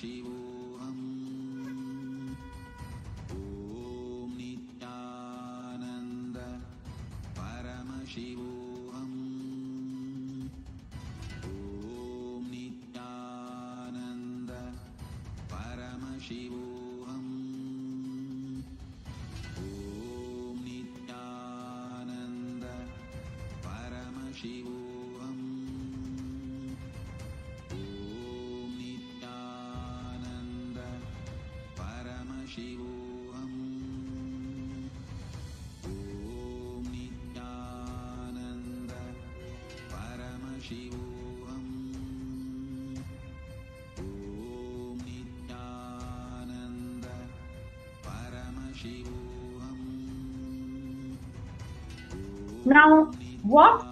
Paramashivoham. Om Nithyananda Paramashivoham. Om Nithyananda Paramashivoham. Om Nithyananda Paramashivoham. Om Nithyananda Paramashivoham. Om Nithyananda Paramashivoham. Om Nithyananda Paramashivoham. Now, what?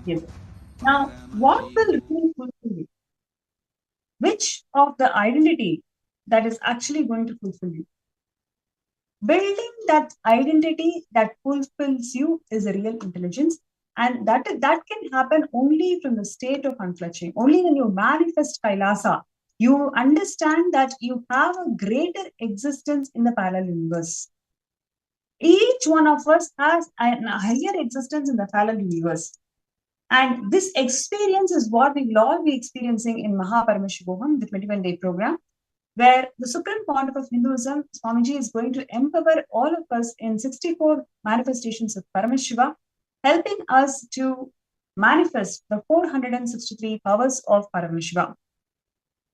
Yes. Now, what will really fulfill you? Which of the identity that is actually going to fulfill you? Building that identity that fulfills you is a real intelligence, and that can happen only from the state of unclutching. Only when you manifest Kailasa, you understand that you have a greater existence in the parallel universe. Each one of us has a higher existence in the parallel universe. And this experience is what we will all be experiencing in Paramashivoham, the 21-day program, where the Supreme Pontiff of Hinduism, Swamiji, is going to empower all of us in 64 manifestations of Paramashiva, helping us to manifest the 463 powers of Paramashiva.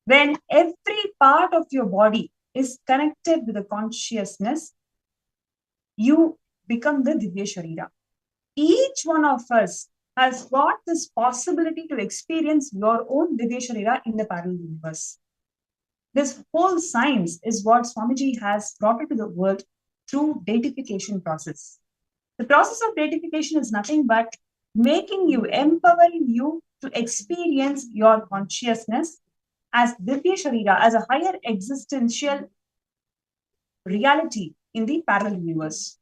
When every part of your body is connected with the consciousness, you become the Divya Sharira. Each one of us has got this possibility to experience your own Divya Sharira in the parallel universe. This whole science is what Swamiji has brought it to the world through deification process. The process of deification is nothing but making you, empowering you to experience your consciousness as Divya Sharira, as a higher existential reality in the parallel universe.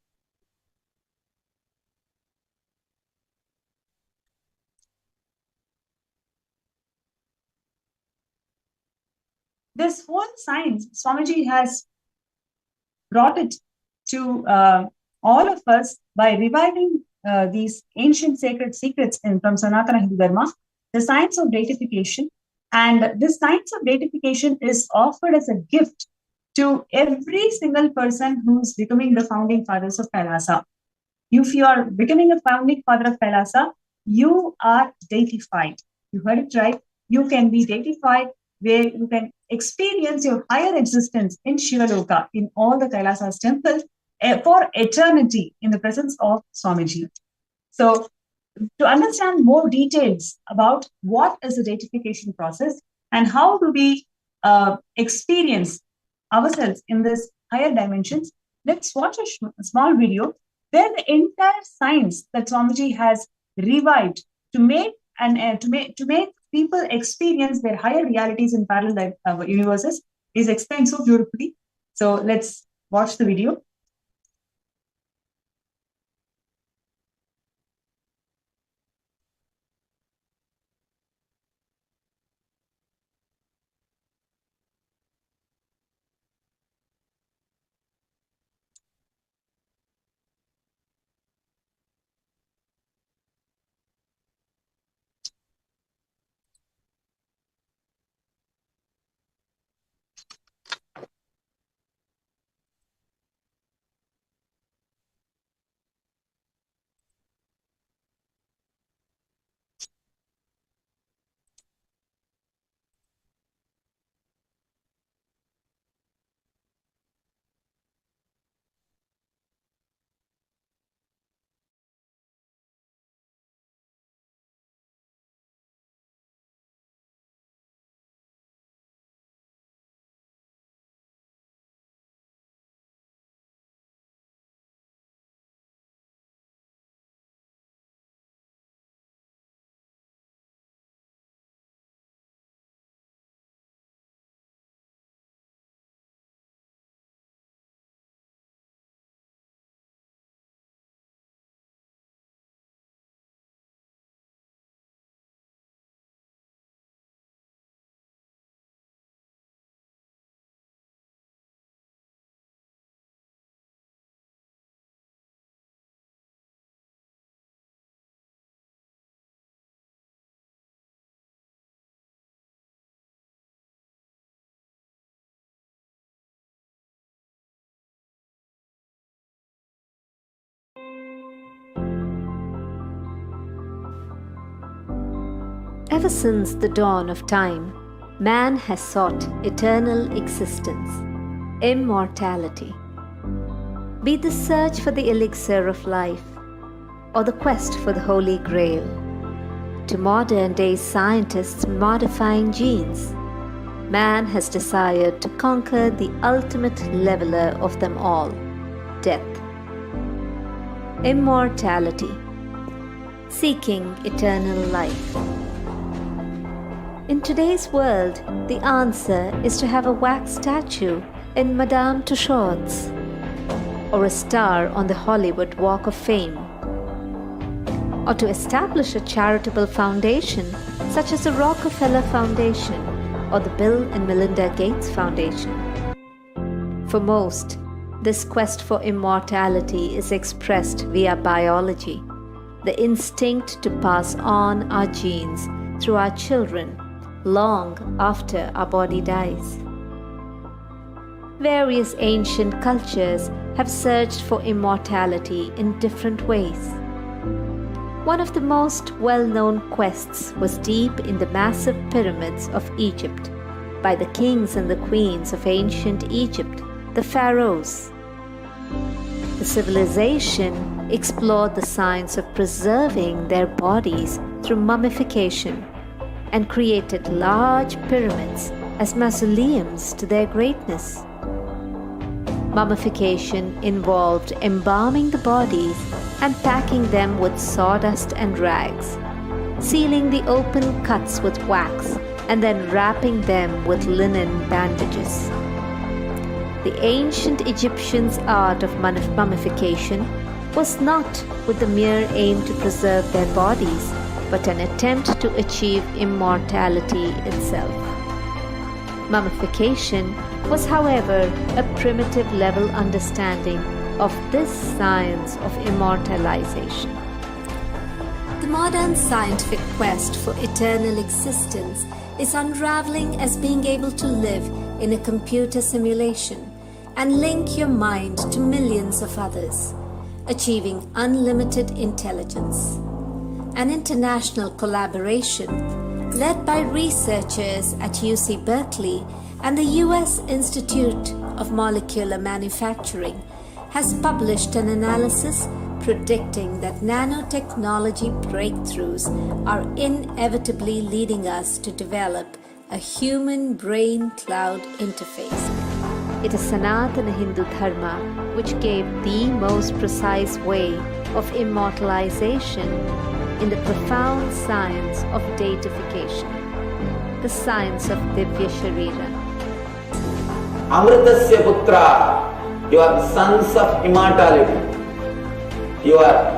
This whole science, Swamiji has brought it to all of us by reviving these ancient sacred secrets from Sanatana Hindu Dharma, the science of deification. And this science of deification is offered as a gift to every single person who's becoming the founding fathers of Kailasa. If you are becoming a founding father of Kailasa, you are deified. You heard it right. You can be deified, where you can experience your higher existence in Shivaloka, in all the Kailasa's temples, for eternity in the presence of Swamiji. So, to understand more details about what is the deification process and how do we experience ourselves in this higher dimensions, let's watch a small video where the entire science that Swamiji has revived to make to make people experience their higher realities in parallel universes is explained so beautifully. So let's watch the video. Ever since the dawn of time, man has sought eternal existence, immortality. Be the search for the elixir of life, or the quest for the Holy Grail, to modern-day scientists modifying genes, man has desired to conquer the ultimate leveler of them all, death. Immortality, seeking eternal life. In today's world, the answer is to have a wax statue in Madame Tussauds, or a star on the Hollywood Walk of Fame, or to establish a charitable foundation such as the Rockefeller Foundation or the Bill and Melinda Gates Foundation. For most, this quest for immortality is expressed via biology, the instinct to pass on our genes through our children long after our body dies. Various ancient cultures have searched for immortality in different ways. One of the most well-known quests was deep in the massive pyramids of Egypt by the kings and the queens of ancient Egypt, the pharaohs. The civilization explored the science of preserving their bodies through mummification and created large pyramids as mausoleums to their greatness. Mummification involved embalming the bodies and packing them with sawdust and rags, sealing the open cuts with wax, and then wrapping them with linen bandages. The ancient Egyptians' art of mummification was not with the mere aim to preserve their bodies, but an attempt to achieve immortality itself. Mummification was, however, a primitive level understanding of this science of immortalization. The modern scientific quest for eternal existence is unraveling as being able to live in a computer simulation and link your mind to millions of others, achieving unlimited intelligence. An international collaboration led by researchers at UC Berkeley and the US Institute of Molecular Manufacturing has published an analysis predicting that nanotechnology breakthroughs are inevitably leading us to develop a human brain cloud interface. It is Sanatana Hindu Dharma which gave the most precise way of immortalization in the profound science of deification, the science of Divya Sharira. Amritasya Putra, you are sons of immortality. You are,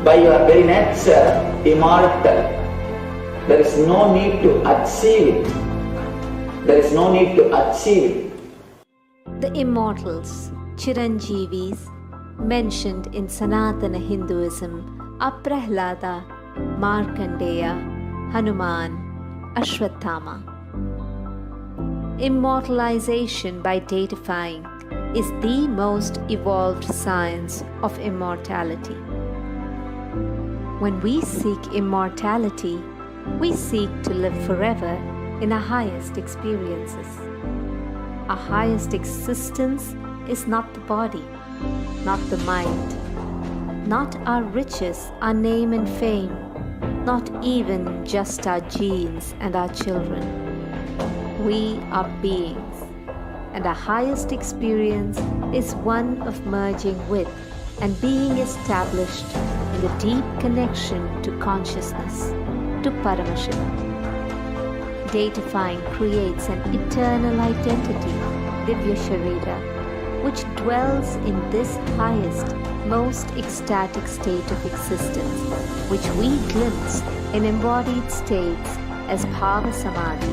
by your very nature, immortal. There is no need to achieve it. There is no need to achieve it. The immortals, Chiranjeevis, mentioned in Sanatana Hinduism are Prahlada, Markandeya, Hanuman, Ashwatthama. Immortalization by deifying is the most evolved science of immortality. When we seek immortality, we seek to live forever in our highest experiences. Our highest existence is not the body, not the mind, not our riches, our name and fame, not even just our genes and our children. We are beings, and our highest experience is one of merging with and being established in the deep connection to consciousness, to Paramashivoham. Deifying creates an eternal identity, Divya Sharira, which dwells in this highest, most ecstatic state of existence, which we glimpse in embodied states as Bhava Samadhi.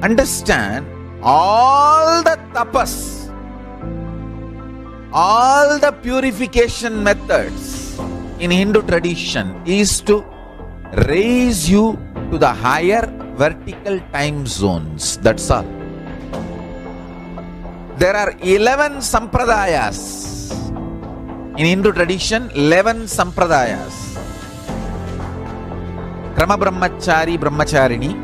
Understand, all the tapas, all the purification methods in Hindu tradition is to raise you to the higher vertical time zones. That's all. There are 11 sampradayas. In Hindu tradition, 11 sampradayas. Krama Brahmachari Brahmacharini,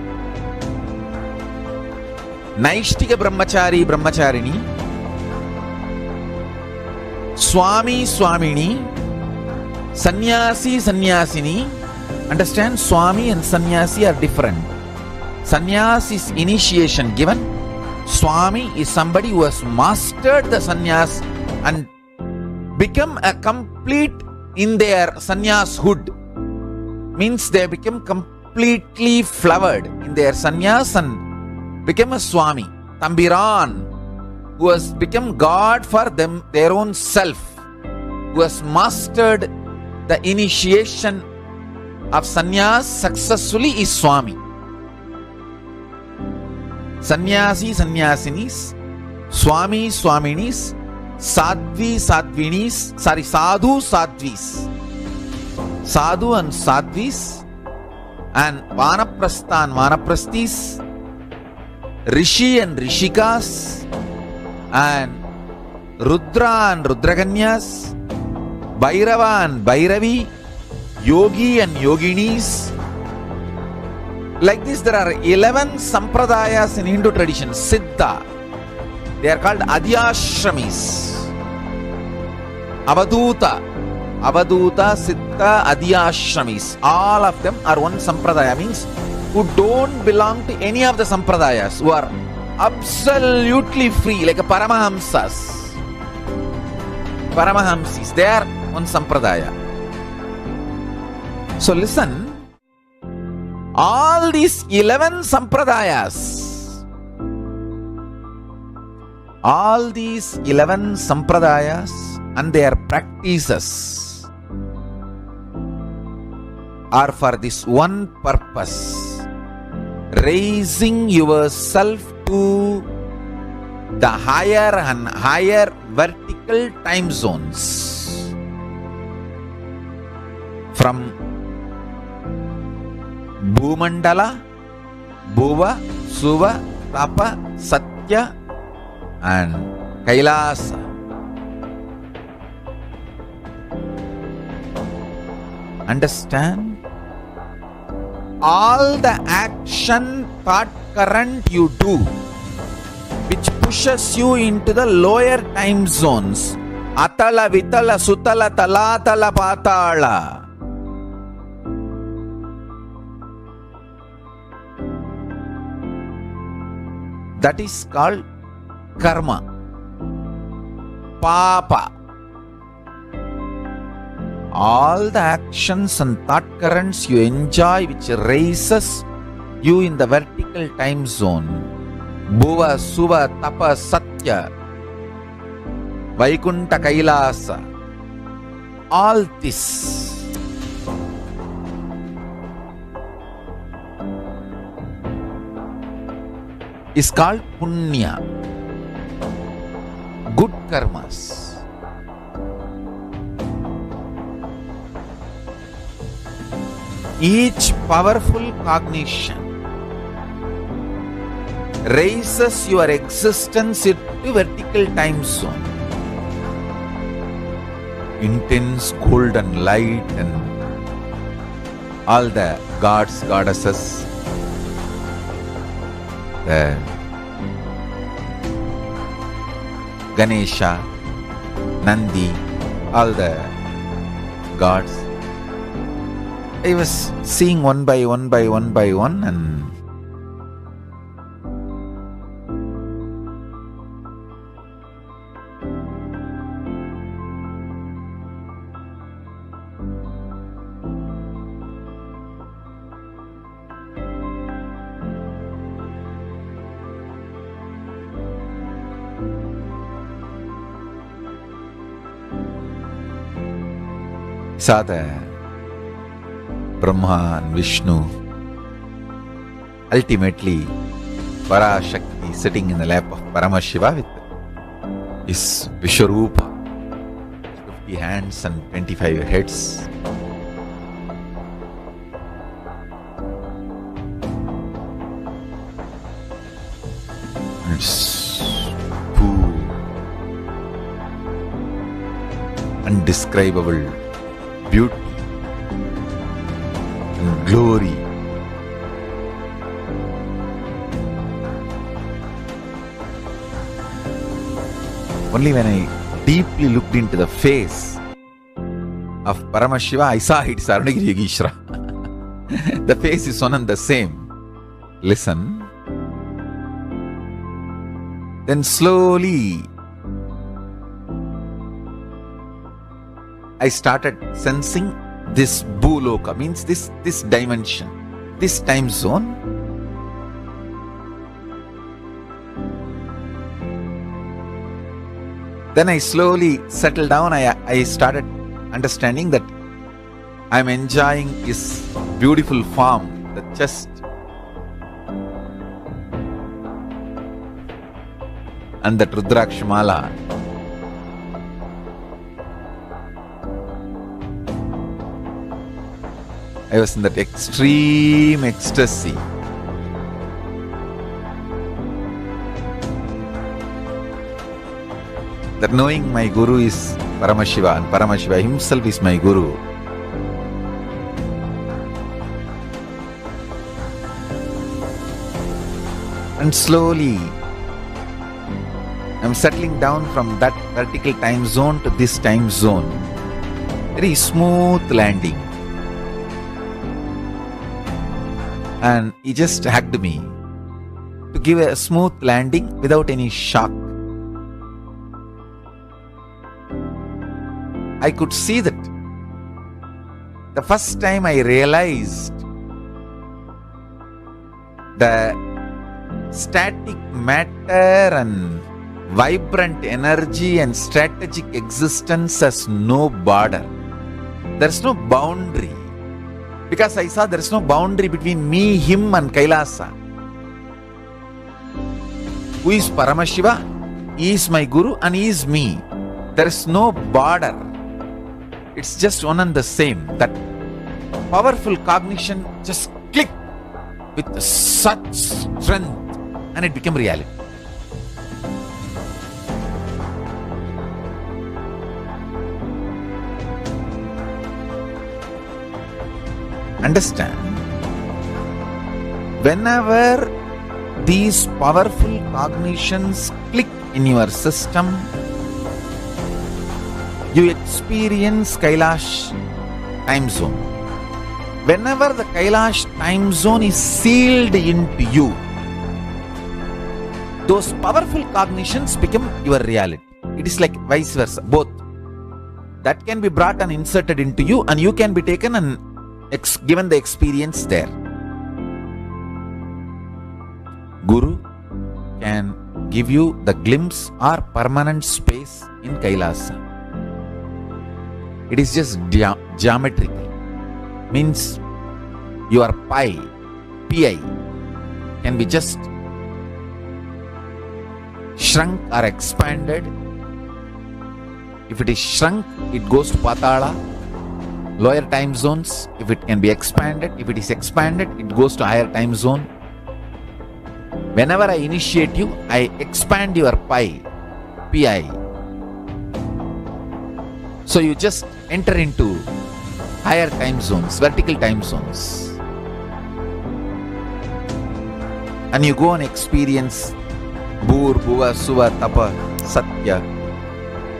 Naishtika Brahmachari Brahmacharini, Swami Swamini, Sannyasi Sannyasini. Understand, Swami and Sannyasi are different. Sannyas is initiation given. Swami is somebody who has mastered the sannyas and become a complete in their sannyashood. Means they become completely flowered in their sannyas and become a Swami, Tambiran, who has become God for them, their own self, who has mastered the initiation of sannyas successfully is Swami. Sannyasi Sannyasinis, Swami Swaminis, Sadhvi Sadhvinis, Sadhu Sadhvis, Sadhu and Sadhvis, and Vanaprastha and Vanaprasthis, Rishi and Rishikas, and Rudra and Rudraganyas, Bhairava and Bhairavi, Yogi and Yoginis. Like this, there are 11 sampradayas in Hindu tradition. Siddha. They are called Adhyashramis. Avaduta, Siddha, Adhyashramis. All of them are one sampradaya, means who don't belong to any of the sampradayas, who are absolutely free, like a Paramahamsas. Paramahamsis, they are one sampradaya. So listen, all these 11 sampradayas, and their practices are for this one purpose: raising yourself to the higher and higher vertical time zones. From Bhumandala, Bhava, Suva, Tapa, Satya, and Kailasa. Understand? All the action, thought current you do, which pushes you into the lower time zones, Atala, Vitala, Sutala, Talatala, Patala. That is called karma, papa. All the actions and thought currents you enjoy, which raises you in the vertical time zone, Bhuva, Suva, Tapa, Satya, Vaikunta, Kailasa, all this is called punya, good karmas. Each powerful cognition raises your existence into vertical time zone. Intense golden light and all the gods, goddesses, the Ganesha, Nandi, all the gods. I was seeing one by one and saw the Brahma and Vishnu, ultimately Parashakti sitting in the lap of Paramashiva with his Vishwarupa, 50 hands and 25 heads. It's pure, undescribable beauty and glory. Only when I deeply looked into the face of Paramashiva, I saw it is Arunagiri Yogeshwara. The face is one and the same. Listen. Then slowly I started sensing this Bhuloka, means this dimension, this time zone. Then I slowly settled down. I started understanding that I'm enjoying his beautiful form, the chest. And that Rudrakshmala. I was in that extreme ecstasy. That knowing my Guru is Paramashiva and Paramashiva himself is my Guru. And slowly I'm settling down from that vertical time zone to this time zone. Very smooth landing. And he just hugged me to give a smooth landing without any shock. I could see that. The first time I realized the static matter and vibrant energy and strategic existence has no border. There's no boundary. Because I saw there's no boundary between me, him and Kailasa. Who is Paramashiva? He is my Guru and he is me. There is no border. It's just one and the same. That powerful cognition just clicked with such strength and it became reality. Understand? Whenever these powerful cognitions click in your system, you experience Kailash time zone. Whenever the Kailash time zone is sealed into you, those powerful cognitions become your reality. It is like vice versa, both. That can be brought and inserted into you and you can be taken and given the experience there. Guru can give you the glimpse or permanent space in Kailasa. It is just geometrical. Means your pi can be just shrunk or expanded. If it is shrunk, it goes to Patala, lower time zones. If it can be expanded, if it is expanded, it goes to higher time zone. Whenever I initiate you, I expand your pi. So you just enter into higher time zones, vertical time zones. And you go and experience Bhur, Bhuva, Suva, Tapa, Satya,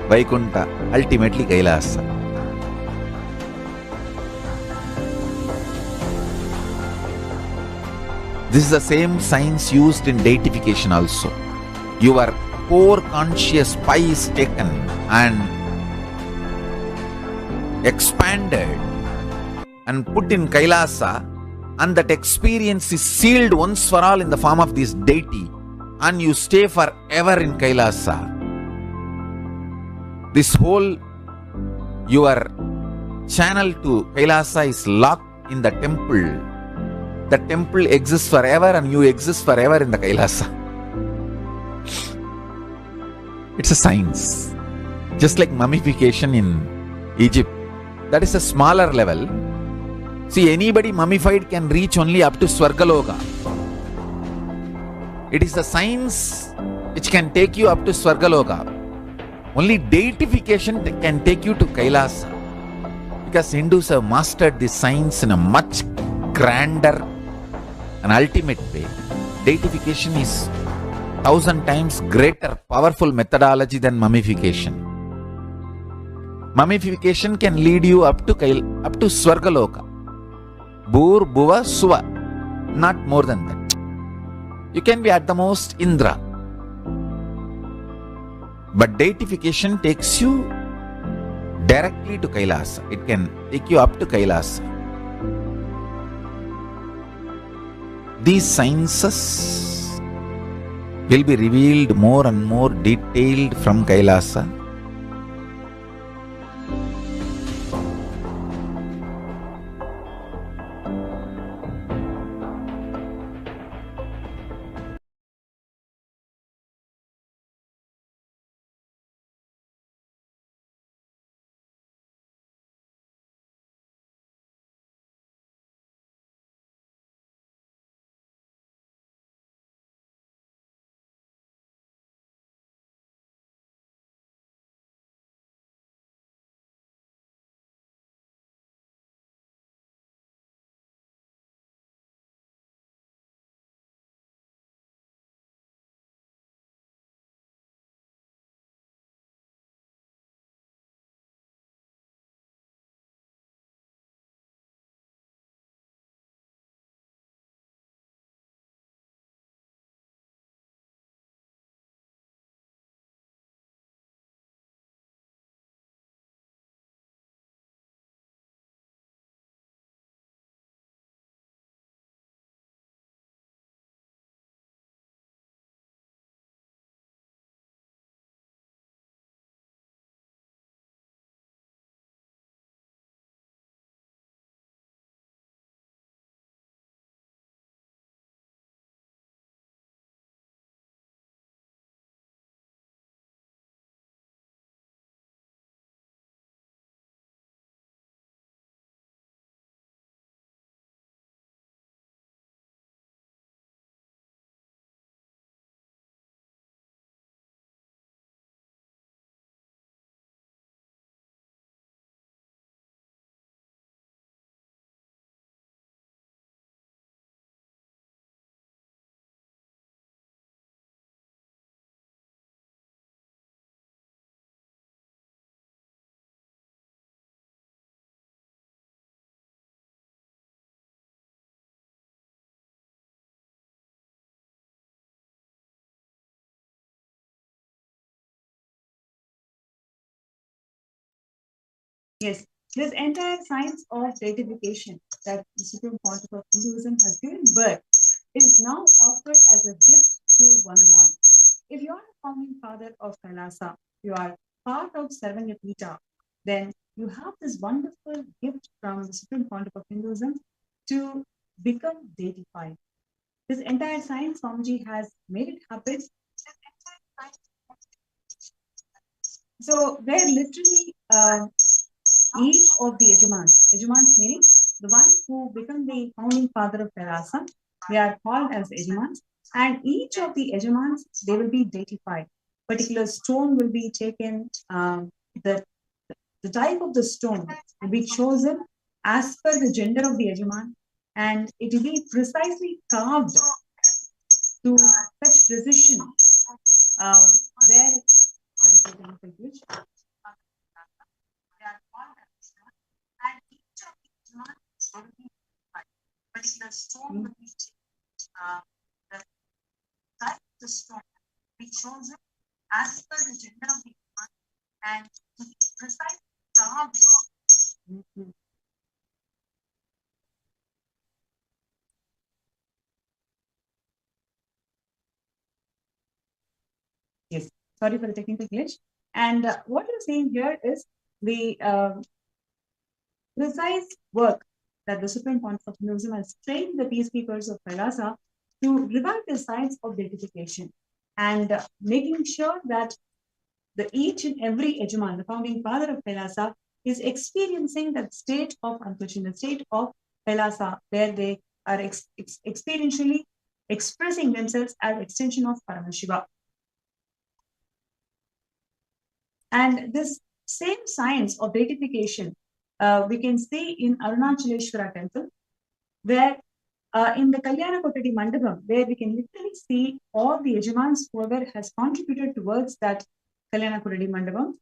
Vaikunta, ultimately Kailasa. This is the same science used in deification also. Your core conscious pi is taken and expanded and put in Kailasa, and that experience is sealed once for all in the form of this deity, and you stay forever in Kailasa. This whole your channel to Kailasa is locked in the temple. The temple exists forever and you exist forever in the Kailasa. It's a science. Just like mummification in Egypt. That is a smaller level. See, anybody mummified can reach only up to Swargaloka. It is the science which can take you up to Swargaloka. Only deification can take you to Kailasa. Because Hindus have mastered this science in a much grander and ultimate way. Deification is 1,000 times greater, powerful methodology than mummification. Mummification can lead you up to Swargaloka. Bhur, Bhuva, Suva. Not more than that. You can be at the most Indra. But deification takes you directly to Kailasa. It can take you up to Kailasa. These sciences will be revealed more and more detailed from Kailasa. Yes, this entire science of deification that the Supreme Pontiff of Hinduism has given birth is now offered as a gift to one and all. If you are the founding father of Kailasa, you are part of Sarvanyapita, then you have this wonderful gift from the Supreme Pontiff of Hinduism to become deified. This entire science, Swamiji has made it happen. So where literally each of the Yajamans meaning the one who become the founding father of Kailasa, they are called as Yajamans, and each of the Yajamans, they will be deified. Particular stone will be taken, the type of the stone will be chosen as per the gender of the Yajaman, and it will be precisely carved to such precision where, sorry for the confusion. And each of these ones will be particular stone will be the type of the stone will be chosen as per the gender of the one and to be precise carved. Yes, sorry for the technical glitch. And what you're saying here is the precise work that the Supreme Pontiff of Hinduism has trained the peacekeepers of Kailasa to revive the science of deification and making sure that each and every Yajaman, the founding father of Kailasa, is experiencing that state of unconsciousness, the state of Kailasa, where they are experientially expressing themselves as extension of Paramashiva. And this same science of deification we can see in Arunachaleshwara temple, where in the Kalyana Kotadi Mandapam, where we can literally see all the Yajamans whoever has contributed towards that Kalyana Kotadi Mandapam,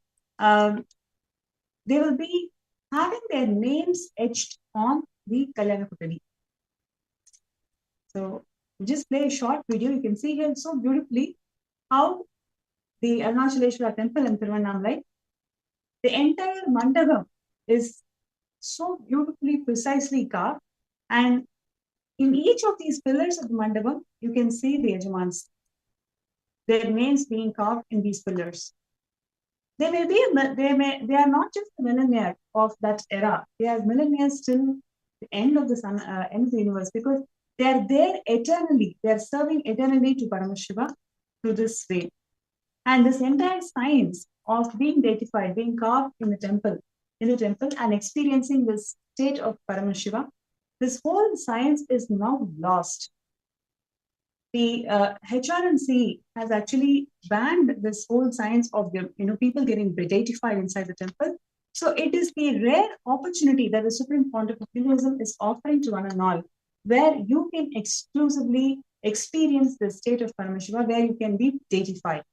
they will be having their names etched on the Kalyana Kotadi. So just play a short video. You can see here so beautifully how the Arunachaleshwara temple in Tiruvannamalai, the entire mandapam is so beautifully, precisely carved. And in each of these pillars of the mandapam, you can see the Yajamans, their names being carved in these pillars. They are not just the millennials of that era. They are millennials till the end of the end of the universe, because they are there eternally. They are serving eternally to Paramashiva through this way. And this entire science of being deified, being carved in the temple, and experiencing this state of Paramashiva, this whole science is now lost. The HRNC has actually banned this whole science of people getting deified inside the temple. So it is the rare opportunity that the Supreme Pontiff of Hinduism is offering to one and all, where you can exclusively experience the state of Paramashiva, where you can be deified.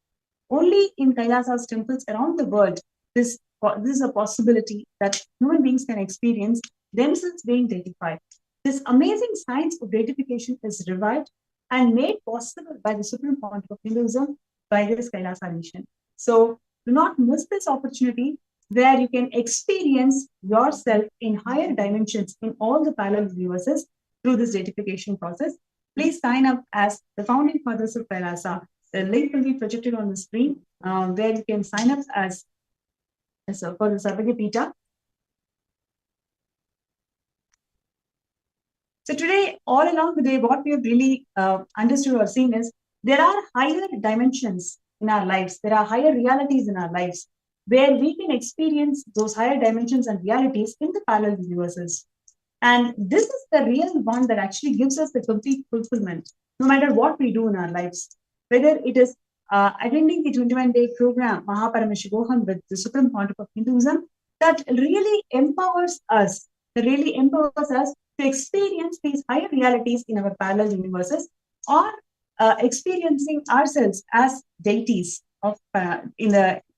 Only in Kailasa's temples around the world, this is a possibility that human beings can experience themselves being deified. This amazing science of deification is revived and made possible by the Supreme Pontiff of Hinduism, by this Kailasa nation. So do not miss this opportunity where you can experience yourself in higher dimensions in all the parallel universes through this deification process. Please sign up as the founding fathers of Kailasa. The link will be projected on the screen, where you can sign up as for the Sarvagya. So today, all along the day, what we have really understood or seen is there are higher dimensions in our lives. There are higher realities in our lives where we can experience those higher dimensions and realities in the parallel universes. And this is the real one that actually gives us the complete fulfillment, no matter what we do in our lives. Whether it is attending the 21-day program, Paramashivoham, with the Supreme Pontiff of Hinduism, that really empowers us, to experience these higher realities in our parallel universes, or experiencing ourselves as deities of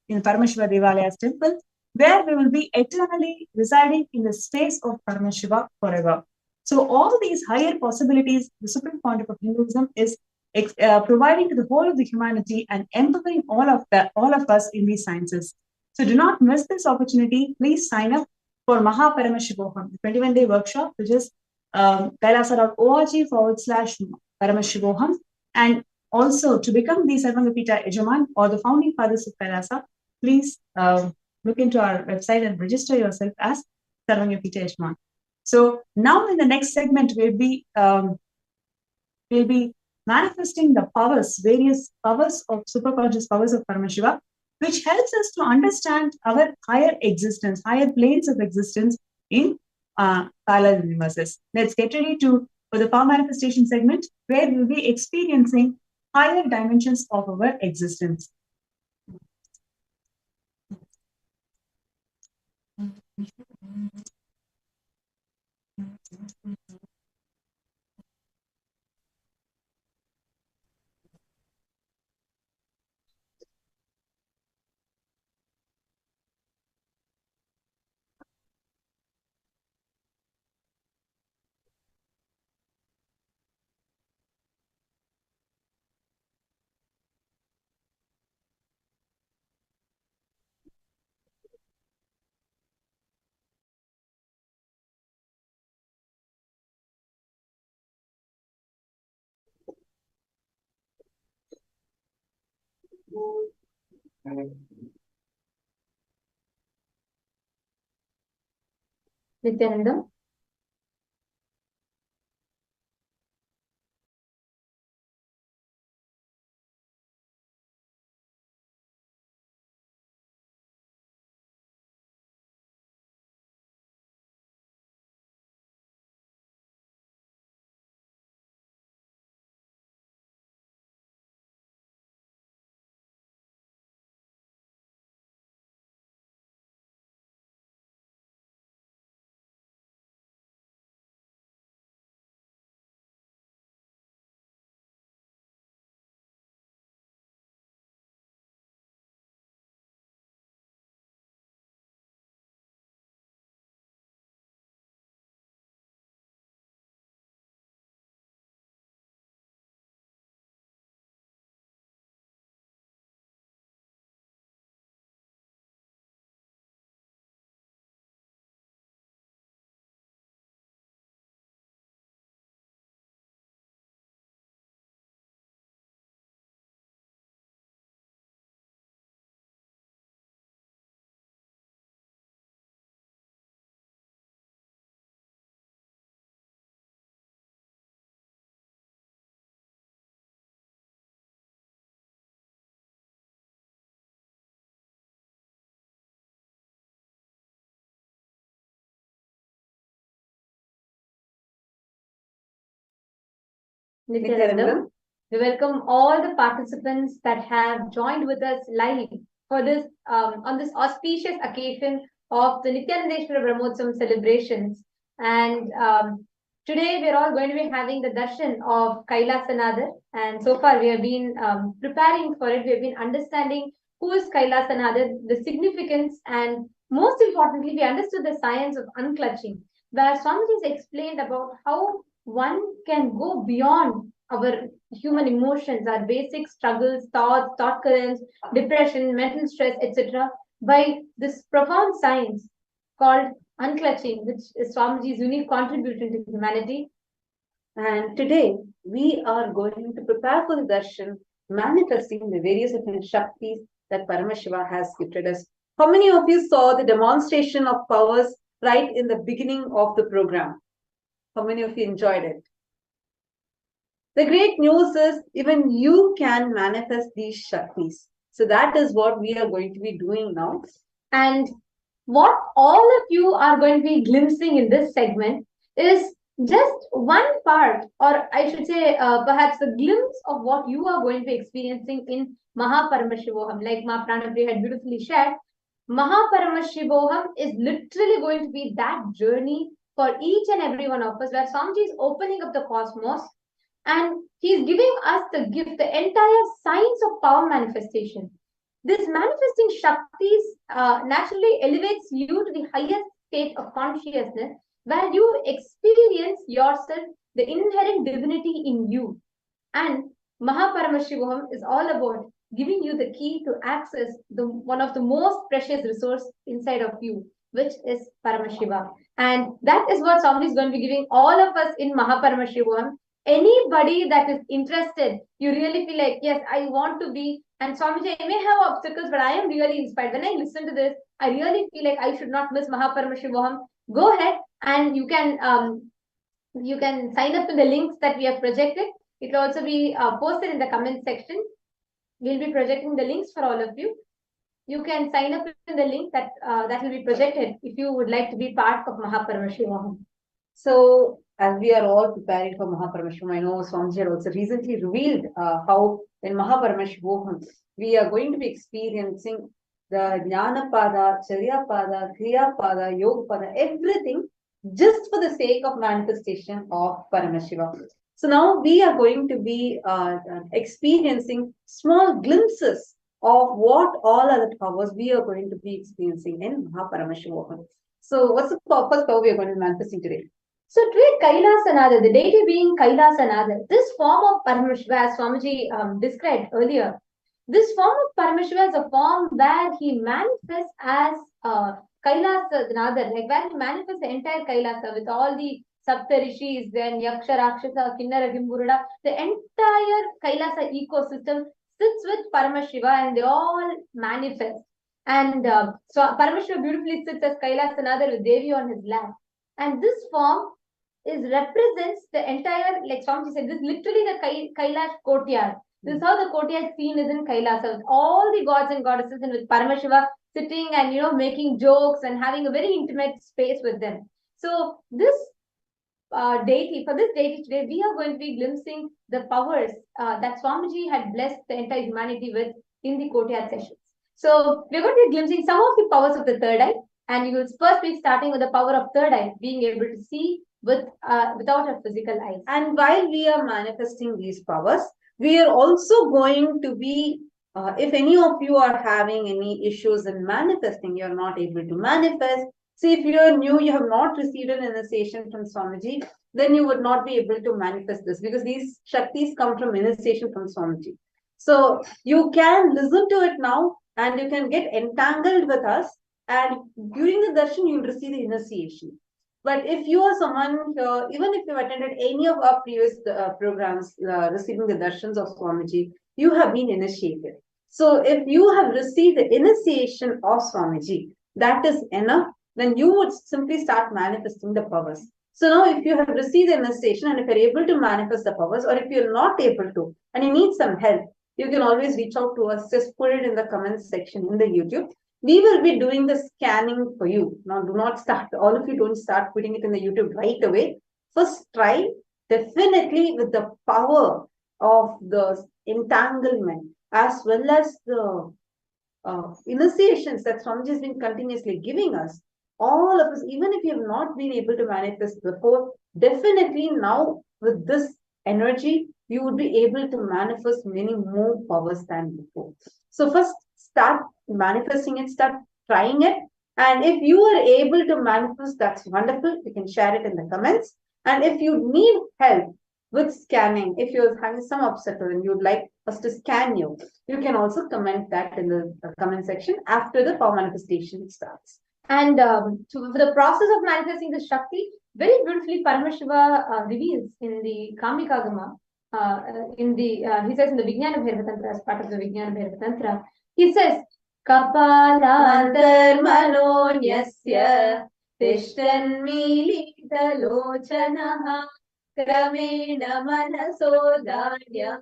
in Paramashiva Devalaya's temple, where we will be eternally residing in the space of Paramashiva forever. So all these higher possibilities, the Supreme Pontiff of Hinduism is providing to the whole of the humanity and empowering all of us in these sciences. So do not miss this opportunity. Please sign up for Paramashivoham, the 21-day workshop, which is kailasa.org/Paramashivoham. And also to become the Sarvangapita Ejaman or the founding fathers of Kailasa, please look into our website and register yourself as Sarvangapita Ejaman. So now in the next segment, we'll be manifesting the powers, various powers of superconscious powers of Paramashiva, which helps us to understand our higher existence, higher planes of existence in parallel universes. Let's get ready for the power manifestation segment, where we'll be experiencing higher dimensions of our existence. Nithyananda. Nithyananda. We welcome all the participants that have joined with us live for this on this auspicious occasion of the Nithyanandeshwara Brahmotsavam celebrations. And today we're all going to be having the darshan of Kailasanathar. And so far we have been preparing for it. We have been understanding who is Kailasanathar, the significance, and most importantly, we understood the science of unclutching, where Swamiji has explained about how one can go beyond our human emotions, our basic struggles, thoughts, thought currents, depression, mental stress, etc., by this profound science called unclutching, which is Swamiji's unique contribution to humanity. And today we are going to prepare for the darshan, manifesting the various different shaktis that Paramashiva has gifted us. How many of you saw the demonstration of powers right in the beginning of the program? How many of you enjoyed it? The great news is even you can manifest these shaktis. So that is what we are going to be doing now. And what all of you are going to be glimpsing in this segment is just one part, or I should say perhaps a glimpse of what you are going to be experiencing in Paramashivoham. Like Ma Pranapriya had beautifully shared, Paramashivoham is literally going to be that journey for each and every one of us, where Swamiji is opening up the cosmos and he's giving us the gift, the entire science of power manifestation. This manifesting Shaktis naturally elevates you to the highest state of consciousness, where you experience yourself, the inherent divinity in you. And Paramashivoham is all about giving you the key to access one of the most precious resource inside of you, which is Paramashiva. And that is what Swami is going to be giving all of us in Paramashivoham. Anybody that is interested, you really feel like, yes, I want to be, and Swamiji, I may have obstacles, but I am really inspired. When I listen to this, I really feel like I should not miss Paramashivoham. Go ahead and you can sign up to the links that we have projected. It will also be posted in the comment section. We'll be projecting the links for all of you. You can sign up in the link that will be projected if you would like to be part of Paramashivoham. So, as we are all preparing for Paramashivoham, I know Swamiji had also recently revealed how in Paramashivoham we are going to be experiencing the Jnana Pada, Charya Pada, Kriya Pada, Yoga Pada, everything just for the sake of manifestation of Paramashiva. So now we are going to be experiencing small glimpses of what all other powers we are going to be experiencing in Paramashivoham. So what's the first power we are going to be manifesting today? So today, Kailasanathar, the deity being Kailasanathar, this form of Paramashiva, as Swamiji described earlier, this form of Paramashiva is a form where he manifests as Kailasanathar, like where he manifests the entire Kailasa with all the Saptarishis, then Yaksha, Rakshasa, Kinnara, Gimburuda, the entire Kailasa ecosystem sits with Paramashiva and they all manifest. And so Paramashiva beautifully sits as Kailasanathar with Devi on his lap. And this form represents the entire, like Swamiji said, this is literally the Kailash courtyard. This is how the courtyard scene is in Kailasa, with all the gods and goddesses and with Paramashiva sitting and making jokes and having a very intimate space with them. So this deity today, we are going to be glimpsing the powers that Swamiji had blessed the entire humanity with in the courtyard sessions. So we're going to be glimpsing some of the powers of the third eye, and you will first be starting with the power of third eye, being able to see without a physical eyes. And while we are manifesting these powers, we are also going to be, if any of you are having any issues in manifesting, you're not able to manifest. See, if you're new, you have not received an initiation from Swamiji, then you would not be able to manifest this, because these Shaktis come from initiation from Swamiji. So you can listen to it now and you can get entangled with us, and during the darshan, you'll receive the initiation. But if you are someone here, even if you've attended any of our previous programs receiving the darshans of Swamiji, you have been initiated. So if you have received the initiation of Swamiji, that is enough. Then you would simply start manifesting the powers. So now if you have received the initiation and if you're able to manifest the powers, or if you're not able to and you need some help, you can always reach out to us. Just put it in the comments section in the YouTube. We will be doing the scanning for you. Now, do not start, all of you don't start putting it in the YouTube right away. First try definitely with the power of the entanglement as well as the initiations that Swamiji has been continuously giving us, all of us, even if you have not been able to manifest before, definitely now with this energy, you would be able to manifest many more powers than before. So first start manifesting it, start trying it. And if you are able to manifest, that's wonderful. You can share it in the comments. And if you need help with scanning, if you're having some upset and you'd like us to scan you, you can also comment that in the comment section after the power manifestation starts. And for the process of manifesting the Shakti, very beautifully Paramashiva reveals in the Kamikagama, he says in the Vijnana Bhairava Tantra, as part of the Vijnana Bhairava Tantra, he says, Kapalantar manonyasya tishtan milita lochanaha kramena manasodanya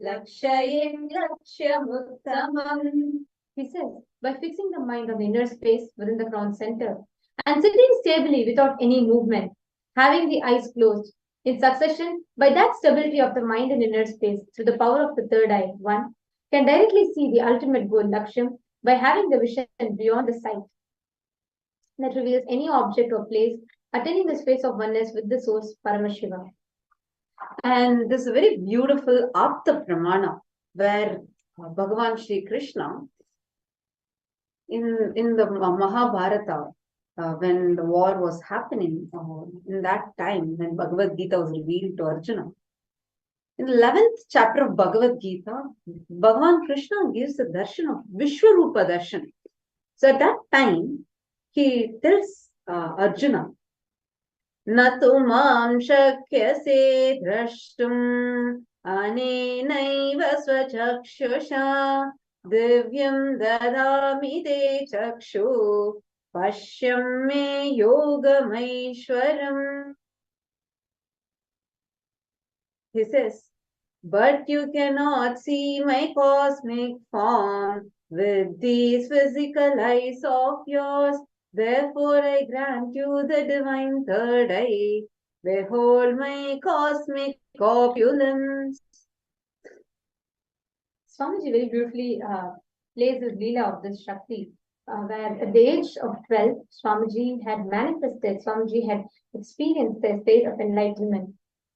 lakshayin lakshyamuttamam. He says, by fixing the mind on the inner space within the crown center and sitting stably without any movement, having the eyes closed, in succession, by that stability of the mind and inner space, through the power of the third eye, one can directly see the ultimate goal, Lakshyam, by having the vision beyond the sight that reveals any object or place, attaining the space of oneness with the source, Paramashiva. And this is a very beautiful Apta Pramana, where Bhagavan Shri Krishna, in the Mahabharata, when the war was happening, in that time when Bhagavad Gita was revealed to Arjuna, in the 11th chapter of Bhagavad Gita, Bhagavan Krishna gives the darshan of Vishwarupa darshan. So at that time, he tells Arjuna, Natu mam shakyase drashtum anenaiva swachakshusha divyam dadami te chakshu pashyam me yogamaishwaram. He says, but you cannot see my cosmic form with these physical eyes of yours. Therefore I grant you the divine third eye. Behold my cosmic opulence. Swamiji very beautifully plays the Leela of this Shakti, where at the age of 12, Swamiji had manifested, Swamiji had experienced the state of enlightenment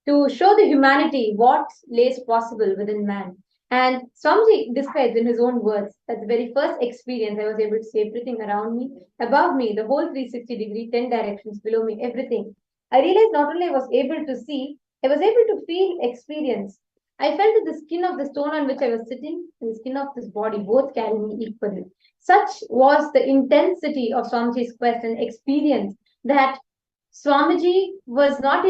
to show the humanity what lays possible within man. And Swamiji describes in his own words that the very first experience I was able to see everything around me, above me, the whole 360 degree, 10 directions below me, everything. I realized not only I was able to see, I was able to feel, experience. I felt that the skin of the stone on which I was sitting and the skin of this body both carry me equally. Such was the intensity of Swamiji's quest and experience that Swamiji was not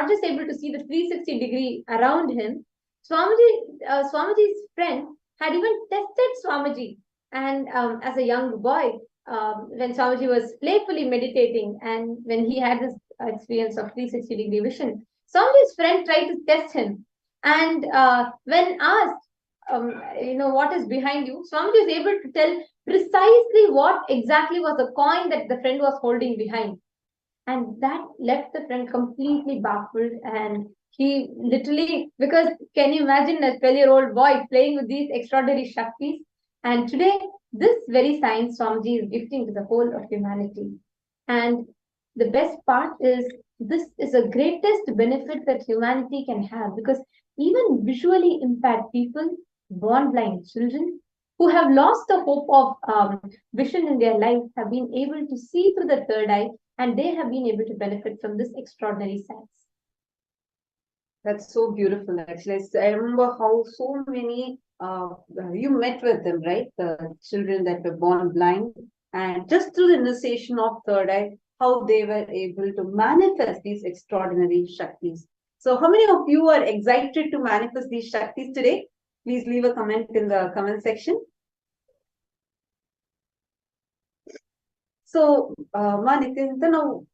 just able to see the 360 degree around him. Swamiji's friend had even tested Swamiji. And as a young boy, when Swamiji was playfully meditating and when he had this experience of 360 degree vision, Swamiji's friend tried to test him. And when asked, what is behind you, Swamiji was able to tell precisely what exactly was the coin that the friend was holding behind. And that left the friend completely baffled. And he literally, because can you imagine a 12-year-old boy playing with these extraordinary Shaktis? And today, this very science Swamiji is gifting to the whole of humanity. And the best part is, this is the greatest benefit that humanity can have, because even visually impaired people, born blind children, who have lost the hope of vision in their life, have been able to see through the third eye, and they have been able to benefit from this extraordinary science. That's so beautiful, actually. I remember how so many, you met with them, right? The children that were born blind, and just through the initiation of third eye, how they were able to manifest these extraordinary Shaktis. So how many of you are excited to manifest these Shaktis today? Please leave a comment in the comment section. So, Nithyananda, now,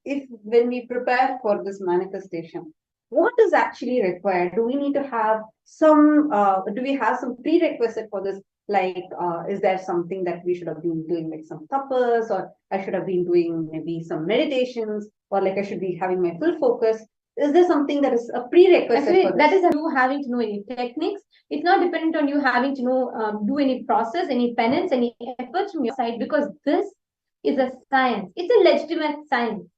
when we prepare for this manifestation, what is actually required? Do we need to have some, do we have some prerequisite for this? Like, is there something that we should have been doing, like some tapas, or I should have been doing maybe some meditations, or like I should be having my full focus? is there something that is a prerequisite? Actually, for that this? is you having to know any techniques. It's not dependent on you having to know, do any process, any penance, any efforts from your side, because this is a science. It's a legitimate science.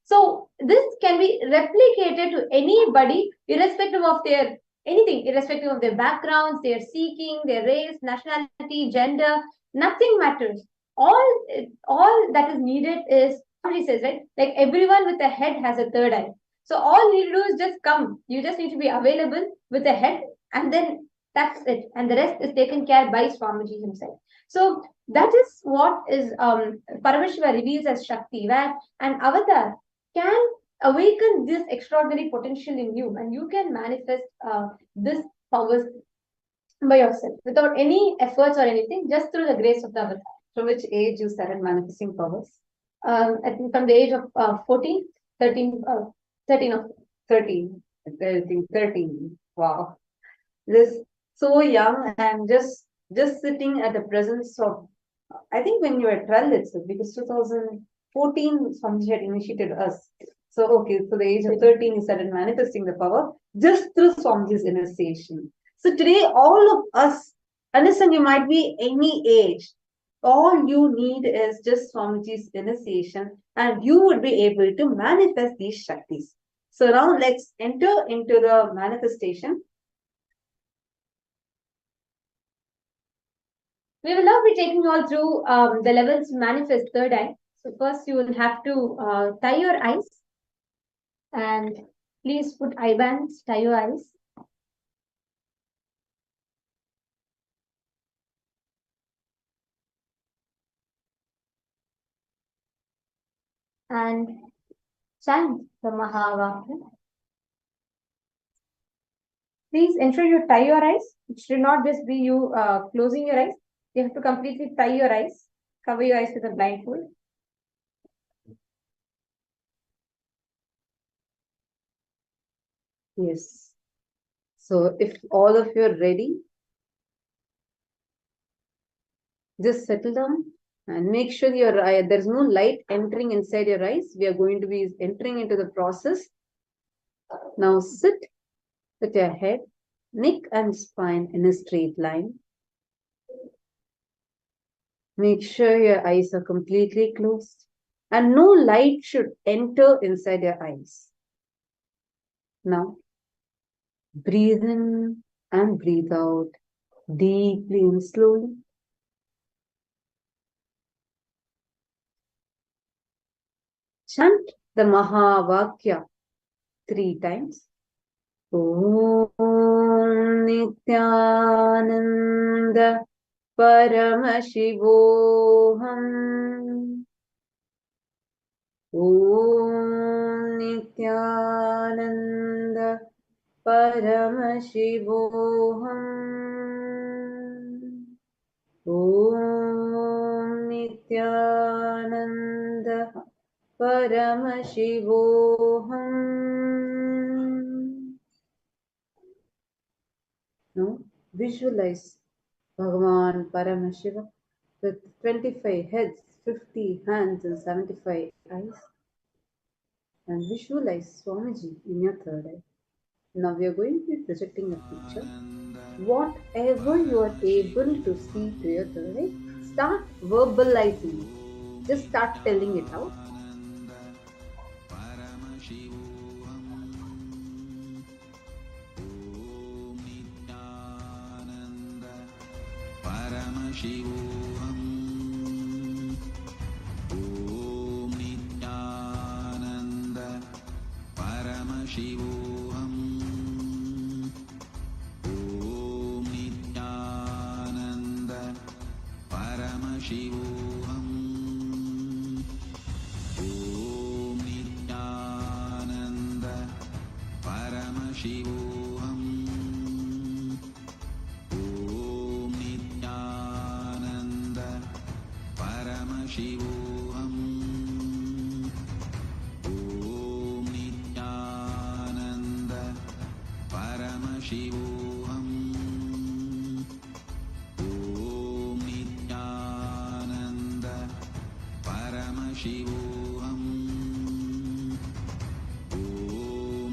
So this can be replicated to anybody, irrespective of their anything, irrespective of their backgrounds, their seeking, their race, nationality, gender. Nothing matters. All that is needed is, somebody says, right? Like everyone with a head has a third eye. So all you need to do is just come. You just need to be available with a head, and then that's it. And the rest is taken care by Swamiji himself. So that is what is Paramashiva reveals as Shakti, where an avatar can awaken this extraordinary potential in you, and you can manifest this powers by yourself without any efforts or anything, just through the grace of the avatar. From which age you started manifesting powers? I think from the age of 14, 13, 13 of 13. I think 13. Wow. This so young and just sitting at the presence of, I think when you were 12 itself, because 2014 Swamiji had initiated us. So okay, so the age of 13 he started manifesting the power just through Swamiji's initiation. So today all of us, understand, you might be any age, all you need is just Swamiji's initiation and you would be able to manifest these Shaktis. So now let's enter into the manifestation. We will now be taking you all through the levels to manifest third eye. So first you will have to tie your eyes, and please put eye bands, tie your eyes. And chant the Mahavakya. Please ensure you tie your eyes. It should not just be you closing your eyes. You have to completely tie your eyes. Cover your eyes with a blindfold. Yes. So if all of you are ready, just settle down and make sure there's no light entering inside your eyes. We are going to be entering into the process. Now sit with your head, neck and spine in a straight line. Make sure your eyes are completely closed and no light should enter inside your eyes. Now, breathe in and breathe out deeply and slowly. Chant the Mahavakya 3 times. Om Nithyananda Paramashivoham. Om Nithyananda Paramashivoham. Om Nithyananda Paramashivoham. Now visualize Bhagavan Paramashiva with 25 heads, 50 hands and 75 eyes. And visualize Swamiji in your third eye. Now we are going to be projecting a picture. Whatever you are able to see to your third eye, start verbalizing it. Just start telling it out. Paramashivoham. Om Nithyananda Paramashivoham. Om Nithyananda Paramashivoham. Om Nithyananda Paramashivoham. Paramashivoham. Om Nithyananda Paramashivoham. Om Nithyananda Paramashivoham. Om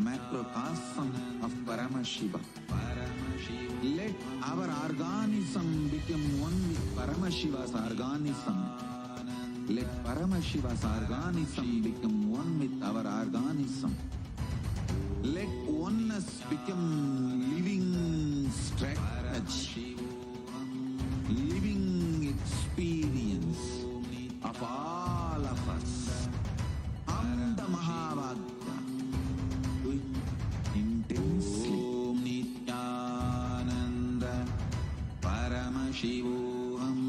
macrocosm of Paramashiva. Let our organism become one with Paramashiva's organism. Let Paramashiva's organism become one with our organism. Let oneness become living strategy, living experience of all of us. Am the Mahavagya, doing intensely. Om Nithyananda Paramashivoham.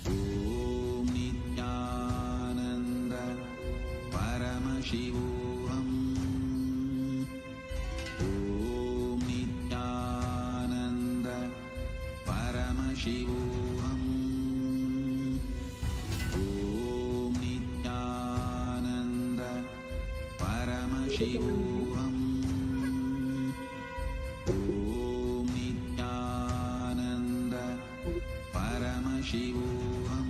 Om Nithyananda Paramashivoham. Om Nithyananda Paramashivoham. Om Nithyananda Paramashivoham. Om Nithyananda Paramashivoham.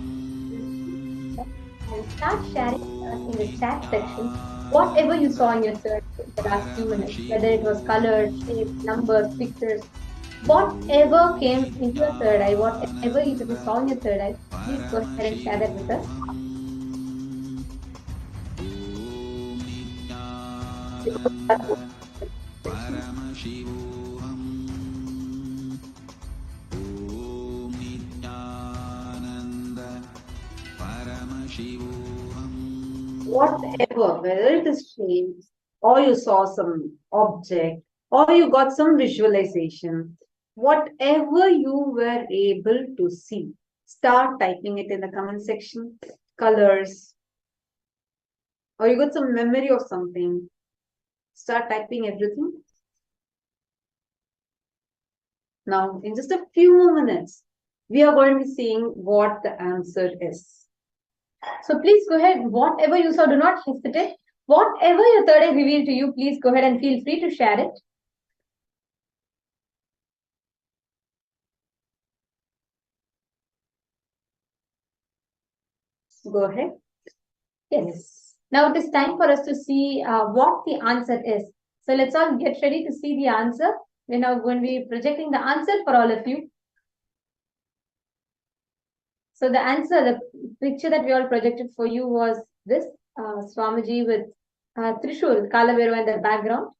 And start sharing with us in the chat section whatever you saw in your search in the last few minutes, whether it was colors, shapes, numbers, pictures, whatever came into your third eye, whatever you saw in your third eye, please go ahead and share that with us. Paramashivoham. Om Nithyananda Paramashivoham. Whatever, whether it is shapes, or you saw some object, or you got some visualization, whatever you were able to see, start typing it in the comment section. Colors, or you got some memory of something, start typing everything. Now, in just a few more minutes, we are going to be seeing what the answer is. So please go ahead, whatever you saw, do not hesitate. Whatever your third eye revealed to you, please go ahead and feel free to share it. Go ahead. Yes. Now it is time for us to see what the answer is. So let's all get ready to see the answer. We're now going to be projecting the answer for all of you. So the answer, the picture that we all projected for you was this, Swamiji with Trishul, Kalaveru in the background.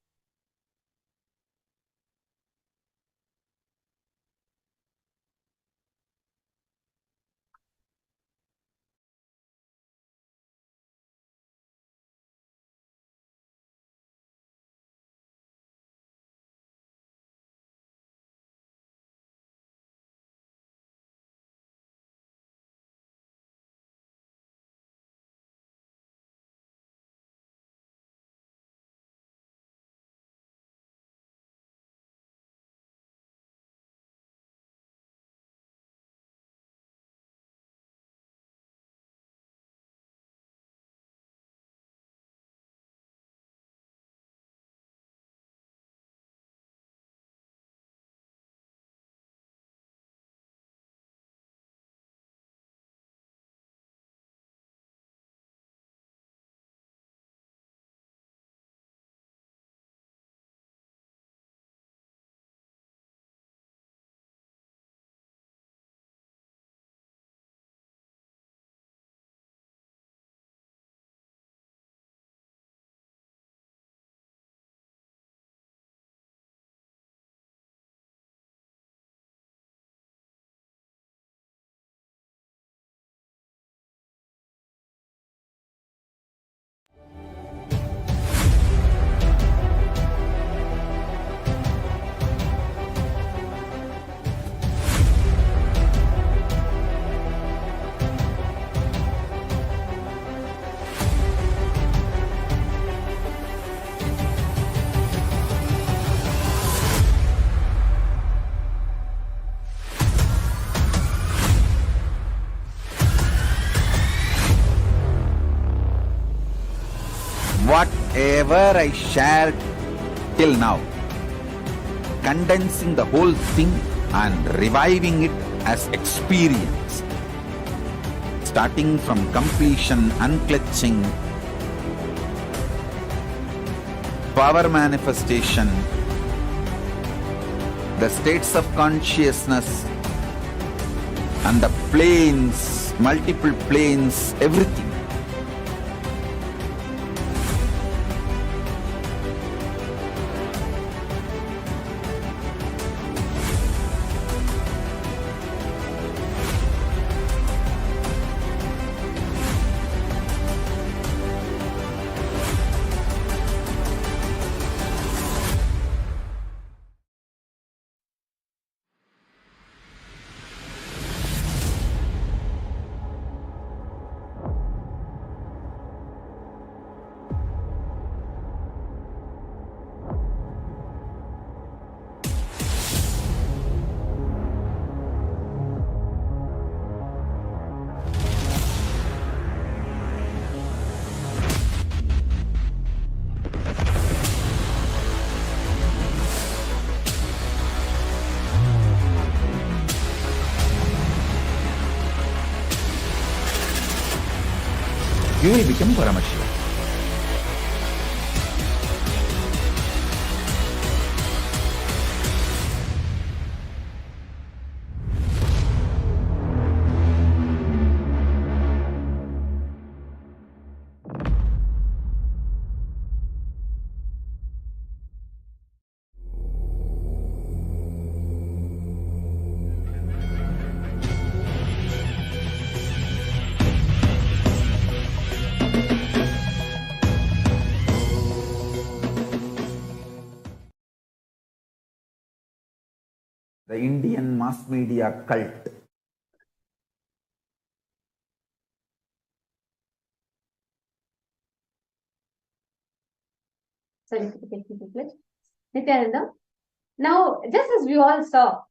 whatever I shared till now, condensing the whole thing and reviving it as experience, starting from completion, unclutching, power manifestation, the states of consciousness, and the planes, multiple planes, everything. You will become Paramashiva. The Indian mass media cult. Sorry for the technical glitch. Nithyananda. Now, just as we all saw,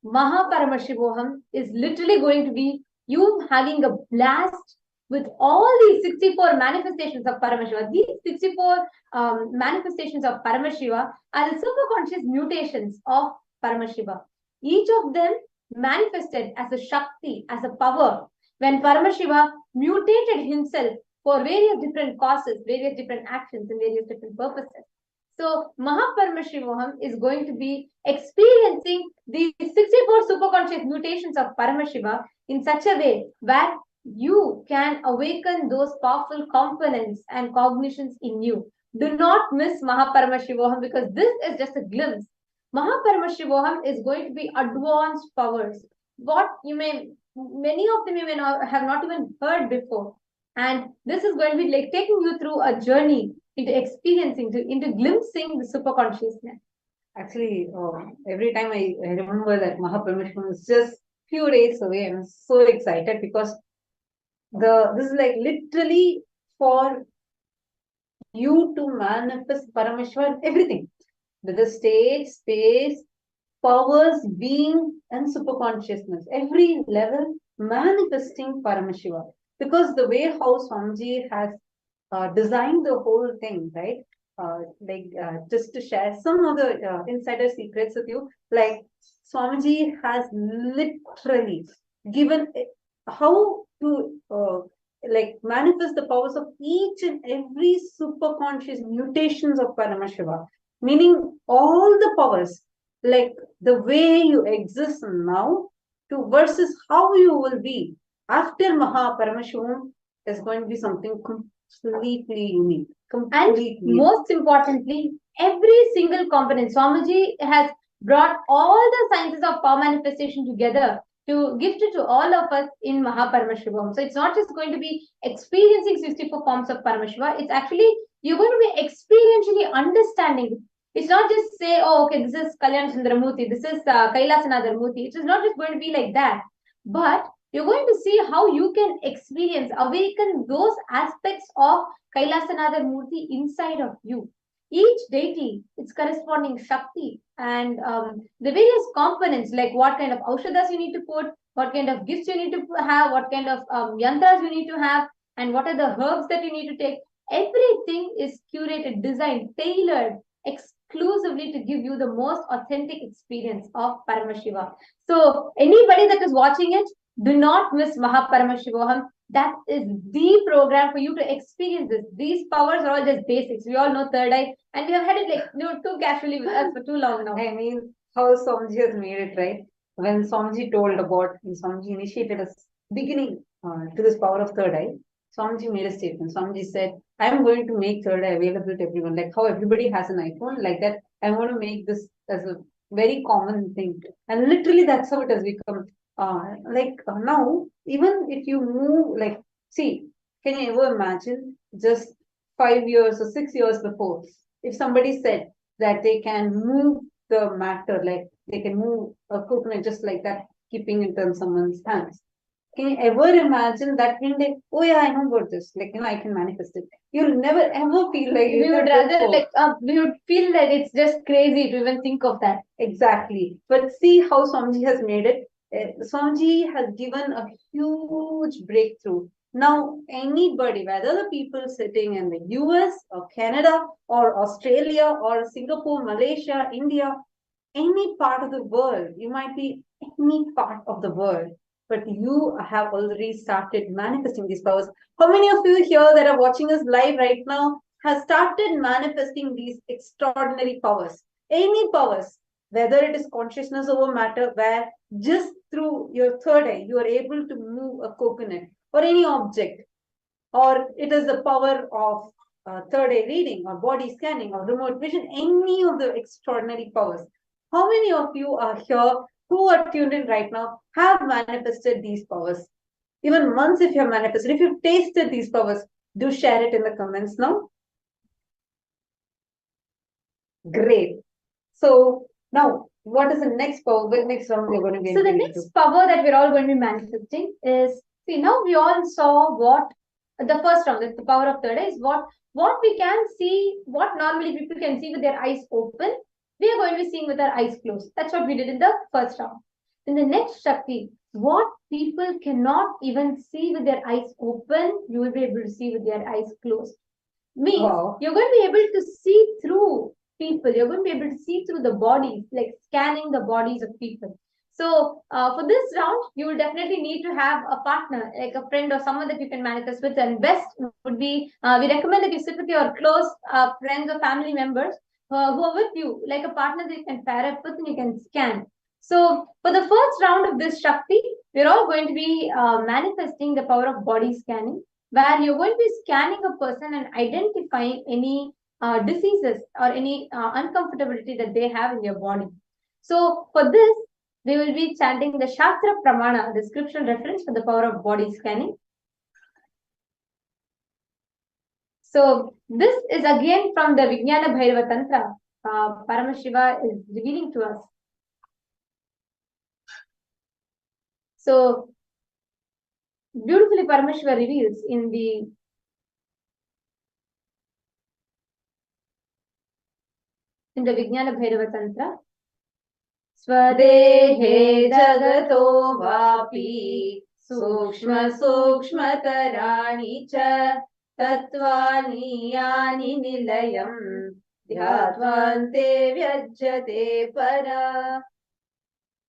Paramashivoham is literally going to be you having a blast with all these 64 manifestations of Paramashiva. These 64 manifestations of Paramashiva are the superconscious mutations of Paramashiva. Each of them manifested as a Shakti, as a power, when Paramashiva mutated himself for various different causes, various different actions, and various different purposes. So, Paramashivoham is going to be experiencing these 64 superconscious mutations of Paramashiva in such a way where you can awaken those powerful components and cognitions in you. Do not miss Paramashivoham, because this is just a glimpse. Paramashivoham is going to be advanced powers. Many of them you may not have not even heard before. And this is going to be like taking you through a journey into experiencing, into glimpsing the super consciousness. Actually, every time I remember that Paramashivoham is just few days away, I'm so excited because this is like literally for you to manifest Paramashiva and everything. The state, space, powers, being, and super consciousness. Every level manifesting Paramashiva. Because the way how Swamiji has designed the whole thing, right? Just to share some of the insider secrets with you, like Swamiji has literally given how to manifest the powers of each and every super conscious mutations of Paramashiva, meaning all the powers, like the way you exist now to versus how you will be after Paramashivoham is going to be something completely unique. And most importantly, every single component, Swamiji has brought all the sciences of power manifestation together to gift it to all of us in Paramashivoham. So it's not just going to be experiencing 64 forms of Paramashiva, it's actually, you're going to be experientially understanding. It's not just say, oh, okay, this is Kalyan Sundaramurti, this is Kailasanathar Murti. It is not just going to be like that. But you're going to see how you can experience, awaken those aspects of Kailasanathar Murti inside of you. Each deity, its corresponding Shakti, and the various components, like what kind of Aushadas you need to put, what kind of gifts you need to have, what kind of yantras you need to have, and what are the herbs that you need to take. Everything is curated, designed, tailored, exclusively to give you the most authentic experience of Paramashiva. So anybody that is watching it, do not miss Paramashivoham. That is the program for you to experience this. These powers are all just basics. We all know third eye, and we have had it like too casually with us for too long now. I mean, how Swamiji has made it, right? When Swamiji told about, when Swamiji initiated a beginning to this power of third eye, Swamiji made a statement. Swamiji said, I'm going to make third eye available to everyone. Like how everybody has an iPhone, like that, I want to make this as a very common thing. And literally, that's how it has become. Now, even if you move, like, see, can you ever imagine just 5 years or 6 years before, if somebody said that they can move the matter, like they can move a coconut just like that, keeping it in someone's hands. Can you ever imagine that one day, oh yeah, I know about this, like, I can manifest it. You'll never ever feel like we would rather we would feel that it's just crazy to even think of that. Exactly. But see how Swamiji has made it. Swamiji has given a huge breakthrough. Now, anybody, whether the people sitting in the US or Canada or Australia or Singapore, Malaysia, India, any part of the world, you might be any part of the world, but you have already started manifesting these powers. How many of you here that are watching us live right now have started manifesting these extraordinary powers? Any powers, whether it is consciousness over matter, where just through your third eye, you are able to move a coconut or any object, or it is the power of third eye reading or body scanning or remote vision, any of the extraordinary powers. How many of you are here who are tuned in right now have manifested these powers? Even once, if you have manifested, if you've tasted these powers, do share it in the comments now. Great. So now, what is the next power? The next round we're going to be. So the next power that we're all going to be manifesting is, see, now we all saw what the first round, the power of third eye, is what we can see, what normally people can see with their eyes open. We are going to be seeing with our eyes closed. That's what we did in the first round. In the next Shakti, what people cannot even see with their eyes open, you will be able to see with their eyes closed. Means you're going to be able to see through people. You're going to be able to see through the bodies, like scanning the bodies of people. So for this round, you will definitely need to have a partner, like a friend or someone that you can manifest with. And best would be, we recommend that you sit with your close friends or family members who are with you, like a partner that you can pair up with and you can scan. So for the first round of this Shakti, we're all going to be manifesting the power of body scanning, where you're going to be scanning a person and identifying any diseases or any uncomfortability that they have in their body. So for this, we will be chanting the Shastra Pramana, the scriptural reference for the power of body scanning. So this is again from the Vijnana Bhairava Tantra. Paramashiva is revealing to us. So beautifully Paramashiva reveals in the Vijnana Bhairava Tantra. Swadehe jagato vapi sukshma sukshmatarani cha tattvani yani nilayam dhyatvante vyajyate para.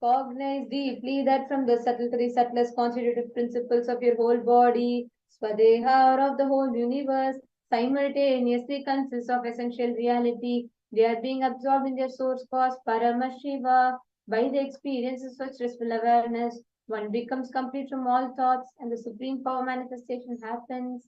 Cognize deeply that from the subtle to the subtlest constitutive principles of your whole body, Swadeha, or of the whole universe, simultaneously consists of essential reality. They are being absorbed in their source cause, Paramashiva. By the experience of such restful awareness, one becomes complete from all thoughts and the supreme power manifestation happens.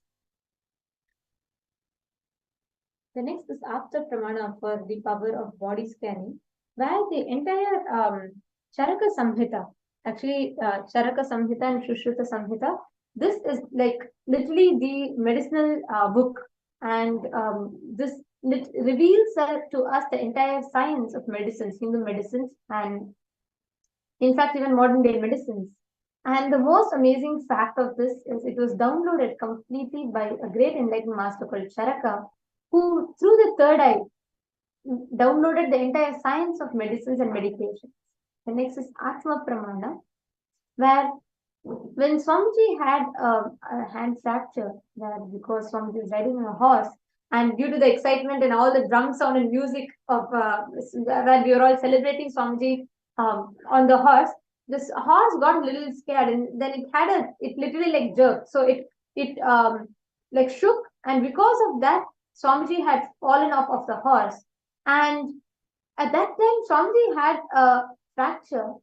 The next is after Pramana for the power of body scanning, where the entire Charaka Samhita, actually Charaka Samhita and Shushruta Samhita, this is like literally the medicinal book, and this reveals to us the entire science of medicines, Hindu medicines, and in fact even modern day medicines. And the most amazing fact of this is it was downloaded completely by a great enlightened master called Charaka, who through the third eye downloaded the entire science of medicines and medications. The next is Atma Pramana, where when Swamiji had a hand fracture, because Swamiji was riding on a horse, and due to the excitement and all the drum sound and music of where we were all celebrating Swamiji on the horse, this horse got a little scared, and then it literally like jerked. So it like shook, and because of that, Swamiji had fallen off of the horse. And at that time, Swamiji had a fracture,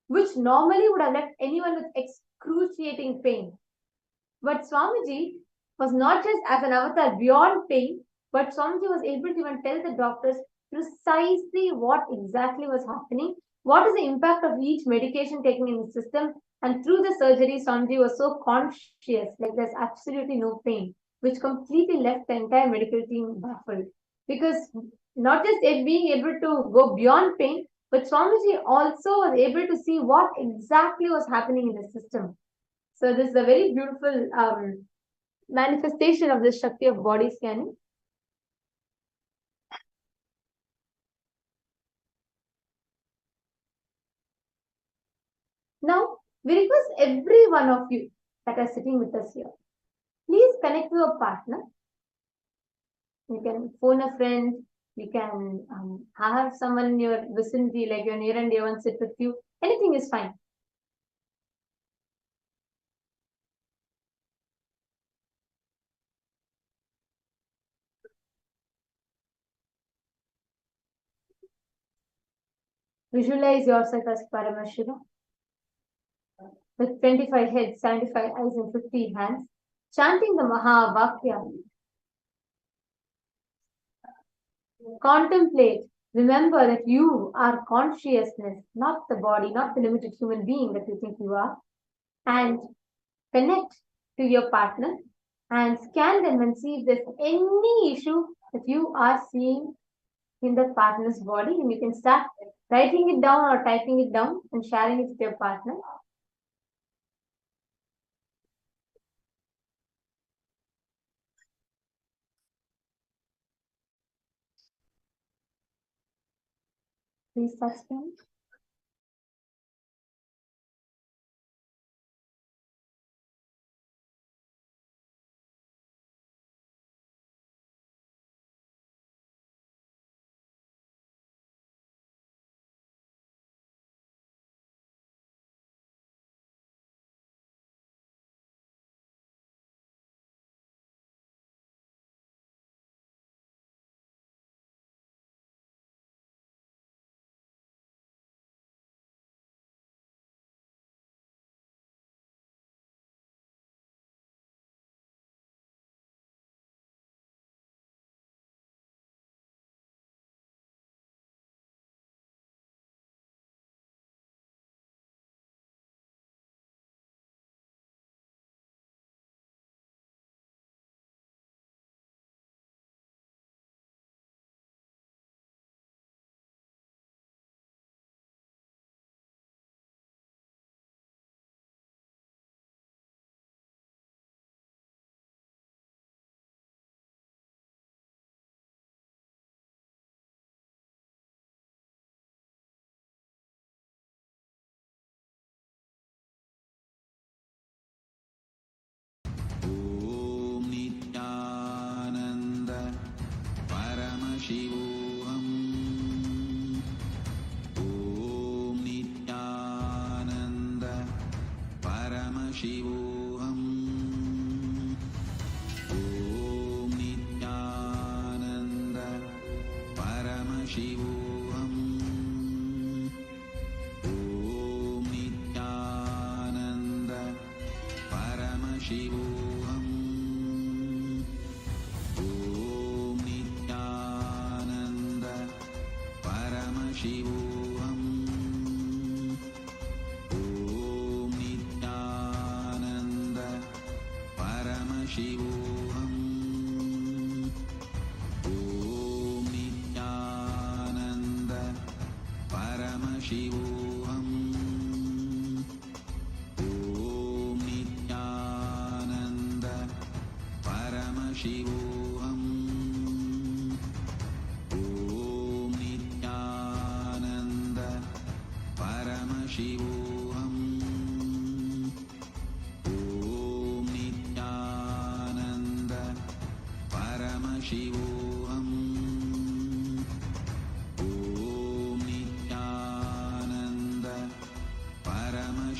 which normally would have left anyone with excruciating pain. But Swamiji was not just as an avatar beyond pain, but Swamiji was able to even tell the doctors precisely what exactly was happening, what is the impact of each medication taken in the system. And through the surgery, Swamiji was so conscious, like there's absolutely no pain, which completely left the entire medical team baffled. Because not just it being able to go beyond pain, but Swamiji also was able to see what exactly was happening in the system. So this is a very beautiful manifestation of the Shakti of body scanning. Now, we request every one of you that are sitting with us here, please connect to a partner. You can phone a friend, you can have someone in your vicinity, like your near and dear one, sit with you. Anything is fine. Visualize yourself as Paramashiva with 25 heads, 75 eyes, and 50 hands, chanting the Mahavakya. Contemplate. Remember that you are consciousness, not the body, not the limited human being that you think you are. And connect to your partner and scan them and see if there's any issue that you are seeing in the partner's body. And you can start writing it down or typing it down and sharing it with your partner. Please start scanning. ॐ नित्यानन्द परमशिवोऽहम् ॐ नित्यानन्द परमशिवोऽहम् ॐ नित्यानन्द परमशिवोऽहम् ॐ नित्यानन्द परमशिवोऽहम् ॐ नित्यानन्द परमशिवोऽहम् ॐ नित्यानन्द परमशिवोऽहम् ॐ नित्यानन्द परमशिवोऽहम् ॐ नित्यानन्द परमशिवोऽहम् ॐ नित्यानन्द परमशिवोऽहम् ॐ नित्यानन्द परमशिवोऽहम् ॐ Nityanand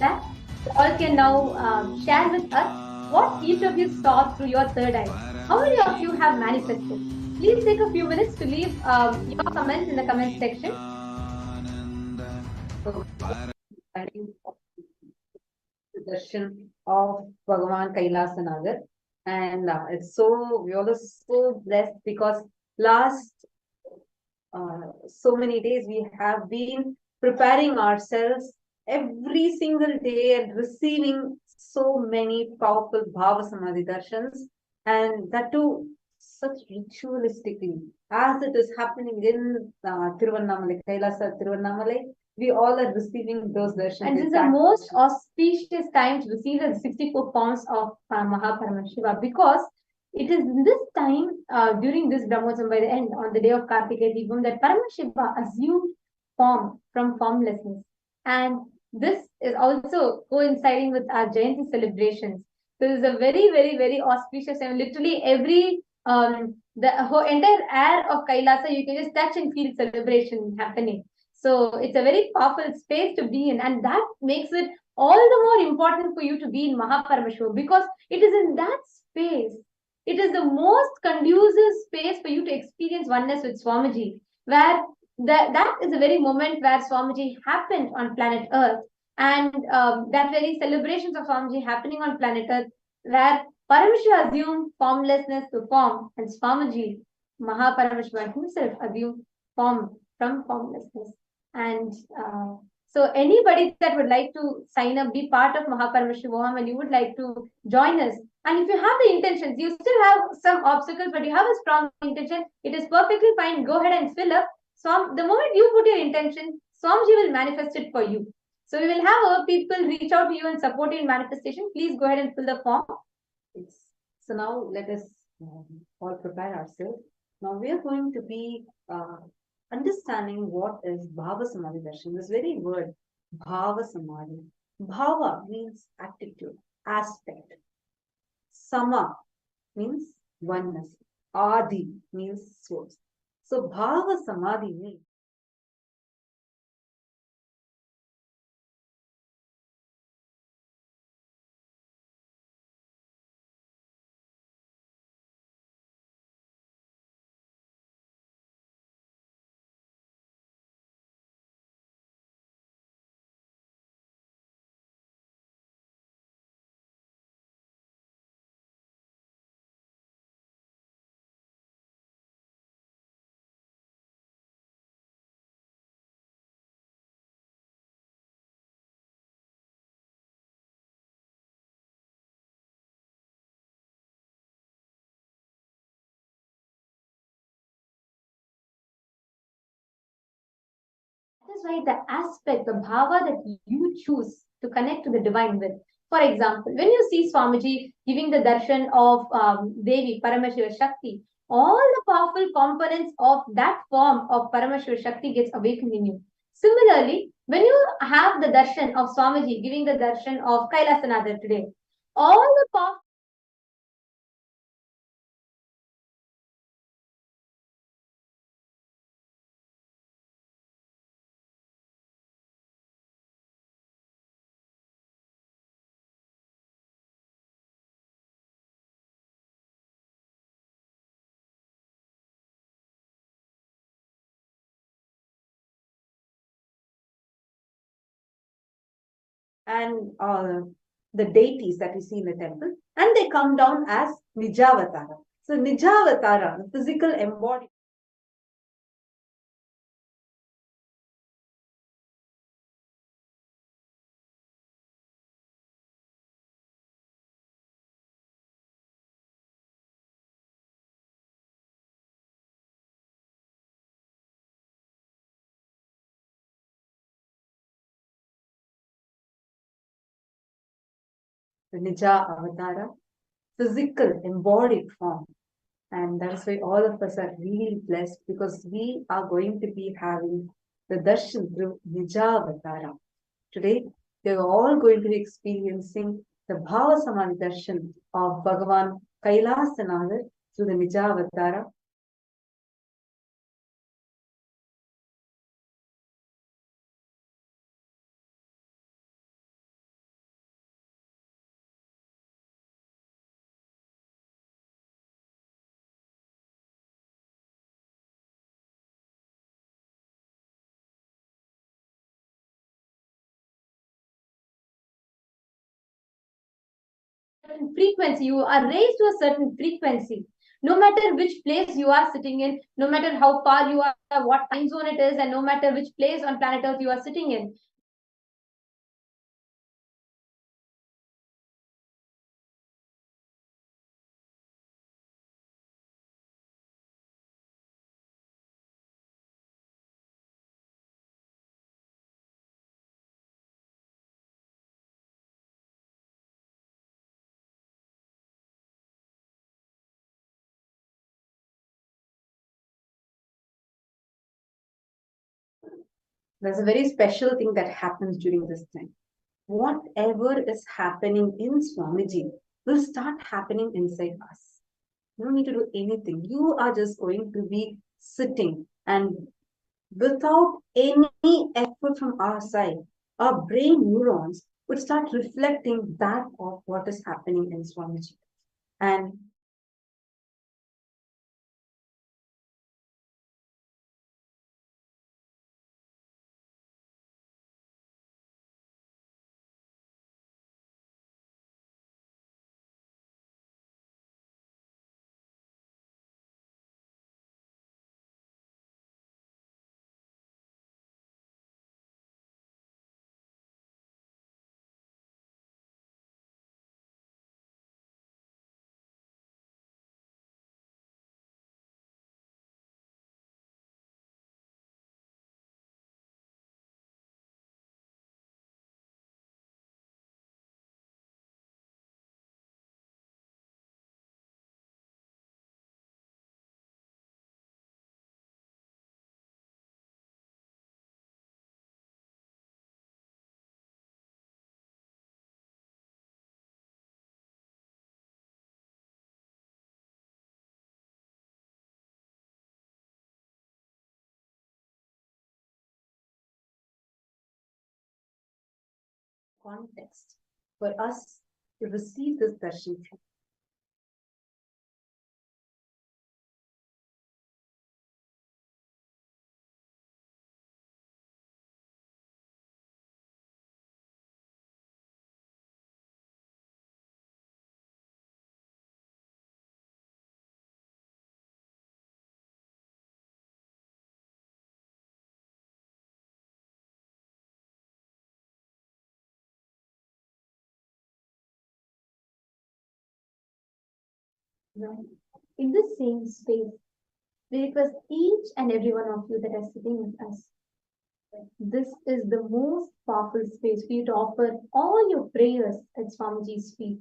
that you all can now share with us what each of you saw through your third eye. How many of you have manifested? Please take a few minutes to leave your comments in the comment section. The darshan of Bhagavan Kailasanathar, and we all are so blessed because last so many days we have been preparing ourselves every single day and receiving so many powerful Bhava Samadhi darshans, and that too such ritualistically as it is happening in Tiruvannamalai, Kailasa Tiruvannamalai. We all are receiving those darshans. And this is the most auspicious time to receive the 64 forms of Paramashiva, because it is this time during this Brahmotsam by the end on the day of Karthigai Deepam that Paramashiva assumed form from formlessness. And this is also coinciding with our Jayanti celebrations. So this is a very, very, very auspicious time. Literally every the whole entire air of Kailasa, you can just touch and feel celebration happening. So it's a very powerful space to be in, and that makes it all the more important for you to be in Mahaparamashivoham, because it is in that space, it is the most conducive space for you to experience oneness with Swamiji, where that is the very moment where Swamiji happened on planet Earth, and that very celebrations of Swamiji happening on planet Earth, where Paramashiva assumed formlessness to form, and Swamiji, Mahaparamashiva himself, assumed form from formlessness. And so anybody that would like to sign up, be part of Mahaparamashivoham, and you would like to join us, and if you have the intentions, you still have some obstacles, but you have a strong intention, it is perfectly fine. Go ahead and fill up. So the moment you put your intention, Swamiji will manifest it for you. So we will have our people reach out to you and support you in manifestation. Please go ahead and fill the form. So now let us all prepare ourselves. Now we are going to be understanding what is Bhava Samadhi Darshan. This very word, Bhava Samadhi. Bhava means attitude, aspect. Sama means oneness. Adi means source. So Bhava Samadhi means that is why the aspect, the bhava that you choose to connect to the divine with. For example, when you see Swamiji giving the darshan of Devi, Paramashiva Shakti, all the powerful components of that form of Paramashiva Shakti gets awakened in you. Similarly, when you have the darshan of Swamiji giving the darshan of Kailasanathar today, all the powerful and the deities that we see in the temple, and they come down as Nijavatara. So Nijavatara, the physical embodiment. The Nija Avatara, physical embodied form. And that's why all of us are really blessed, because we are going to be having the darshan through Nija Avatara. Today, they are all going to be experiencing the Bhava Samadhi darshan of Bhagavan Kailasanathar through the Nija Avatara. frequency, you are raised to a certain frequency. No matter which place you are sitting in, no matter how far you are, what time zone it is, and no matter which place on planet Earth you are sitting in, there's a very special thing that happens during this time. Whatever is happening in Swamiji will start happening inside us. You don't need to do anything. You are just going to be sitting, and without any effort from our side, our brain neurons would start reflecting that of what is happening in Swamiji. And context for us to receive this darshan from. now, in the same space, we request each and every one of you that are sitting with us. This is the most powerful space for you to offer all your prayers at Swamiji's feet.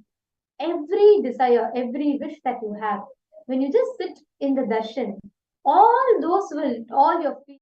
Every desire, every wish that you have, when you just sit in the darshan, all your feet.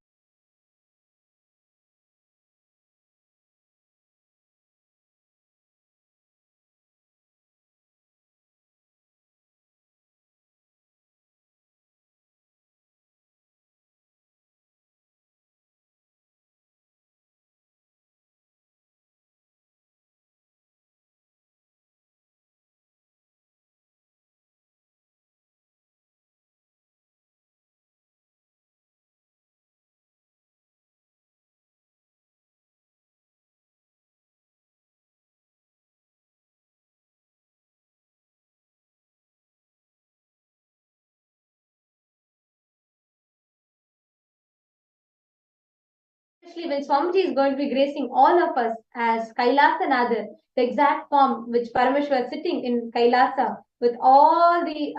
Especially when Swamiji is going to be gracing all of us as Kailasanathar, the exact form which Paramashiva is sitting in Kailasa with all the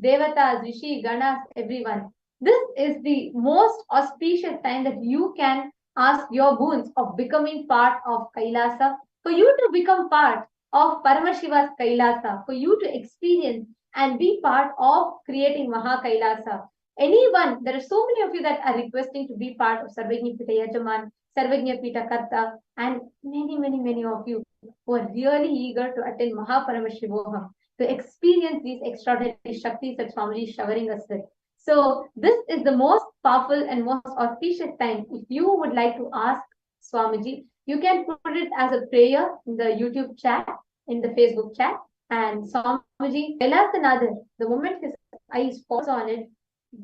Devatas, Rishi, Ganas, everyone. This is the most auspicious time that you can ask your boons of becoming part of Kailasa, for you to become part of Paramashiva's Kailasa, for you to experience and be part of creating Maha Kailasa. Anyone, there are so many of you that are requesting to be part of Sarvajña Pita Yajaman, Sarvajña Pita Karta, and many of you who are really eager to attend Maha Paramashivoham, to experience these extraordinary Shaktis that Swamiji is showering us with. So this is the most powerful and most auspicious time. If you would like to ask Swamiji, you can put it as a prayer in the YouTube chat, in the Facebook chat, and Swamiji, Kailasanathar, the moment his eyes falls on it,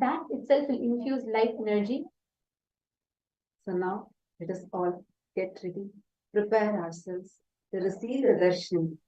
that itself will infuse life energy. So now let us all get ready, prepare ourselves to receive the darshan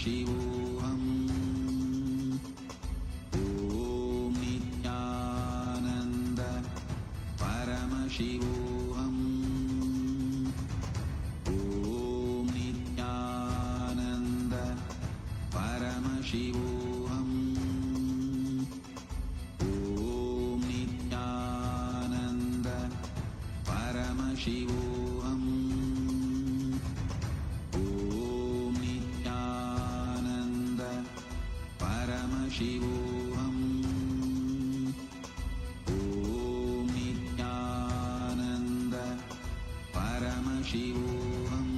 Paramashivoham. Om Nithyananda Paramashivoham. Om Nithyananda Paramashivoham. Om Nithyananda Paramashivoham. Om Nithyananda Paramashivoham. Om Nithyananda Paramashivoham.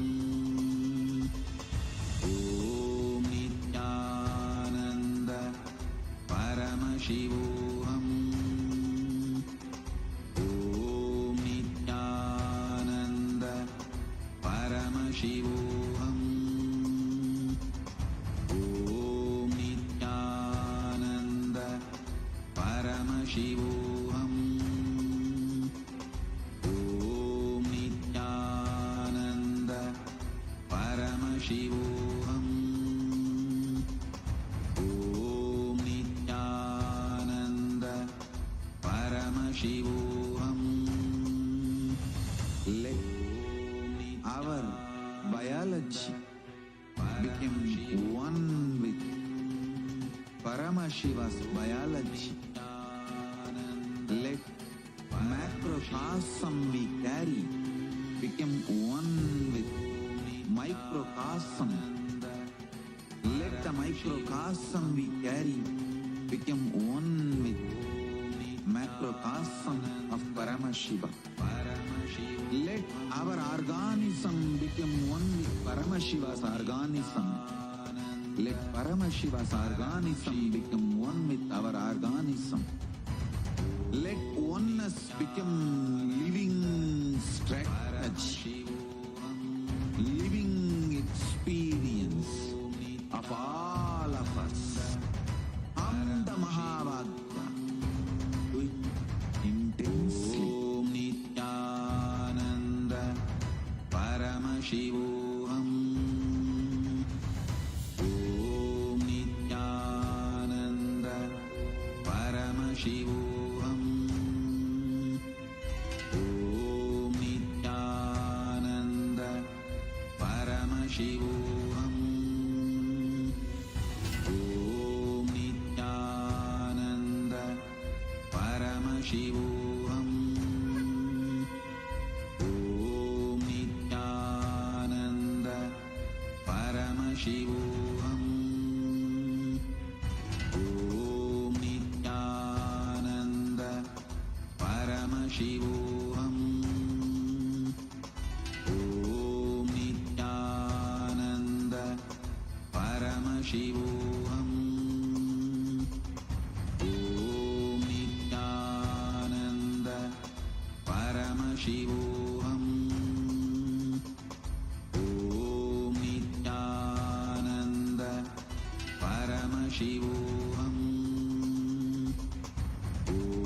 Om Nithyananda Paramashivoham. Om Nithyananda Paramashivoham. Om Nithyananda Paramashivoham. Om Nithyananda Paramashivoham. Om Nithyananda Paramashivoham. Let our biology become one with Paramashiva's biology. Let macrocosm we carry become one with microcosm. Let the microcosm we carry become one with macrocosm of Paramashiva. Let our organism become one with Paramashiva's organism. Let Paramashiva's organism become one with our organism. Let oneness become living strategy, living experience of all of us. Am the Mahavagya. Do it intensely. Om Nithyananda Paramashivoham. Om Nithyananda Paramashivoham. Om Nithyananda Paramashivoham. Om Nithyananda Paramashivoham. Om Nithyananda Paramashivoham. Om Nithyananda Paramashivoham. Om Nithyananda Paramashivoham. Om Nithyananda Paramashivoham. Om Nithyananda Paramashivoham. Om Nithyananda Paramashivoham. Om Nithyananda Paramashivoham.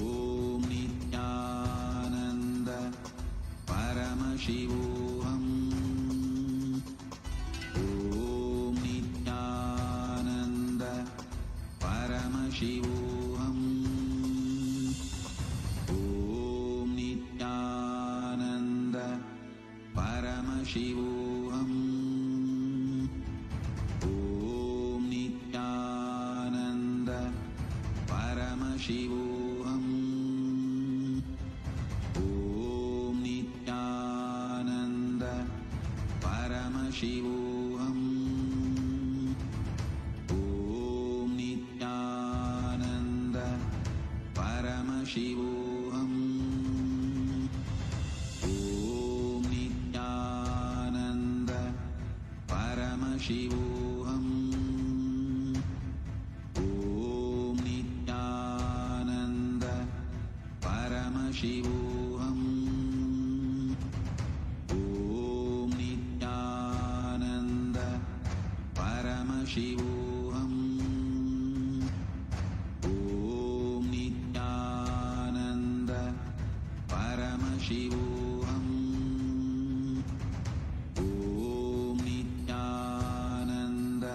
Om Nithyananda Paramashivoham. Om Nithyananda Paramashivoham. Om Nithyananda Paramashivoham. Om Nithyananda Paramashivoham. Om Nithyananda Paramashivoham. Om Nithyananda Paramashivoham. Om Nithyananda Paramashivoham. Om Nithyananda Paramashivoham. Om Nithyananda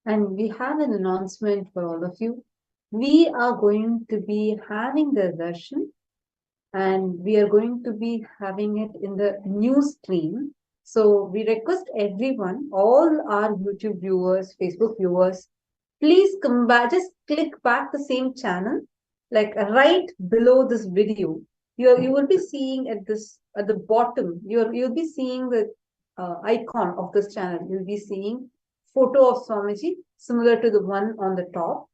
And we have an announcement for all of you. We are going to be having the darshan, and we are going to be having it in the new stream. So we request everyone, all our YouTube viewers, Facebook viewers, please come back, just click back the same channel, like right below this video. You will be seeing at the bottom, you'll be seeing the icon of this channel. You'll be seeing photo of Swamiji, similar to the one on the top.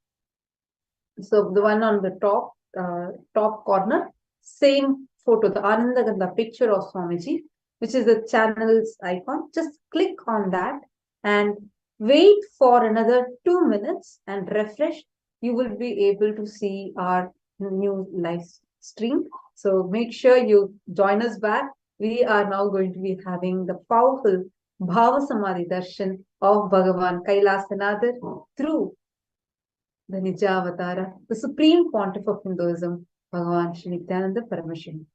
So the one on the top corner, same photo, the Anandagandha picture of Swamiji, which is the channel's icon. Just click on that and wait for another 2 minutes and refresh. You will be able to see our new live stream. So make sure you join us back. We are now going to be having the powerful Bhava Samadhi Darshan of Bhagavan Kailasanathar through the Nijavatara, the supreme pontiff of Hinduism, Bhagavan Sri Nithyananda Paramashivam.